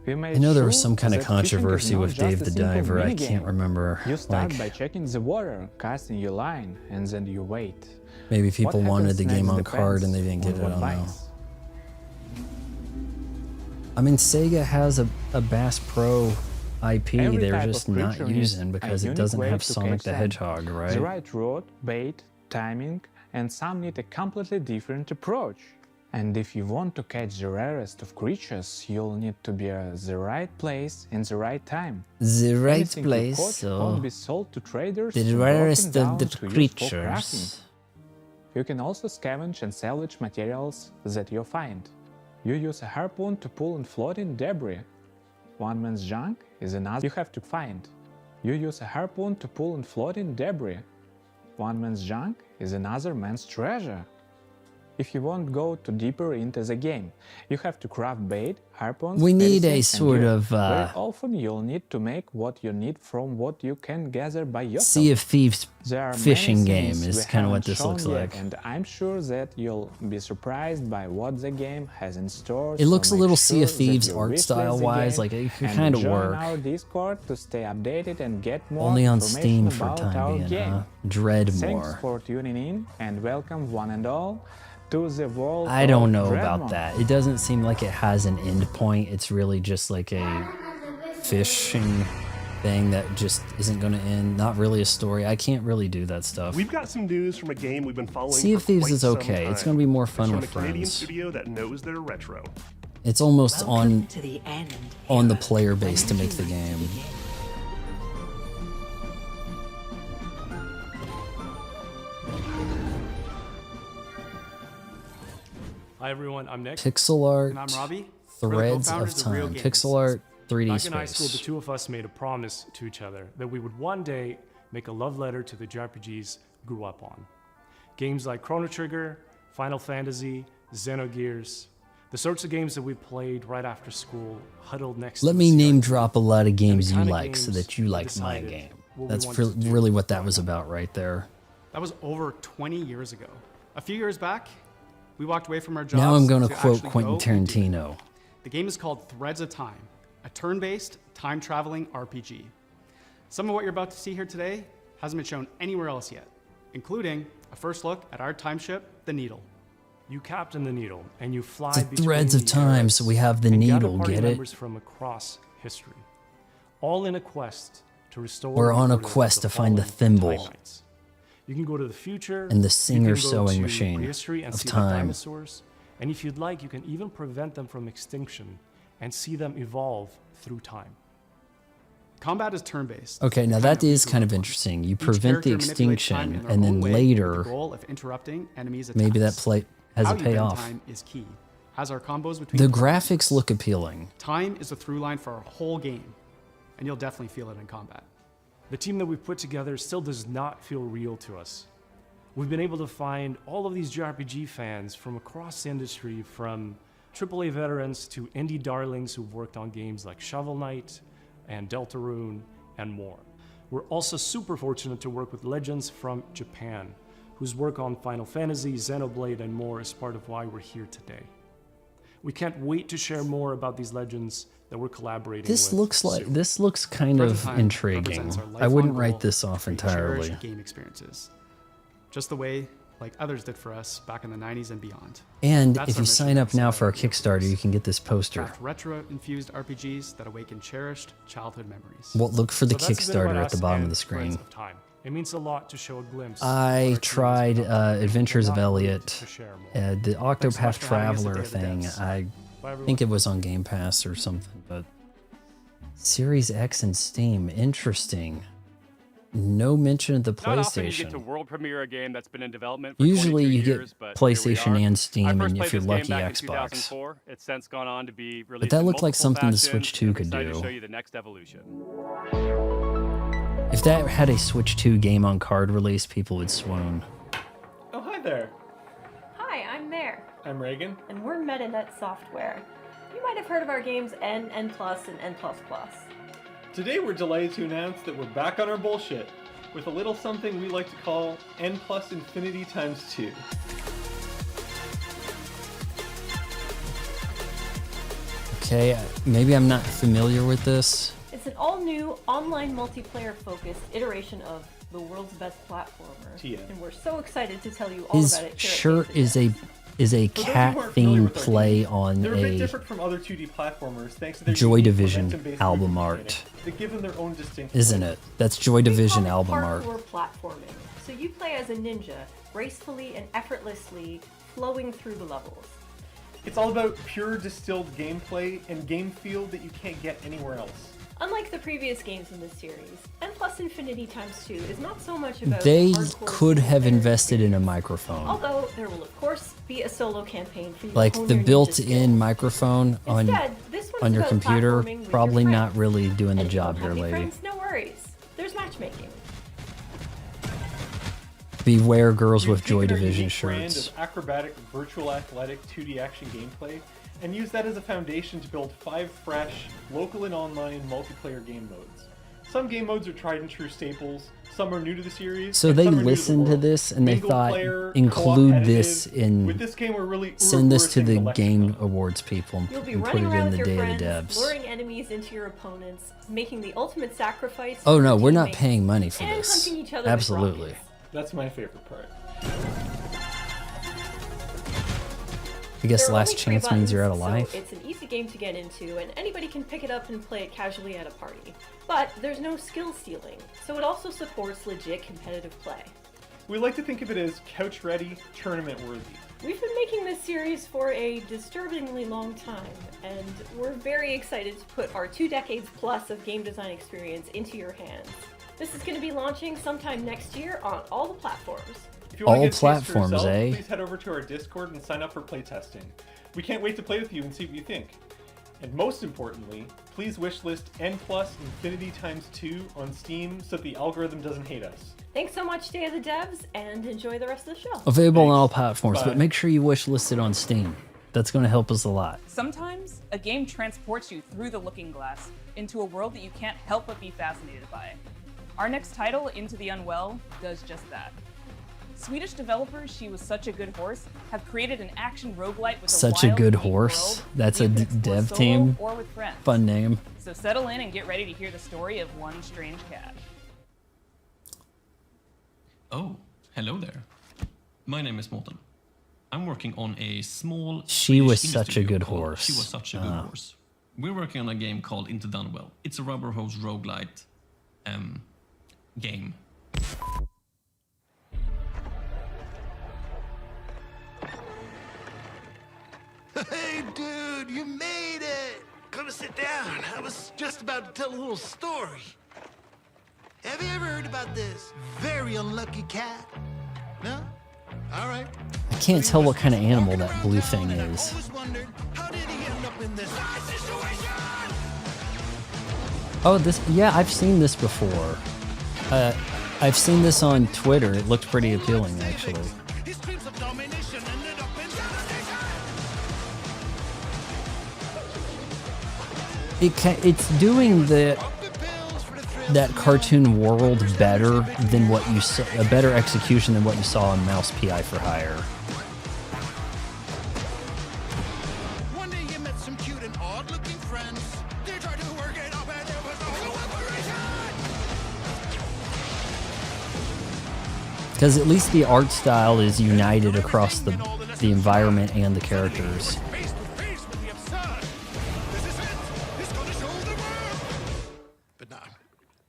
We made I know there was sure some kind of that fishing is controversy not with just Dave a the simple Diver. I minigame. can't remember. You start Like, by checking the water, casting your line, and then you wait. maybe What people wanted happens the game next on card and they didn't depends get it. I on don't what know. bites. I mean, Sega has a Bass Pro IP Every they're type just of not creature needs using a because it unique doesn't way have to Sonic catch the them. Hedgehog, The right? right rod, bait, timing, and some need a completely different approach. And if you want to catch the rarest of creatures, you'll need to be at the right place in the right time. The right Anything you place, catch so won't be sold to traders the or rarest broken of the down to use for crafting. creatures. You can also scavenge and salvage materials that you find. You use a harpoon to pull in floating debris. One man's junk is another you have to find. You use a harpoon to pull in floating debris. One man's junk is another man's treasure. If you want to go too deeper into the game, you have to craft bait, harpoons, We need a medicine, and sort gear. of, Very often you'll need to make what you need from what you can gather by yourself. Sea of Thieves There are fishing many game things is we kind of what haven't this shown looks yet, like. and I'm sure that you'll be surprised by what the game has in store. It looks so a little make Sea of sure that Thieves you art wishlist style the wise, game like it could and kind of join work. our Discord to stay updated and get more Only on information Steam for about time our being, game. huh? Dread Thanks more. for tuning in and welcome one and all to the world I don't of know Dreadmore. about that. It doesn't seem like it has an end point. It's really just like a fishing thing that just isn't going to end. Not really a story. I can't really do that stuff. We've got some news from a game we've been following. Sea of for Thieves quite is some okay. It's time. going to be more fun It's with from a Canadian friends. studio that knows their retro. It's almost Welcome to the end. on the player base to make the game. Hi everyone, I'm Nick. Pixel art, And I'm Robbie. Threads We're the of co-founders Real Time. Games. Pixel art, 3D Back in high school, the space. two of us made a promise to each other that we would one day make a love letter to the JRPGs we grew up on. Games like Chrono Trigger, Final Fantasy, Xenogears, the sorts of games that we played right after school, huddled next Let to me the name CRT. drop a lot of games you kinda like so games that you we like my decided game. what we That's wanted to do really what that was about right there. That was over 20 years ago. A few years back, we walked away from our jobs. Now I'm going to to quote actually Quentin go and do it. Tarantino. The game is called Threads of Time, a turn-based, time-traveling RPG. Some of what you're about to see here today hasn't been shown anywhere else yet, including a first look at our time ship, the Needle. You captain the Needle, and you fly The between Threads of the Time, eras so we have the and gather needle, party get it? members from across history, all in a quest to restore. We're on a order quest the to find the fallen thimble. Time Knights. You can go to the future And the you Singer can go sewing to machine prehistory and of see time. the dinosaurs, and if you'd like, you can even prevent them from extinction and see them evolve through time. Combat is turn-based. Okay, now kind that we is grew kind up of on. interesting. You Each prevent the character manipulates time extinction, in their and then own way later, with the goal of interrupting enemies' maybe that attacks. play has How a you bend payoff. time is key, as are combos between The players. graphics look appealing. Time is the through line for our whole game, and you'll definitely feel it in combat. The team that we've put together still does not feel real to us. We've been able to find all of these JRPG fans from across the industry, from AAA veterans to indie darlings who've worked on games like Shovel Knight and Deltarune and more. We're also super fortunate to work with legends from Japan, whose work on Final Fantasy, Xenoblade, and more is part of why we're here today. We can't wait to share more about these legends that we're collaborating This with. looks like this looks kind Threads of Time intriguing. represents our I lifelong wouldn't goal write this off to entirely. cherish game experiences, just the way like others did for us back in the 90s and beyond. And That's if our you mission sign up as now a for our Real Kickstarter, Games. you can get this poster. Craft retro-infused RPGs that awaken cherished childhood memories. Well, look for the So that's a bit about Kickstarter at the us bottom of and the screen. Threads of Time. It means a lot to show a glimpse. I tried Adventures of Elliot, to share more. the Thanks so much Octopath for having us at Traveler Day of the thing. Devs. I Bye, everyone. think it was on Game Pass or something, but Series X and Steam, interesting. No mention of the Not often you get to PlayStation. world premiere a game that's been in development for Usually 22 you get years, but here we PlayStation are. and I Steam, first and played if you're this game lucky, back in Xbox. 2004. It's since gone on to be released But that in looked like multiple something the fashions, Switch 2 and I'm could excited do. to show you the next evolution. If that had a Switch 2 game on card release, people would swoon. Oh, hi there. Hi, I'm Mare, I'm Reagan. and we're MetaNet Software. You might have heard of our games N, N+, and N++. Today we're delighted to announce that we're back on our bullshit with a little something we like to call N plus infinity times 2. Okay, maybe I'm not familiar with this. It's an all-new, online multiplayer-focused iteration of the world's best platformer. TM. And we're so excited to tell you all His about it here at shirt Games is a For those who cat aren't familiar themed with our play games, on they're a bit a different from other 2D platformers thanks to their Joy unique Division momentum-based album movement art. mechanics that give them their own distinct Isn't it? That's Joy Division We call it album art. parkour platforming. So you play as a ninja, gracefully and effortlessly flowing through the levels. It's all about pure distilled gameplay and game feel that you can't get anywhere else. Unlike the previous games in this series, N+ Infinity Times 2 is not so much about They hardcore could have single-player invested in a microphone. Although there will of course be a solo campaign for you to Like hone the your ninja built-in microphone on Instead, this one's your about computer, platforming with probably your not friends. really doing the And if you job don't here, have any lady. friends, no worries. There's matchmaking. Beware girls with We've Joy taken our Division unique brand shirts. of acrobatic, virtual athletic 2D action gameplay and use that as a foundation to build 5 fresh, local and online multiplayer game modes. Some game modes are tried and true staples, some are new to the series. So and they some are new to the listened to world. this and they Single thought, player, include co-op this edited. in, With this game, we're send this to reversing the lexicon. Game Awards people You'll be and put running it around in with the your Day friends, of the Devs. luring enemies into your opponents, making the ultimate sacrifice. Oh for no, your we're not teammates, paying money for and this. hunting each other with Absolutely. rockets. That's my favorite part. I guess There are last only 3 chance means you're out of buttons, life. So it's an easy game to get into, and anybody can pick it up and play it casually at a party. But there's no skill stealing, so it also supports legit competitive play. We like to think of it as couch-ready, tournament-worthy. We've been making this series for a disturbingly long time, and we're very excited to put our 2 decades plus of game design experience into your hands. This is going to be launching sometime next year on all the platforms. If you want All to get a taste for platforms, yourself, eh? please head over to our Discord and sign up for playtesting. We can't wait to play with you and see what you think. And most importantly, please wishlist N+ Infinity Times 2 on Steam so that the algorithm doesn't hate us. Thanks so much, Day of the Devs, and enjoy the rest of the show. Available on all platforms, Bye. but make sure you wish list it on Steam. That's going to help us a lot. Sometimes a game transports you through the looking glass into a world that you can't help but be fascinated by. Our next title, Into the Unwell, does just that. Swedish developers She Was Such a Good Horse have created an action roguelite with Such a wild, good unique horse. world That's where a you can explore dev solo team. or with friends. Fun name. So settle in and get ready to hear the story of one strange cat. Oh, hello there. My name is Morten. I'm working on a small. She Was Swedish indie Such a studio Good called Horse. She Was Such a Good Horse. We're working on a game called Into the Unwell. It's a rubber hose roguelite game. Hey, dude, you made it! Come sit down. I was just about to tell a little story. Have you ever heard about this very unlucky cat? No? All right. I can't tell what kind of animal that blue thing is. Oh, this, yeah, I've seen this before. I've seen this on Twitter. It looked pretty appealing, actually. It's doing that cartoon world better than what you saw, a better execution than what you saw in Mouse PI for Hire. One day you met some cute and odd-looking friends. They tried to work it up and there was no cooperation. Because at least the art style is united across the environment and the characters. Face to face with the absurd. This is it. It's gonna show the world. But nah,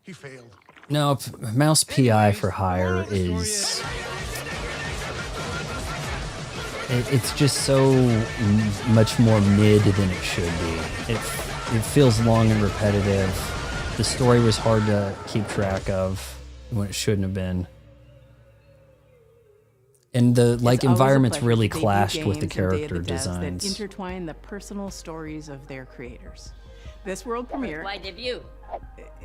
he failed. No, Mouse PI for Hire is... It's just so much more mid than it should be. It feels long and repetitive. The story was hard to keep track of when it shouldn't have been. And the environments really clashed with the character designs. That intertwine the personal stories of their creators. This world premiere Why debut?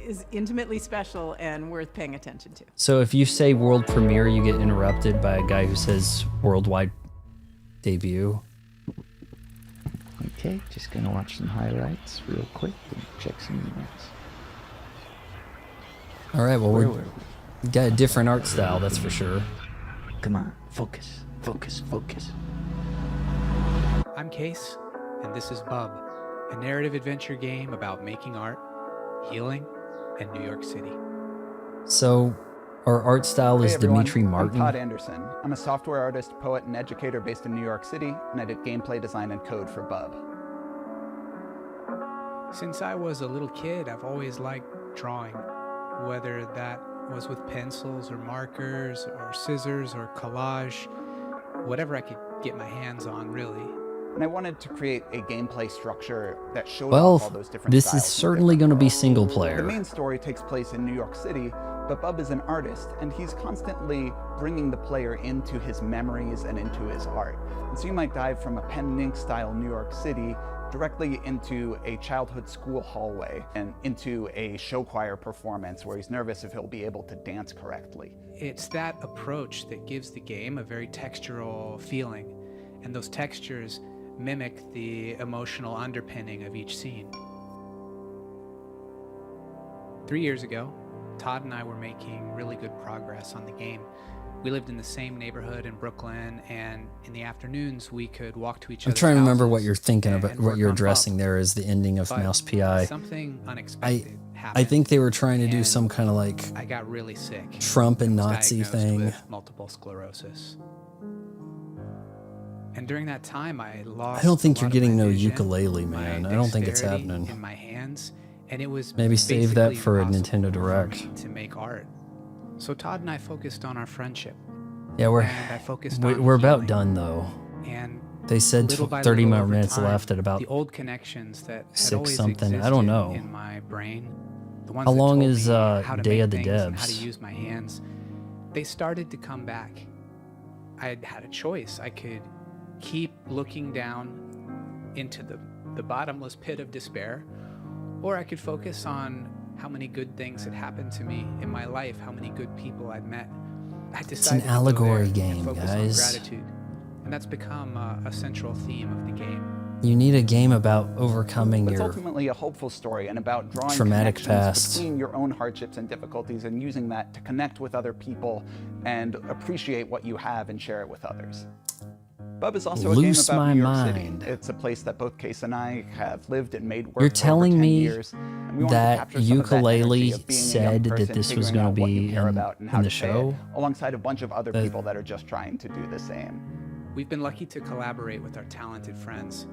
is intimately special and worth paying attention to. So if you say world premiere, you get interrupted by a guy who says worldwide debut. Okay, just gonna watch some highlights real quick and check some emails. All right, well, Where we were got a different art style, that's for sure. Come on, focus, focus, focus. I'm Case, and this is Bub. a narrative adventure game about making art, healing, and New York City. So, our art style is Hey everyone, Dimitri Martin. I'm Todd Anderson. I'm a software artist, poet, and educator based in New York City, and I did gameplay design and code for Bub. Since I was a little kid, I've always liked drawing, whether that was with pencils or markers or scissors or collage, whatever I could get my hands on, really. And I wanted to create a gameplay structure that showed Well, off all those different this styles. is certainly going to be single The player. main story takes place in New York City, but Bub is an artist, and he's constantly bringing the player into his memories and into his art. And so you might dive from a pen and ink style New York City directly into a childhood school hallway and into a show choir performance where he's nervous if he'll be able to dance correctly. It's that approach that gives the game a very textural feeling, and those textures mimic the emotional underpinning of each scene. 3 years ago, Todd and I were making really good progress on the game. We lived in the same neighborhood in Brooklyn, and in the afternoons we could walk to each I'm other's trying to remember houses what you're thinking about, and what work you're on addressing there is the ending of But Mouse PI. something unexpected I happened. think they were trying to do some kind of like I got really sick. Trump and was Nazi diagnosed thing. with multiple sclerosis. And during that time, I lost. I don't think a you're lot of getting my no vision, ukulele, man. my I don't think it's dexterity happening. in my hands, and it was Maybe save that basically for a impossible Nintendo Direct. to make art. So Todd and I focused on our friendship. Yeah, and I focused on we're about healing. done though. And They said little by 30 little more over minutes time, left at about the old connections that had 6 always something. I existed don't know. in my brain, the ones How that long told is me how to Day make of the things and how to Devs? use my hands, they started to come back. I had a choice. I could keep looking down into the bottomless pit of despair, or I could focus on how many good things had happened to me in my life, how many good people I'd met. I It's an decided to go allegory there and game, focus on guys. gratitude, and that's become a central theme of the game. You need a game about overcoming But it's your ultimately a hopeful story and about drawing traumatic connections past. between your own hardships and difficulties and using that to connect with other people and appreciate what you have and share it with others. Bub is also Loose a game my about New York mind. City. It's a place that both Case and I have lived and made work You're for over telling 10 me years, and we wanted to that capture some of that energy Ukulele of being a young said that person, this was figuring going out to what you be care about and how in the to say it, show? alongside a bunch of other That- people that are just trying to do the same. We've been lucky to collaborate with our talented friends.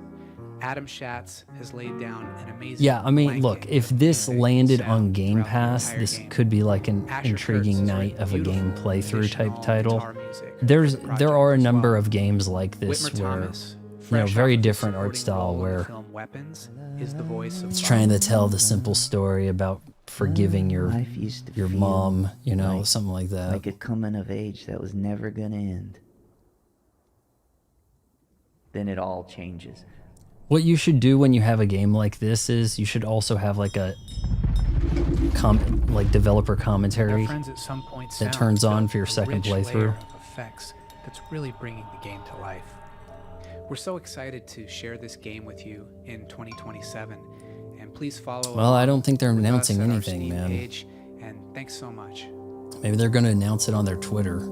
Adam Schatz has laid down an amazing Yeah, I mean, blanket look, if of this music landed sound on Game throughout the Pass, entire this game. could be like an Asher intriguing Kurtz has night written of a game beautiful playthrough type additional title. guitar music There are a number of games like this Whitmer where, Thomas, very fresh off of different his art supporting style role in the where film Weapons, is the voice of it's Bob. trying to tell the simple story about forgiving your Life used to your feel mom, something like that. Like a coming of age that was never gonna end. Then it all changes. What you should do when you have a game like this is you should also have like a developer Our commentary friends at some point that sound turns on built for your a second rich layer playthrough. of effects that's really bringing the game to life. We're so excited to share this game with you in 2027, and please follow. Well, I don't think they're with us announcing at our anything, Steam man. page, and thanks so much. Maybe they're going to announce it on their Twitter.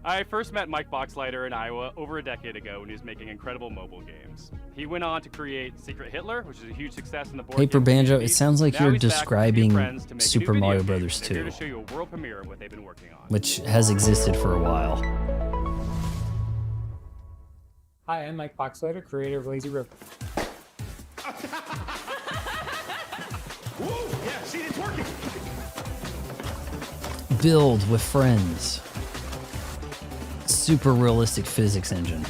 I first met Mike Boxleiter in Iowa over a decade ago when he was making incredible mobile games. He went on to create Secret Hitler, which is a huge success in the board Paper game Banjo, community. it sounds like Now you're he's back with a few describing friends to make a new Super video Mario game. Brothers They're here 2, to show you a world premiere of what they've been working on. which has existed for a while. Hi, I'm Mike Boxleiter, creator of Lazy River. Woo! Yeah, see, it's working. Build with friends. Super realistic physics engine.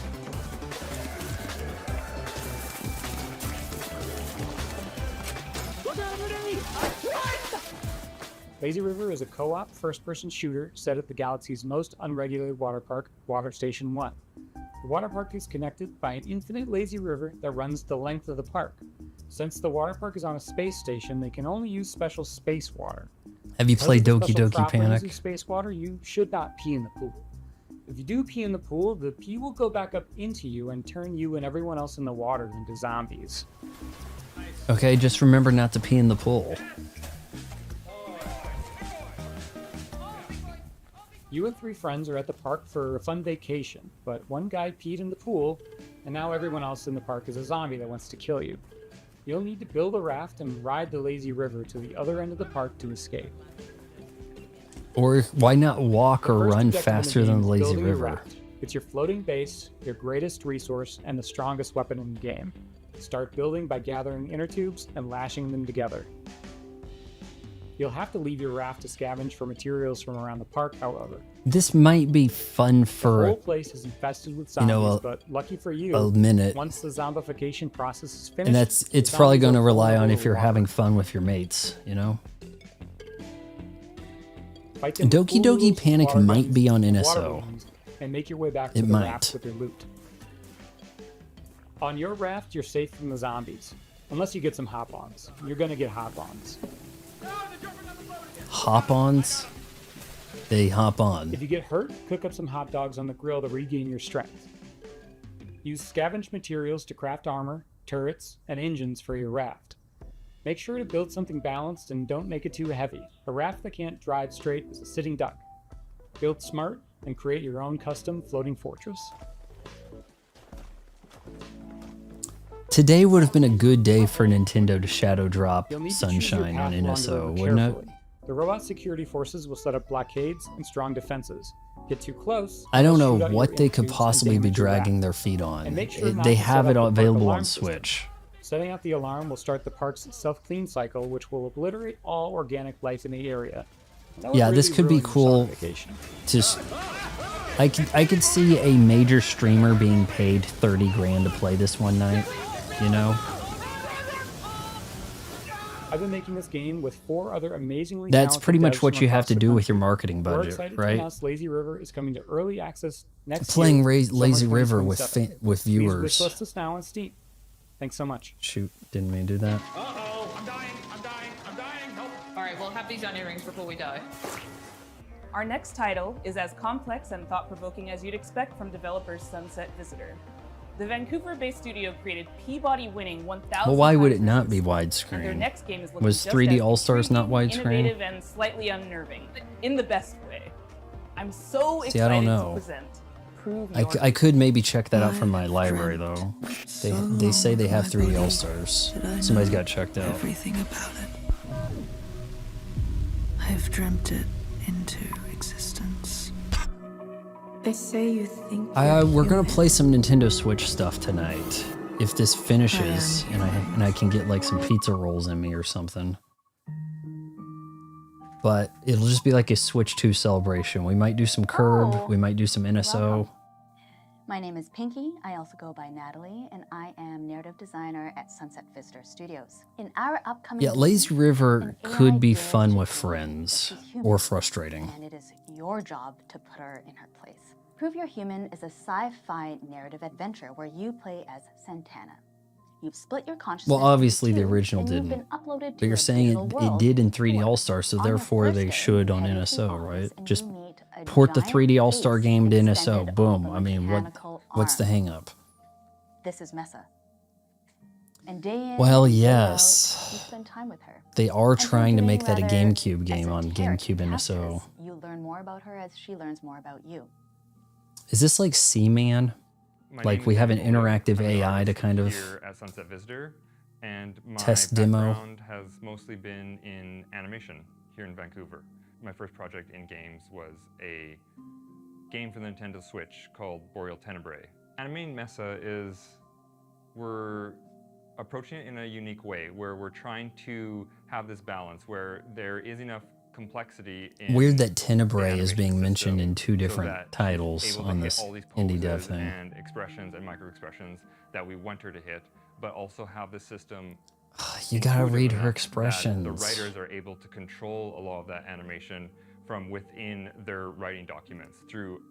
Lazy River is a co-op first-person shooter set at the galaxy's most unregulated water park, Water Station 1. The water park is connected by an infinite lazy river that runs the length of the park. Since the water park is on a space station, they can only use special space water. Have you Because played of the Doki special Doki properties Panic? of space water, you should not pee in the pool. If you do pee in the pool, the pee will go back up into you and turn you and everyone else in the water into zombies. Okay, just remember not to pee in the pool. You and 3 friends are at the park for a fun vacation, but one guy peed in the pool, and now everyone else in the park is a zombie that wants to kill you. You'll need to build a raft and ride the lazy river to the other end of the park to escape. Or why not walk or First run objective in the faster game than is the lazy building your river? raft. It's your floating base, your greatest resource, and the strongest weapon in the game. Start building by gathering inner tubes and lashing them together. You'll have to leave your raft to scavenge for materials from around the park, however. This might be fun The for whole place is infested with you know, zombies, but lucky for you, a minute. once the zombification process is finished, And it's the probably zombies going to are rely on vulnerable if to you're water. having fun with your mates, you know? Fight them with Doki pool Doki noodles, Panic water might guns, be on and water NSO. balloons, and make your way back It to the might. raft with your loot. On your raft, you're safe from the zombies, unless you get some hop-ons. You're gonna get hop-ons. Hop-ons? They hop on. If you get hurt, cook up some hot dogs on the grill to regain your strength. Use scavenged materials to craft armor, turrets, and engines for your raft. Make sure to build something balanced and don't make it too heavy. A raft that can't drive straight is a sitting duck. Build smart and create your own custom floating fortress. Today would have been a good day for Nintendo to shadow drop You'll need to choose your Sunshine on path along the NSO, river wouldn't it? carefully. The robot security forces will set up blockades and strong defenses. Get too close, I don't they'll know shoot out what your they could inner tubes and possibly be damage your raft. dragging their feet on. And make sure not They to have set it up the park available alarm on system. Switch. Setting out the alarm will start the park's self-clean cycle, which will obliterate all organic life in the area. That would Yeah, this really could be ruin your cool. summer vacation. Just, I could see a major streamer being paid 30 grand to play this one night, you know? I've been making this game with 4 other amazingly That's talented pretty much devs what from you have across to the do with your country. marketing We're budget, excited to right? announce Lazy River is coming to early access next Playing year, summer Lazy River with 2027. with Please viewers. wishlist us now on Steam. Thanks so much. Shoot, didn't mean to do that. Uh-oh, I'm dying, I'm dying, I'm dying, help! Alright, we'll have these onion rings before we die. Our next title is as complex and thought-provoking as you'd expect from developers Sunset Visitor. The Vancouver-based studio created Peabody-winning 1,000 Well, why would times it not be resistance, and their widescreen? next game is looking Was just 3D as All-Stars not intriguing, widescreen? innovative, and slightly unnerving, in the best way. I'm so See, I don't excited to know. present Prove I, Your I could maybe check that out from my library though. They say they have 3D All-Stars. Somebody's got checked out. Everything about it. I've dreamt it into existence. They say you think We're gonna play some Nintendo Switch stuff tonight. If this finishes and I can get like some pizza rolls in me or something. But it'll just be like a Switch 2 celebration. We might do some Curb, we might do some NSO. My name is Pinky. I also go by Natalie, and I am narrative designer at Sunset Visitor Studios. In our upcoming Yeah, Lazy River could be fun with friends or frustrating. and it is your job to put her in her place. Prove You're Human is a sci-fi narrative adventure where you play as Santana. You've split your consciousness. Well, obviously the into two, original and you've didn't. been uploaded But to you're a saying digital it world did in 3D before. All-Star, so On your therefore first they day, should you on head into NSO, office right? and Just you meet a port the giant 3D All-Star face game to NSO. extended Boom. off a I mean, mechanical what's the arm. hang up? This is Mesa. And day in, Well, day yes. out, you spend time with her. They are And from trying to doing make that a rather GameCube game on esoteric GameCube NSO. tasks, you learn more about her as she learns more about you. Is this like Seaman? My Like name we is have an Daniel. interactive I'm an AI to artist kind of here at Sunset Visitor, and my test demo. background has mostly been in animation here in Vancouver. My first project in games was a game for the Nintendo Switch called Boreal Tenebrae. Animating Mesa is, we're approaching it in a unique way where we're trying to have this balance where there is enough complexity in Weird that the Tenebrae is animation being mentioned in system two so different that she's titles able to on hit this all these indie dev poses thing. and expressions and micro expressions that we want her to hit, but also have the system You gotta intuitive read her enough that expressions. the writers are able to control a lot of that animation from within their writing documents through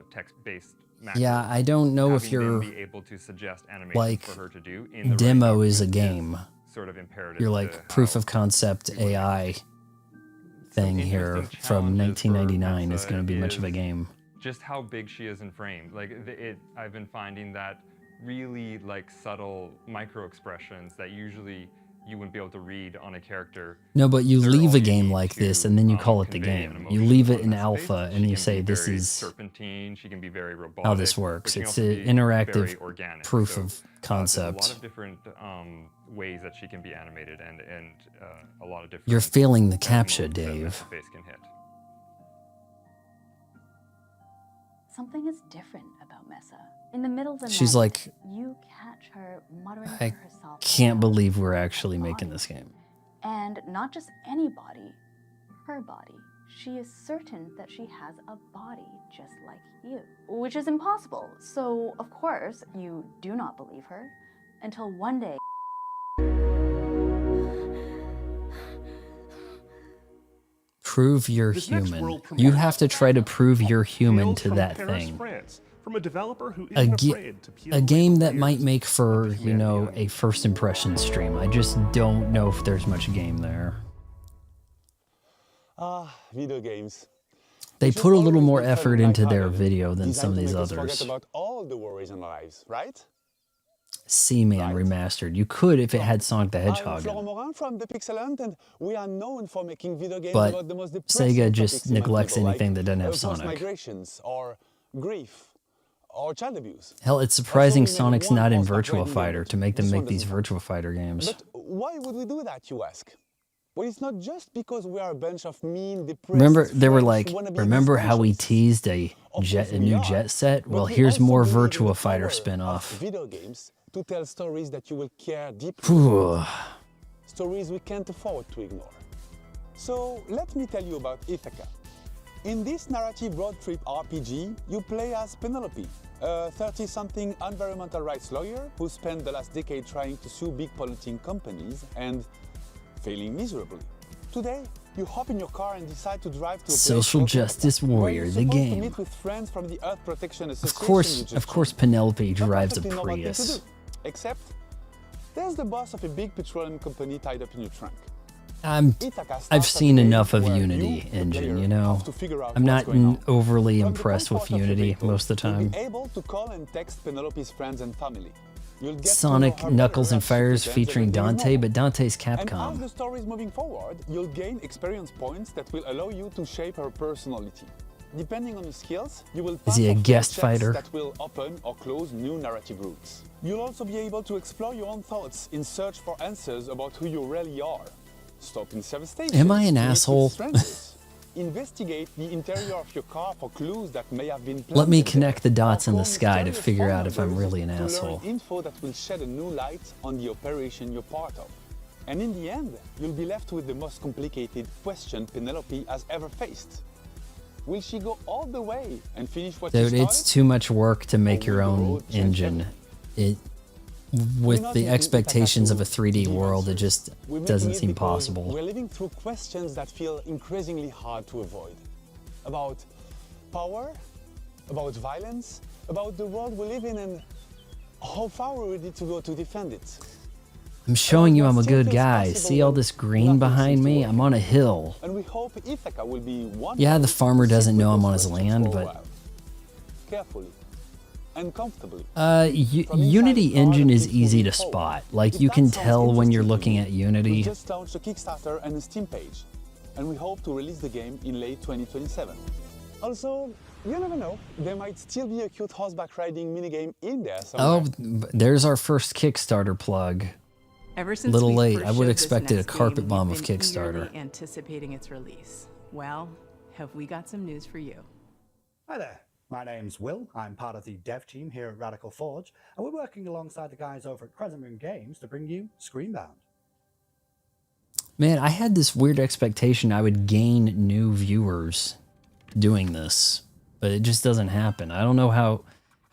text-based macros. Yeah, I don't know if Having them you're be able to suggest animations like for her to do in the demo writing is a document game. sort of imperative You're to like proof of concept AI thing here from 1999 is going to be much of a game. just how big she is in frame. Like I've been finding that really like subtle micro expressions that usually you wouldn't be able to read on a character. No, but you They're leave all a game unique like this to, and then you call it the convey an game. emotion You leave on it in that space. alpha and She you can say be this very is serpentine. She can be very robotic. how this but works. she can It's also an be interactive very organic. proof So, of there's a concept. lot of different ways that she can be animated, and a lot of different. You're failing the captcha, modes that Dave. the face can hit. Something is different about Mesa. In the middle of the She's night, like, you catch her muttering I to herself. can't believe we're actually making this game. And not just any body, her body. She is certain that she has a body just like you, which is impossible. So, of course, you do not believe her until one day. Prove you're This next human. world You premiere have to try to prove you're human hails to from that Paris, thing. France, from a developer who A, isn't ge- afraid to peel a away game the that might layers make for, of you know, humanity. a first impression stream. I just don't know if there's much game there. Video games. They should put a little always more be fun effort and into their lighthearted, video than some of designed these to make us others. forget about all the worries in lives, right? Seaman Remastered. You could if it had Sonic the I'm Hedgehog in Florent it. Morin from the Pixel Hunt, and we are known for making video games But about the most depressing Sega topics just human neglects people, anything like that doesn't have forced Sonic. migrations, or grief, or child abuse. Hell, it's surprising Also, we made Sonic's one not in horseback Virtua riding Fighter game. to make them This make one these doesn't Virtua Fighter games. But why would we do that, you ask? Well, it's not just because we are a bunch of mean, depressed Remember, they were French like, wannabe remember how we expansions. teased a new jet set? Well, here's more Virtua Fighter spin-off. Video games to tell stories that you will care deeply Phew. about. Stories we can't afford to ignore. So let me tell you about Ithaca. In this narrative road trip RPG, you play as Penelope, a 30-something environmental rights lawyer who spent the last decade trying to sue big polluting companies and failing miserably. Today, you hop in your car and decide to drive to a place Social called Justice Ithaca, where Warrior, you're the supposed to game. meet with friends from the Earth Protection Association. Of course, Penelope drives a Perfectly normal thing to Prius. do. Except, there's the boss of a big petroleum company tied up in your trunk. I've seen enough of Unity engine, you know. I'm not overly impressed with Unity most of the You'll time. be able to call and text Penelope's friends and family. You'll get to know Sonic, her Knuckles, better and as she Fires presents featuring everything Dante, more. but Dante's And as Capcom. the story is moving forward, you'll gain experience points that will allow you to shape her personality. Depending on your skills, you will Is pass he a or fail guest checks fighter? that will open or close new narrative routes. You'll also be able to explore your own thoughts in search for answers about who you really are. Stop in service stations. Am I an meet with asshole? strangers. Investigate the interior of your car for clues that may have been Let me planted connect the there, dots or in the call sky to mysterious figure phone out if I'm numbers really an to learn asshole. info that will shed a new light on the operation you're part of. And in the end, you'll be left with the most complicated question Penelope has ever faced. Will she go all the way and finish what she Dude, started? it's too much work to make your own engine. With the expectations of a 3D world, it just We're making doesn't it seem because possible. We're living through questions that feel increasingly hard to avoid. About power, about violence, about the world we live in, and how far we're ready to go to defend it. I'm showing you I'm a good guy. See all this green behind me? I'm on a hill. And we hope Ithaca will be one Yeah, the place farmer to doesn't sit know with I'm those on his questions land, for a but while. Carefully and comfortably. Unity engine is easy to spot. Like, you can tell when you're looking at We Unity. just launched a Kickstarter and a Steam page, and we hope to release the game in late 2027. Also, you never know, there might still be a cute horseback riding minigame in there somewhere. Oh, there's our first Kickstarter plug. Ever since Little we late. first I would showed expected a this next carpet game, bomb we've of been Kickstarter. eagerly anticipating its release. Well, have we got some news for you? Hi there, my name's Will. I'm part of the dev team here at Radical Forge, and we're working alongside the guys over at Crescent Moon Games to bring you Screenbound. Man, I had this weird expectation I would gain new viewers doing this, but it just doesn't happen. I don't know how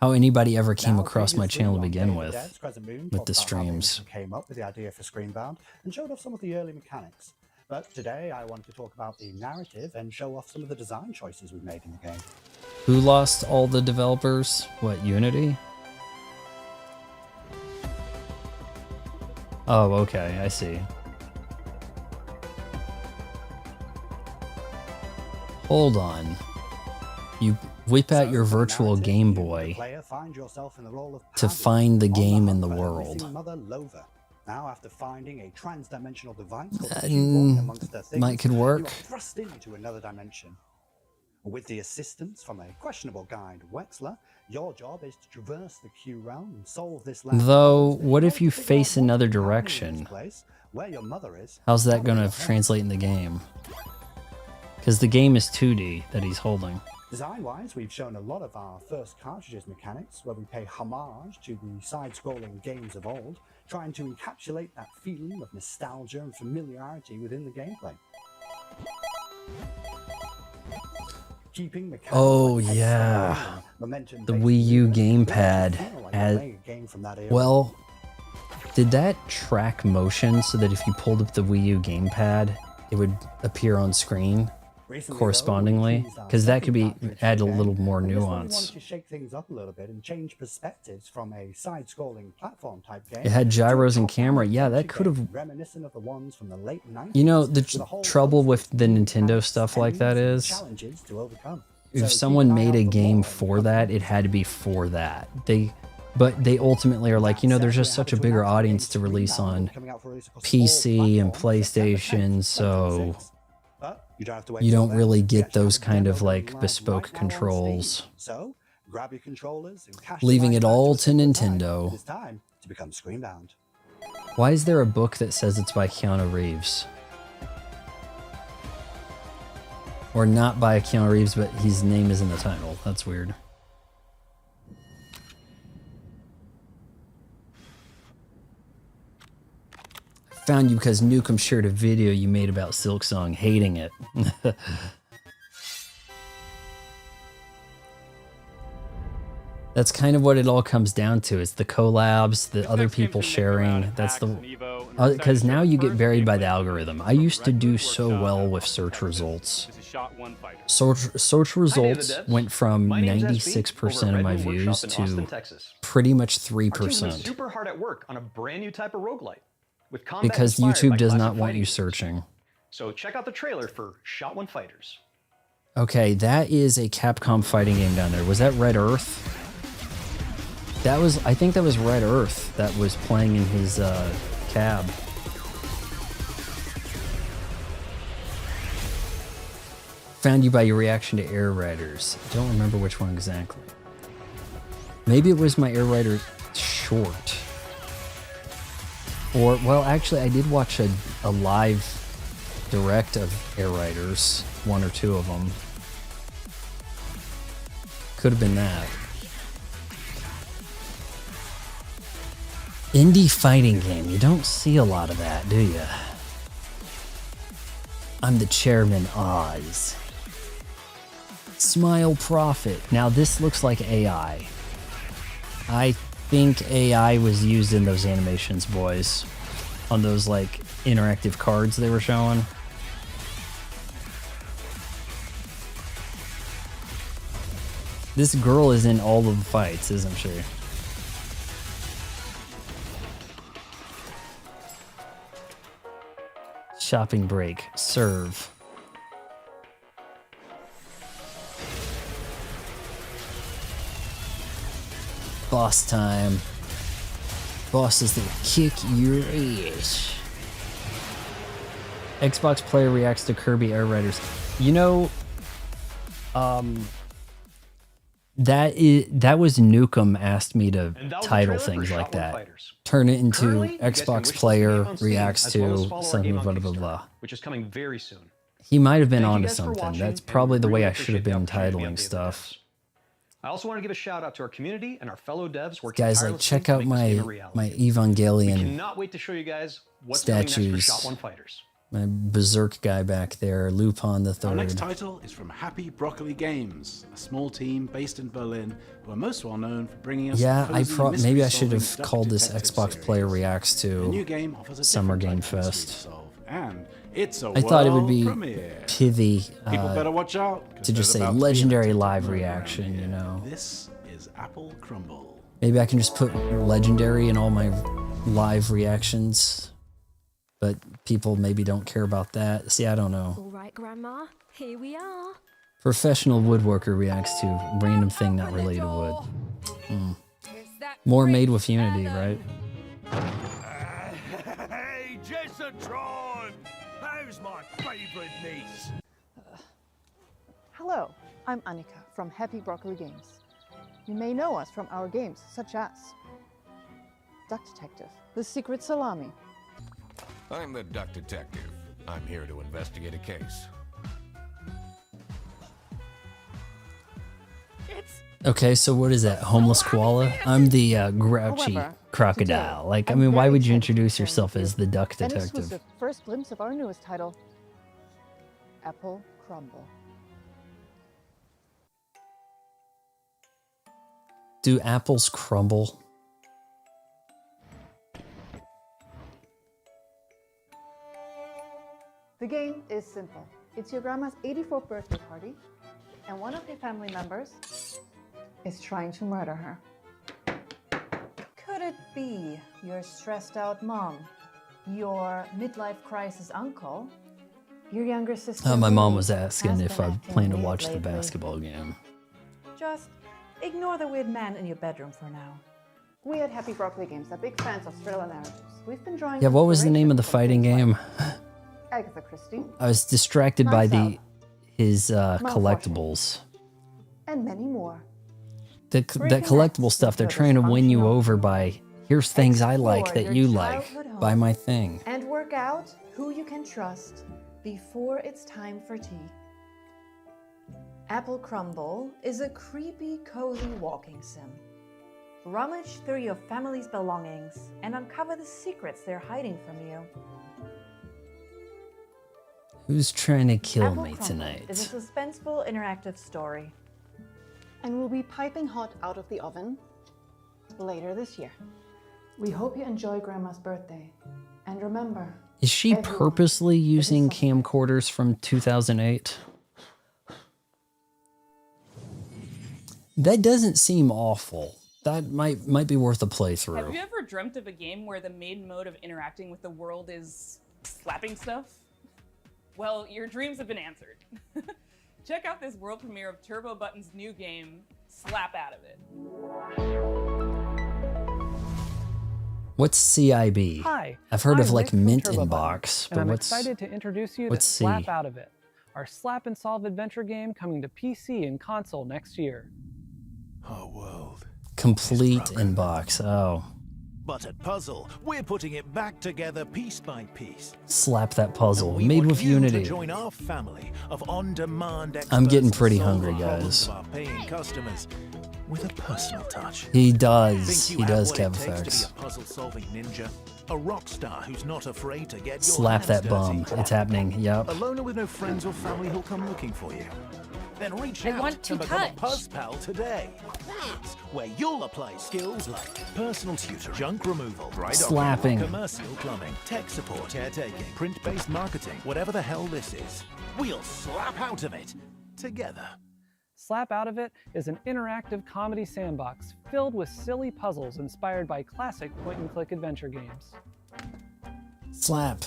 anybody ever came across my channel to begin with the streams. Came up with the idea for Screenbound and showed off some of the early mechanics. But today I want to talk about the narrative and show off some of the design choices we've made in the game. Who lost all the developers? What, Unity? Oh, okay, I see. Hold on. You whip out your virtual Game Boy Player, find yourself in the role of to Paddy find the on game hunt in the for her world. missing mother Lova. Now, after finding a trans-dimensional device called a shoehorn amongst their things, might could you work. are thrust into another dimension. With the assistance from a questionable guide, Wexler, your job is to traverse the Q realm and solve this land. Though, what if you face another direction? Place, where your mother is. How's that going to translate in the game? Because the game is 2D that he's holding. Design-wise, we've shown a lot of our first cartridges mechanics, where we pay homage to the side-scrolling games of old, trying to encapsulate that feeling of nostalgia and familiarity within the gameplay. Keeping oh yeah, the Wii U gamepad had. Well, did that track motion so that if you pulled up the Wii U gamepad, it would appear on screen correspondingly? Because that could be add a little more nuance. Wanted to shake things up a little bit and change perspectives from a side-scrolling platform type game. It had gyros and camera. Yeah, that could have. Reminiscent of the ones from the late 90s. You know, the trouble with the Nintendo stuff like that is, challenges to overcome. if someone made a game for that, it had to be for that. But they ultimately are like, you know, there's just such a bigger audience to release on PC and PlayStation, so you don't really get those kind of like bespoke controls. So, grab your controllers and cash Leaving it all to Nintendo. It's time to become screenbound. Why is there a book that says it's by Keanu Reeves? Or not by Keanu Reeves, but his name is in the title. That's weird. Found you because Nukem shared a video you made about Silksong, hating it. That's kind of what it all comes down to. It's the collabs, the other people sharing. That's the because now you get buried by the algorithm. I used to do so well with search results. Search results went from 96% of my views to pretty much 3%. Super hard at work on a brand new type of roguelite. Because YouTube does not want you searching. So check out the trailer for Shot One Fighters. Okay, that is a Capcom fighting game down there. Was that Red Earth? That was, I think that was Red Earth that was playing in his cab. Found you by your reaction to Air Riders. I don't remember which one exactly. Maybe it was my Air Rider short. Or, well, actually, I did watch a live direct of Air Riders, one or two of them. Could have been that. Indie fighting game. You don't see a lot of that, do you? I'm the chairman, Oz. Smile Profit. Now, this looks like AI. I think AI was used in those animations, boys. On those, like, interactive cards they were showing. This girl is in all of the fights, isn't she? Shopping break. Serve. Boss time. Boss is gonna kick your ass. Xbox player reacts to Kirby Air Riders. You know, that was Nukem asked me to title things like that. Turn it into Xbox player reacts to something blah blah blah. Which is coming very soon. He might have been onto something. That's probably the way I should have been titling stuff. I also want to give a shout out to our community and our fellow devs working Guys, like, tirelessly check to out make this my game a reality. my We Evangelion cannot wait to show you guys what's coming next for statues. Shot One Fighters. My Berserk guy back there, Lupin the Our next Third. title is from Happy Broccoli Games, a small team based in Berlin who are most well known for bringing us Yeah, cozy maybe I should mystery-solving have called this detective Xbox series. Player Reacts The new to game offers a Summer different Game type of mystery to Fest. solve, and it's a I thought it would world be premiere. pithy People better watch out, 'cause to just there's say about to be a legendary detective live program reaction, here. you know. This is Apple Crumble. Maybe I can just put legendary in all my live reactions, but people maybe don't care about that. See, I don't know. All right, Grandma, here we are. Professional woodworker reacts to random thing not related to wood. More made with Unity, right? Megatron! How's my favorite niece? Hello, I'm Annika from Happy Broccoli Games. You may know us from our games such as Duck Detective, The Secret Salami. I'm the Duck Detective. I'm here to investigate a case. Okay, so what is that? Homeless koala? I'm the grouchy However, crocodile. today, Like, I I'm mean, why very would you excited to introduce share yourself with as you the duck an detective? exclusive first glimpse of our newest title, Apple Crumble. Do apples crumble? The game is simple. It's your grandma's 84th birthday party, and one of your family members is trying to murder her. Could it be your stressed out mom, your midlife crisis uncle, your younger sister? My mom who was asking has if been I acting plan to weird watch the lately? basketball game. Just ignore the weird man in your bedroom for now. We at Happy Broccoli Games are big fans of thriller narratives. We've been drawing Yeah, what was the name of the inspiration fighting from game? Agatha Christie, I was distracted by Knives his Out, collectibles. and many more. That collectible stuff, they're trying to win you over by, here's things I like Explore that your you like. childhood home Buy my thing. And work out who you can trust before it's time for tea. Apple Crumble is a creepy, cozy walking sim. Rummage through your family's belongings and uncover the secrets they're hiding from you. Who's trying to kill Apple me Crumble tonight? is a suspenseful interactive story and will be piping hot out of the oven later this year. We hope you enjoy Grandma's birthday. And remember, Is she everyone purposely using camcorders from 2008? That doesn't seem awful. That might be worth a Have playthrough. you ever dreamt of a game where the main mode of interacting with the world is slapping stuff? Well, your dreams have been answered. Check out this world premiere of Turbo Button's new game, Slap Out of It. What's CIB? Hi, I've heard of I'm like Nick from Mint Turbo Button, Inbox, and but I'm what's excited to introduce you to what's Slap C? Out of It, our slap and solve adventure game coming to PC and console next year. Our world. Complete Inbox? Oh, But at Puzzle, we're putting it back together piece by piece. slap that puzzle. We Made want with you Unity. To join our family of on-demand experts I'm getting to pretty solve hungry, the problems guys. of our paying customers with a personal touch. He does. Think you He have does, what it Kev takes effects. to be a puzzle-solving ninja? A rock star who's not afraid to get your Slap hands that dirty? bum. It's happening. Yep. A loner with no friends or family who'll come looking for you. Then reach I out want to and become touch. a Puzz Pal today. That's where you'll apply skills like personal tutor, junk removal, dry docking, Slapping. commercial plumbing, tech support, caretaking, print-based marketing, whatever the hell this is. We'll slap out of it together. Slap Out of It is an interactive comedy sandbox filled with silly puzzles inspired by classic point-and-click adventure games. Slap.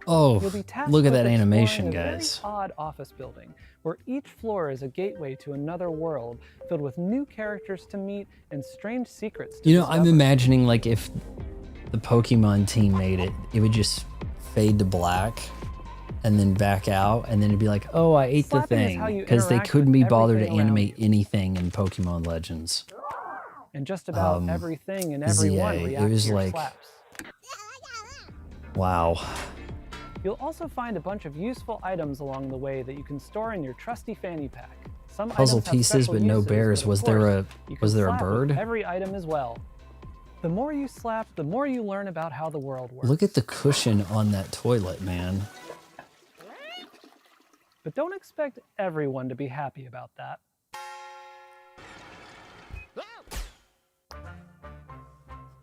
Oh, You'll be tasked look at with that exploring animation, a very guys. odd office building, where each floor is a gateway to another world filled with new characters to meet and strange secrets to You know, I'm discover. imagining like if the Pokemon team made it, it would just fade to black and then back out, and then it'd be like, oh, I ate the Slapping is how thing. you Because they interact couldn't with be bothered to everything around animate anything in Pokemon Legends. And just about everything and everyone ZA, it reacts was to your like- slaps. Wow. You'll also find a bunch of useful items along the way that you can store in your trusty fanny pack. Some Puzzle items have pieces, special but no uses, bears. but of Was there course, a you can was there a slap with bird? every item as well. The more you slap, the more you learn about how the world works. Look at the cushion on that toilet, man. But don't expect everyone to be happy about that.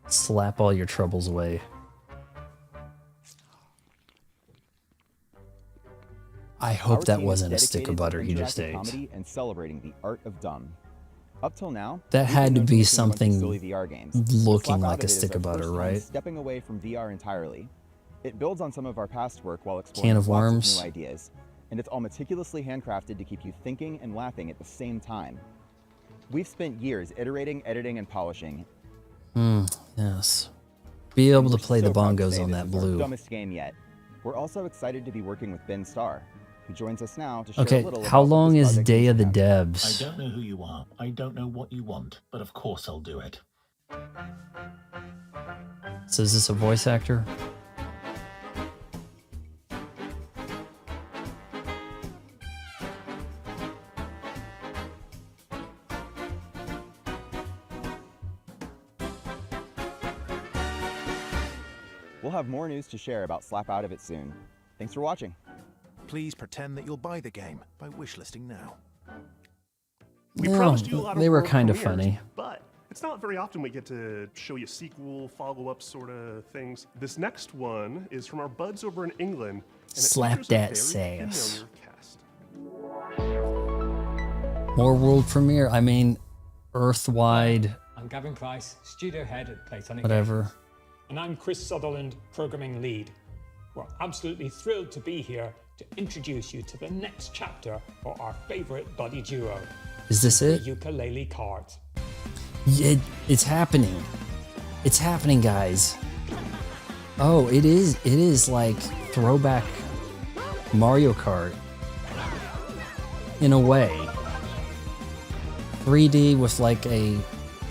Slap all your troubles away. I hope Our that team is wasn't a stick dedicated of to butter he just interactive ate. comedy and celebrating the art of dumb. Up till now, That we've had been to be known for making a bunch of something silly VR games. looking Slap Out like of a It is stick our of butter, first time right? Stepping away from VR entirely. It builds on some of our past work while Can exploring of lots worms. of new ideas, and it's all meticulously handcrafted to keep you thinking and laughing at the same time. We've spent years iterating, editing, and polishing, Yes. Be able to play the proud to bongos say on this that is our blue. dumbest game yet. We're also excited to be working with Ben Starr, who joins us now to share a Okay, little how about what long this is project Day means of to the him. Devs? I don't know who you are. I don't know what you want, but of course I'll do it. So is this a voice actor? We'll have more news to share about Slap Out of It soon. Thanks for watching. Please pretend that you'll buy the game by wishlisting now. We No, promised you a lot of they were world kind of premieres, funny. but it's not very often we get to show you sequel, follow-up sort of things. This next one is from our buds over in England. And it Slap features a that very sass. familiar cast. More world premiere. I mean, Earthwide, I'm Gavin Price, studio head at Platonic whatever. Games. And I'm Chris Sutherland, programming lead. We're absolutely thrilled to be here to introduce you to the next chapter for our favorite buddy duo. Is this it? Ukulele Kart. It's happening. It's happening, guys. Oh, it is. It is like throwback Mario Kart in a way. 3D with like a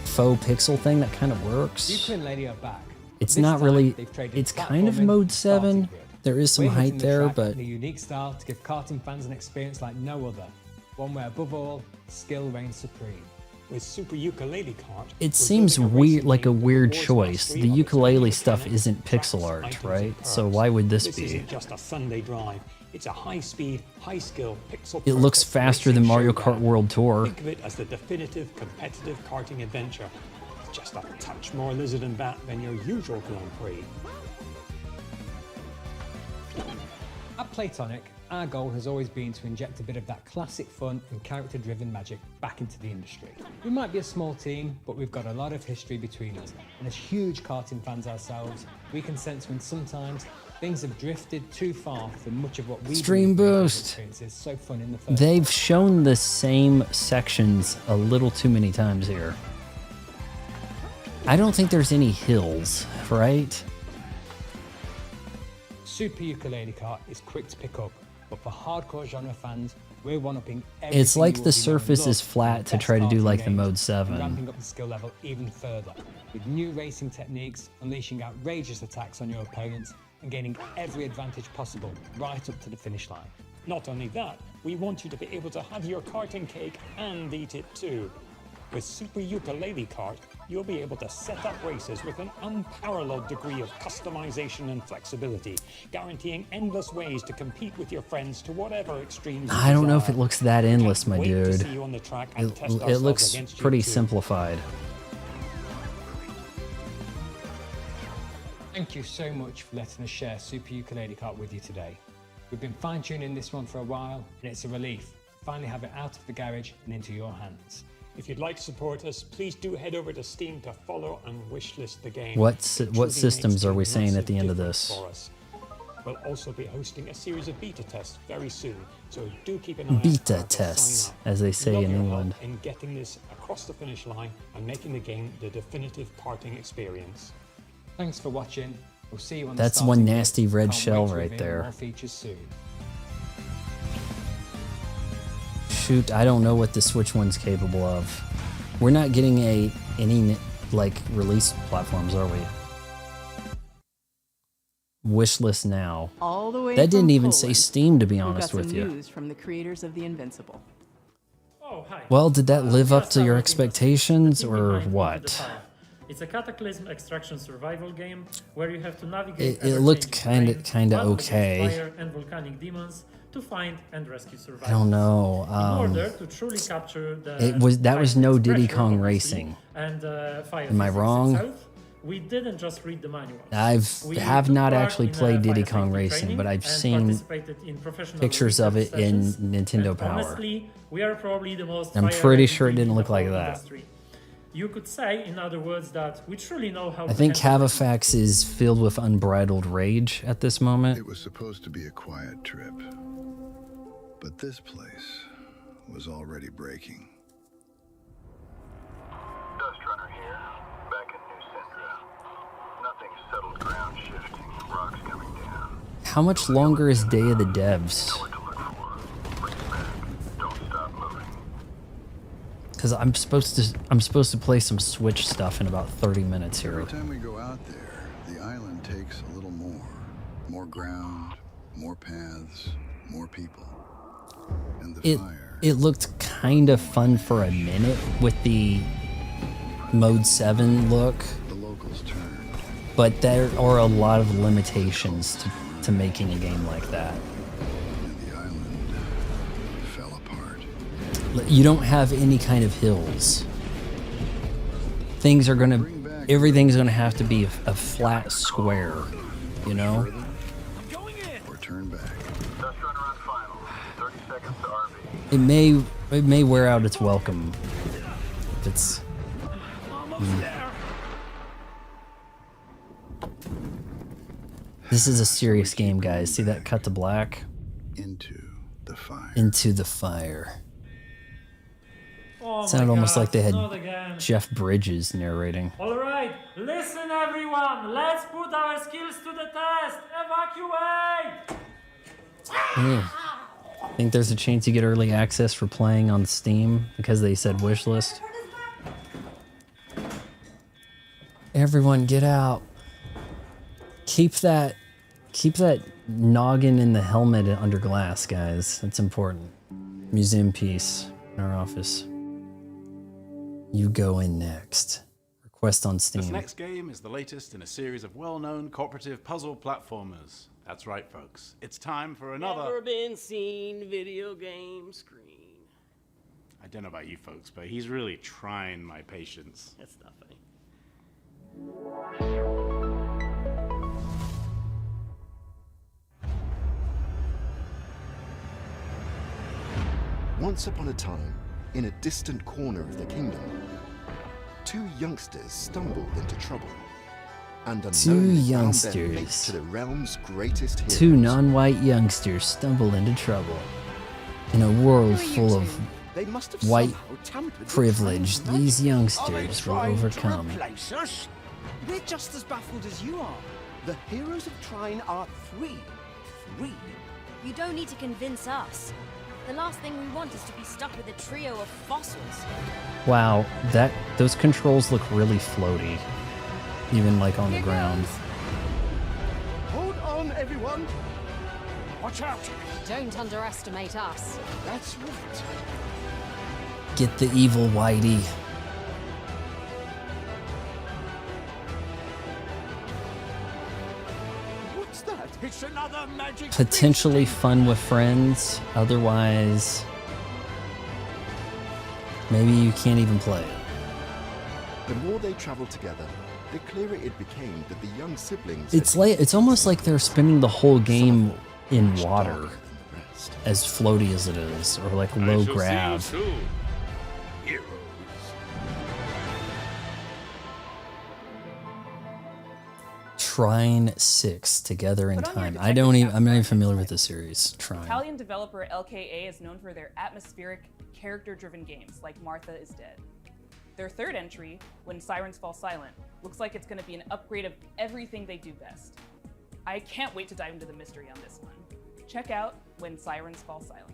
faux pixel thing that kind of works. Ukulele are back. It's This not time, really. they've traded It's kind of platforming mode and starting 7. grid. There is some We're hitting height the there, track but in a unique style to give karting fans an experience like no other. One where, above all, skill reigns supreme. With Super Ukulele Kart, it seems weird, like a weird choice. The ukulele stuff isn't pixel art, right? So why would this This be? isn't just a Sunday drive. It's a high-speed, high-skill, pixel. It looks faster than Mario Kart World Tour. Think of it as the definitive competitive karting adventure. It's just a touch more lizard and bat than your usual Grand Prix. At Platonic, our goal has always been to inject a bit of that classic fun and character-driven magic back into the industry. We might be a small team, but we've got a lot of history between us, and as huge karting fans ourselves, we can sense when sometimes things have drifted too far from much of what we Stream boost. is so fun in the first They've shown the same sections a little too many times here. I don't think there's any hills, right? Super Ukulele Kart is quick to pick up, but for hardcore genre fans, we're one-upping everything. It's like you the already know and surface love is from flat the to best try to do karting like the games, Mode and 7. ramping up the skill level even further, with new racing techniques, unleashing outrageous attacks on your opponents, and gaining every advantage possible right up to the finish line. Not only that, we want you to be able to have your karting cake and eat it too. With Super Ukulele Kart, you'll be able to set up races with an unparalleled degree of customization and flexibility, guaranteeing endless ways to compete with your friends to whatever extremes you I don't know if desire. it looks that endless, my Wait to dude. see you on the track and test It ourselves looks against you pretty too. simplified. Thank you so much for letting us share Super Ukulele Kart with you today. We've been fine-tuning this one for a while, and it's a relief to finally have it out of the garage and into your hands. If you'd like to support us, please do head over to Steam to follow and wishlist the game. What It truly systems makes are a we saying at massive the end of difference this? for us. We'll also be hosting a series of beta tests very soon, so do keep an eye out Beta for us to tests, sign up. as they say Love in your England. help in getting this across the finish line and making the game the definitive karting experience. Thanks for watching. We'll see you on That's the one starting grid. nasty red Can't shell wait to right reveal there. More features soon. Shoot, I don't know what the Switch one's capable of. We're not getting any like release platforms, are we? Wishlist now. All the way That didn't from even say Poland, Steam, to be we've honest got with some you. news from the creators of The Invincible. Oh, hi. Well, did that live We up are to your starting expectations the team or behind Into the what? Fire. It's a cataclysm extraction survival game where you have to navigate It looked ever-changing terrain, kinda battle against okay. fire and volcanic demons to find and rescue survivors. I don't know. In order to truly capture the That was no high-stakes Diddy pressure, Kong obviously, Racing. and fire Am I physics wrong? itself, we didn't just read the manual. We have took not part actually in, played Diddy fire Kong safety Racing, training but I've and seen participated in professional pictures of research it in sessions, Nintendo and Power. honestly, we are probably the most I'm fire pretty ready sure it team didn't in look the like whole that. industry. You could say, in other words, that we truly know how I to think handle Cavafax is filled with unbridled rage at this moment. It was supposed to be a quiet trip, but this place was already breaking. Dust Runner here, back in New How much longer is Day of the Devs? Because I'm supposed to play some Switch stuff in about 30 minutes here. Every time we go out there, the island takes a little more. More ground, more paths, more people. And the fire. It looked kind of fun for a minute with the Mode 7 look. The locals turned. But there are a lot of limitations to making a game like that. And the island fell apart. You don't have any kind of hills. Everything's gonna have to be a flat square, you know? Or turn back. It may wear out its welcome if it's. This is a serious game, guys. See that cut to black? Into the fire. Into the fire. Oh Sounded almost like they had not again. Jeff Bridges narrating. All right, listen everyone. Let's put our skills to the test. Evacuate! Think there's a chance you get early access for playing on Steam because they said wish list? Everyone get out. Keep that noggin in the helmet under glass, guys. That's important. Museum piece in our office. You go in next. Request on Steam. This next game is the latest in a series of well-known cooperative puzzle platformers. That's right, folks. It's time for another... Never been seen video game screen. I don't know about you folks, but he's really trying my patience. That's not funny. Once upon a time, in a distant corner of the kingdom, two youngsters stumbled into trouble. And youngsters. to the realm's greatest heroes. Two non-white youngsters stumble into trouble. In a world full of white privilege, these youngsters will overcome. We're just as baffled as you are. The heroes of Trine are three. You don't need to convince us. The last thing we want is to be stuck with a trio of fossils. Wow, those controls look really floaty. Even like on the ground. Hold on, everyone. Watch out. Don't underestimate us. That's right. Get the evil Whitey. What's that? It's another magic. Potentially fun with friends. Otherwise, maybe you can't even play it. The more they traveled together, the clearer it became that the young siblings... It's almost like they're spending the whole game in water, as floaty as it is, or like low grav. Trine 6, Together in Time. I'm not even familiar with the series, Trine. Italian developer LKA is known for their atmospheric, character-driven games like Martha is Dead. Their third entry, When Sirens Fall Silent, looks like it's going to be an upgrade of everything they do best. I can't wait to dive into the mystery on this one. Check out When Sirens Fall Silent.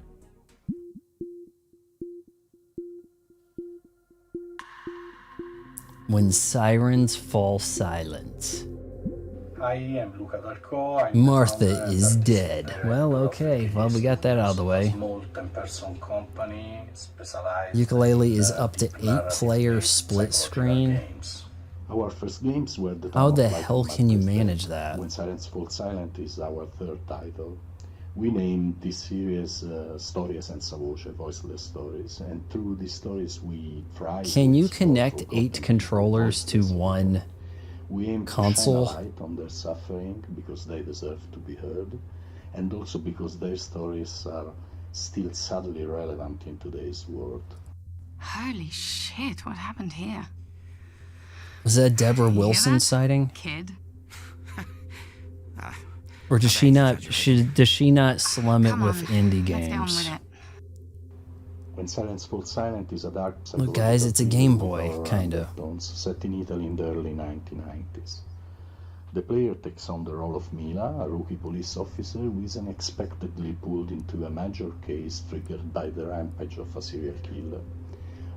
When Sirens Fall Silent. I am Luca Dalco. Martha is dead. Well, okay. Well, we got that out of the way. Ukulele is up to 8-player split screen. Our first games were the How the hell can you manage that? When Sirens Fall Silent is our third title. We named this series Storie senza voce, voiceless stories, and through these stories we try. Can you connect 8 controllers to one we aim console? To shine a light on their suffering because they deserve to be heard, and also because their stories are still sadly relevant in today's world. Holy shit, what happened here? Was that Deborah Wilson sighting? Kid? Or does she not slum it with indie games? When Silence Falls Silent is a dark Look guys, it's a Game Boy, kinda. Set in Italy in the early 1990s. The player takes on the role of Mila, a rookie police officer who is unexpectedly pulled into a major case triggered by the rampage of a serial killer.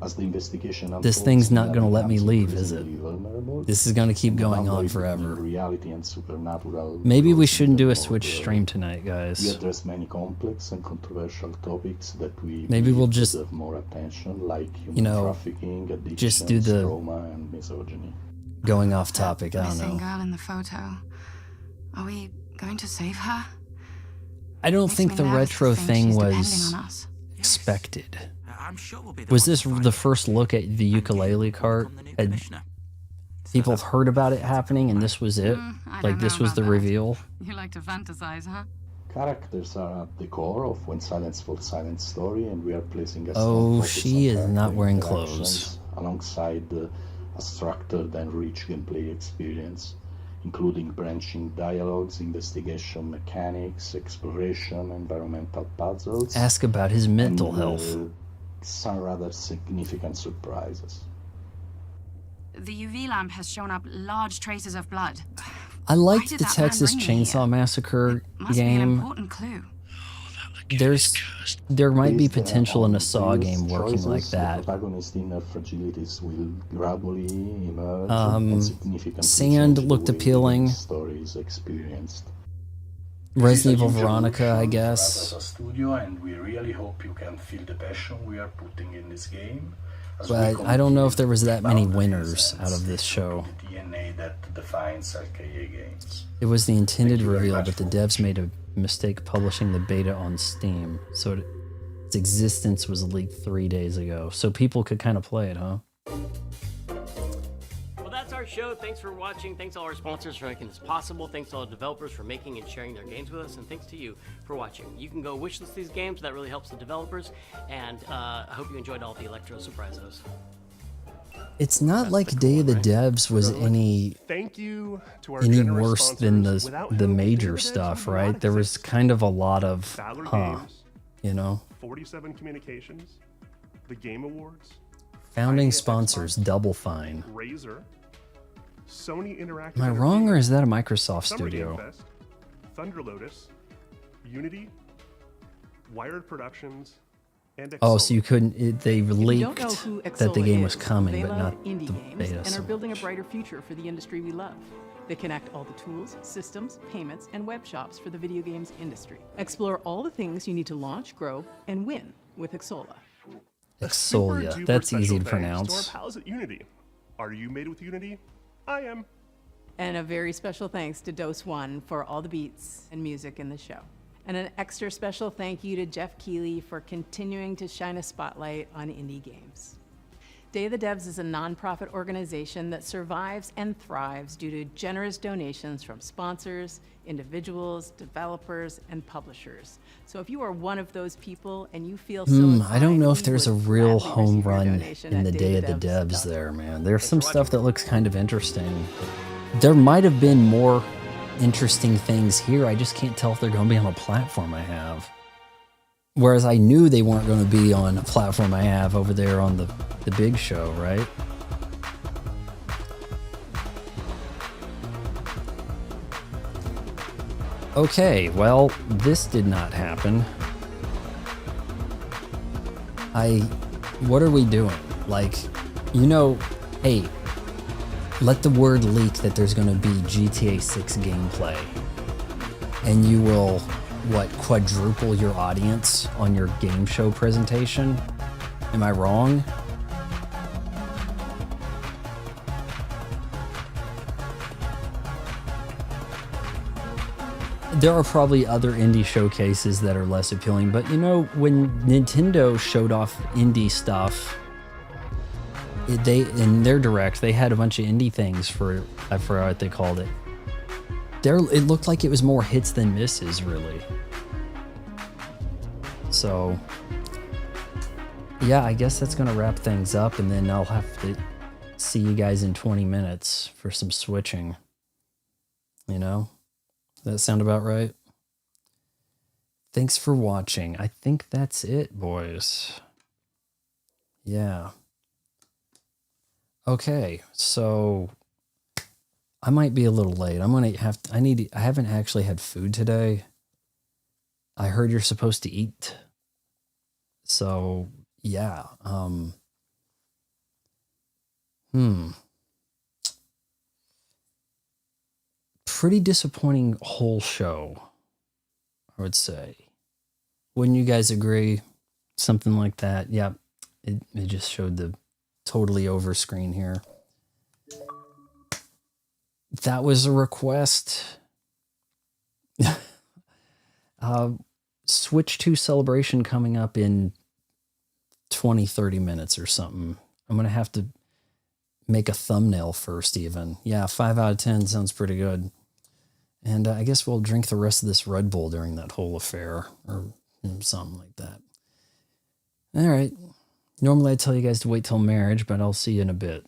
As the investigation unfolds, This thing's not Mila going to let me becomes leave, is it? increasingly vulnerable, This is going to keep and the going on boundary between forever. reality and supernatural Maybe we grows shouldn't do even a more Switch blurry. stream tonight, We guys. address many complex and controversial topics that we Maybe we'll believe just, deserve more attention, like human you know, trafficking, just do addictions, the trauma, and misogyny. going off topic. I don't Missing know. girl in the photo. Are we going to save her? I don't Makes think me the nervous to retro think thing she's was depending on us. expected. I'm sure we'll be Was this the first look at the ukulele cart? Had people heard about it happening and this was it? I Like don't this know was about the that. reveal? You like to fantasize, huh? Characters are at the core of When Silence Falls Silent story, and we are placing a Oh, strong focus she on is not character wearing interactions clothes. alongside a structured and rich gameplay experience, including branching dialogues, investigation mechanics, exploration, environmental puzzles. Ask about his mental and, health. Some rather significant surprises. The UV lamp has shown up large traces of blood. I liked did the that man Texas bring me Chainsaw Massacre Must be an game. important clue. There might be Based potential in a on Saw players' game working like choices, that. The protagonist's inner fragilities will gradually emerge and significantly Sand change looked the way the appealing. game's story is experienced. Resident Evil This is a huge Veronica, I evolution for guess. us as a studio, and we really hope you can feel the passion we are putting in this game. As we But I don't know if there was that many boundaries winners and out of this stick show. to the DNA that defines RKA games. It was the intended Thank you very reveal, much but the devs made a mistake publishing the beta on Steam, so its existence was leaked 3 days ago, so people could kind of play it, huh? Well, that's our show. Thanks for watching. Thanks to all our sponsors for making this possible. Thanks to all the developers for making and sharing their games with us. And thanks to you for watching. You can go wishlist these games. That really helps the developers. And I hope you enjoyed all the Electro Surprisos. It's not like Day of the Devs was any Thank you to our any generous worse than sponsors, without the whom major Day of the Devs stuff, would not right? There was exist. kind of a lot of Valor huh, Games, you know. 47 Communications, the Game Awards, Founding sponsors, Double Fine. Razer, Sony Interactive Am I wrong, or is that a Microsoft Summer studio? Game Fest, Thunder Lotus, Unity, Wired Productions, and Oh, Exola. so you couldn't? They If you leaked don't know who that the Exola game is, was coming, they but love not indie the games beta. and so are building a much. brighter future for the industry we love. They connect all the tools, systems, payments, and web shops for the video games industry. Explore all the things you need to launch, grow, and win with Exola. Exolia. Super That's duper easy special to thanks pronounce. To our pals at Unity. Are you made with Unity? I am. And a very special thanks to Dose One for all the beats and music in the show. And an extra special thank you to Jeff Keighley for continuing to shine a spotlight on indie games. Day of the Devs is a nonprofit organization that survives and thrives due to generous donations from sponsors, individuals, developers, and publishers. So if you are one of those people and you feel so I don't know if inclined, there's we a would real gladly home receive your run donation in at the Day of the dayofthedevs.com. Devs there, man. There's some stuff that looks kind of interesting. There might have been more interesting things here. I just can't tell if they're going to be on a platform I have. Whereas I knew they weren't going to be on a platform I have over there on the big show, right? Okay, this did not happen. What are we doing? Like, hey, let the word leak that there's going to be GTA 6 gameplay. And you will, quadruple your audience on your game show presentation? Am I wrong? There are probably other indie showcases that are less appealing, but when Nintendo showed off indie stuff, in their direct, they had a bunch of indie things I forgot what they called it. It looked like it was more hits than misses, really. So, yeah, I guess that's going to wrap things up, and then I'll have to see you guys in 20 minutes for some switching. Does that sound about right? Thanks for watching. I think that's it, boys. Yeah. Okay, so I might be a little late. I haven't actually had food today. I heard you're supposed to eat. So, yeah. Pretty disappointing whole show, I would say. Wouldn't you guys agree? Something like that. Yep. It just showed the totally over screen here. That was a request. Switch 2 celebration coming up in 20, 30 minutes or something. I'm going to have to make a thumbnail first even. Yeah, 5 out of 10 sounds pretty good. And I guess we'll drink the rest of this Red Bull during that whole affair or something like that. All right. Normally I tell you guys to wait till marriage, but I'll see you in a bit.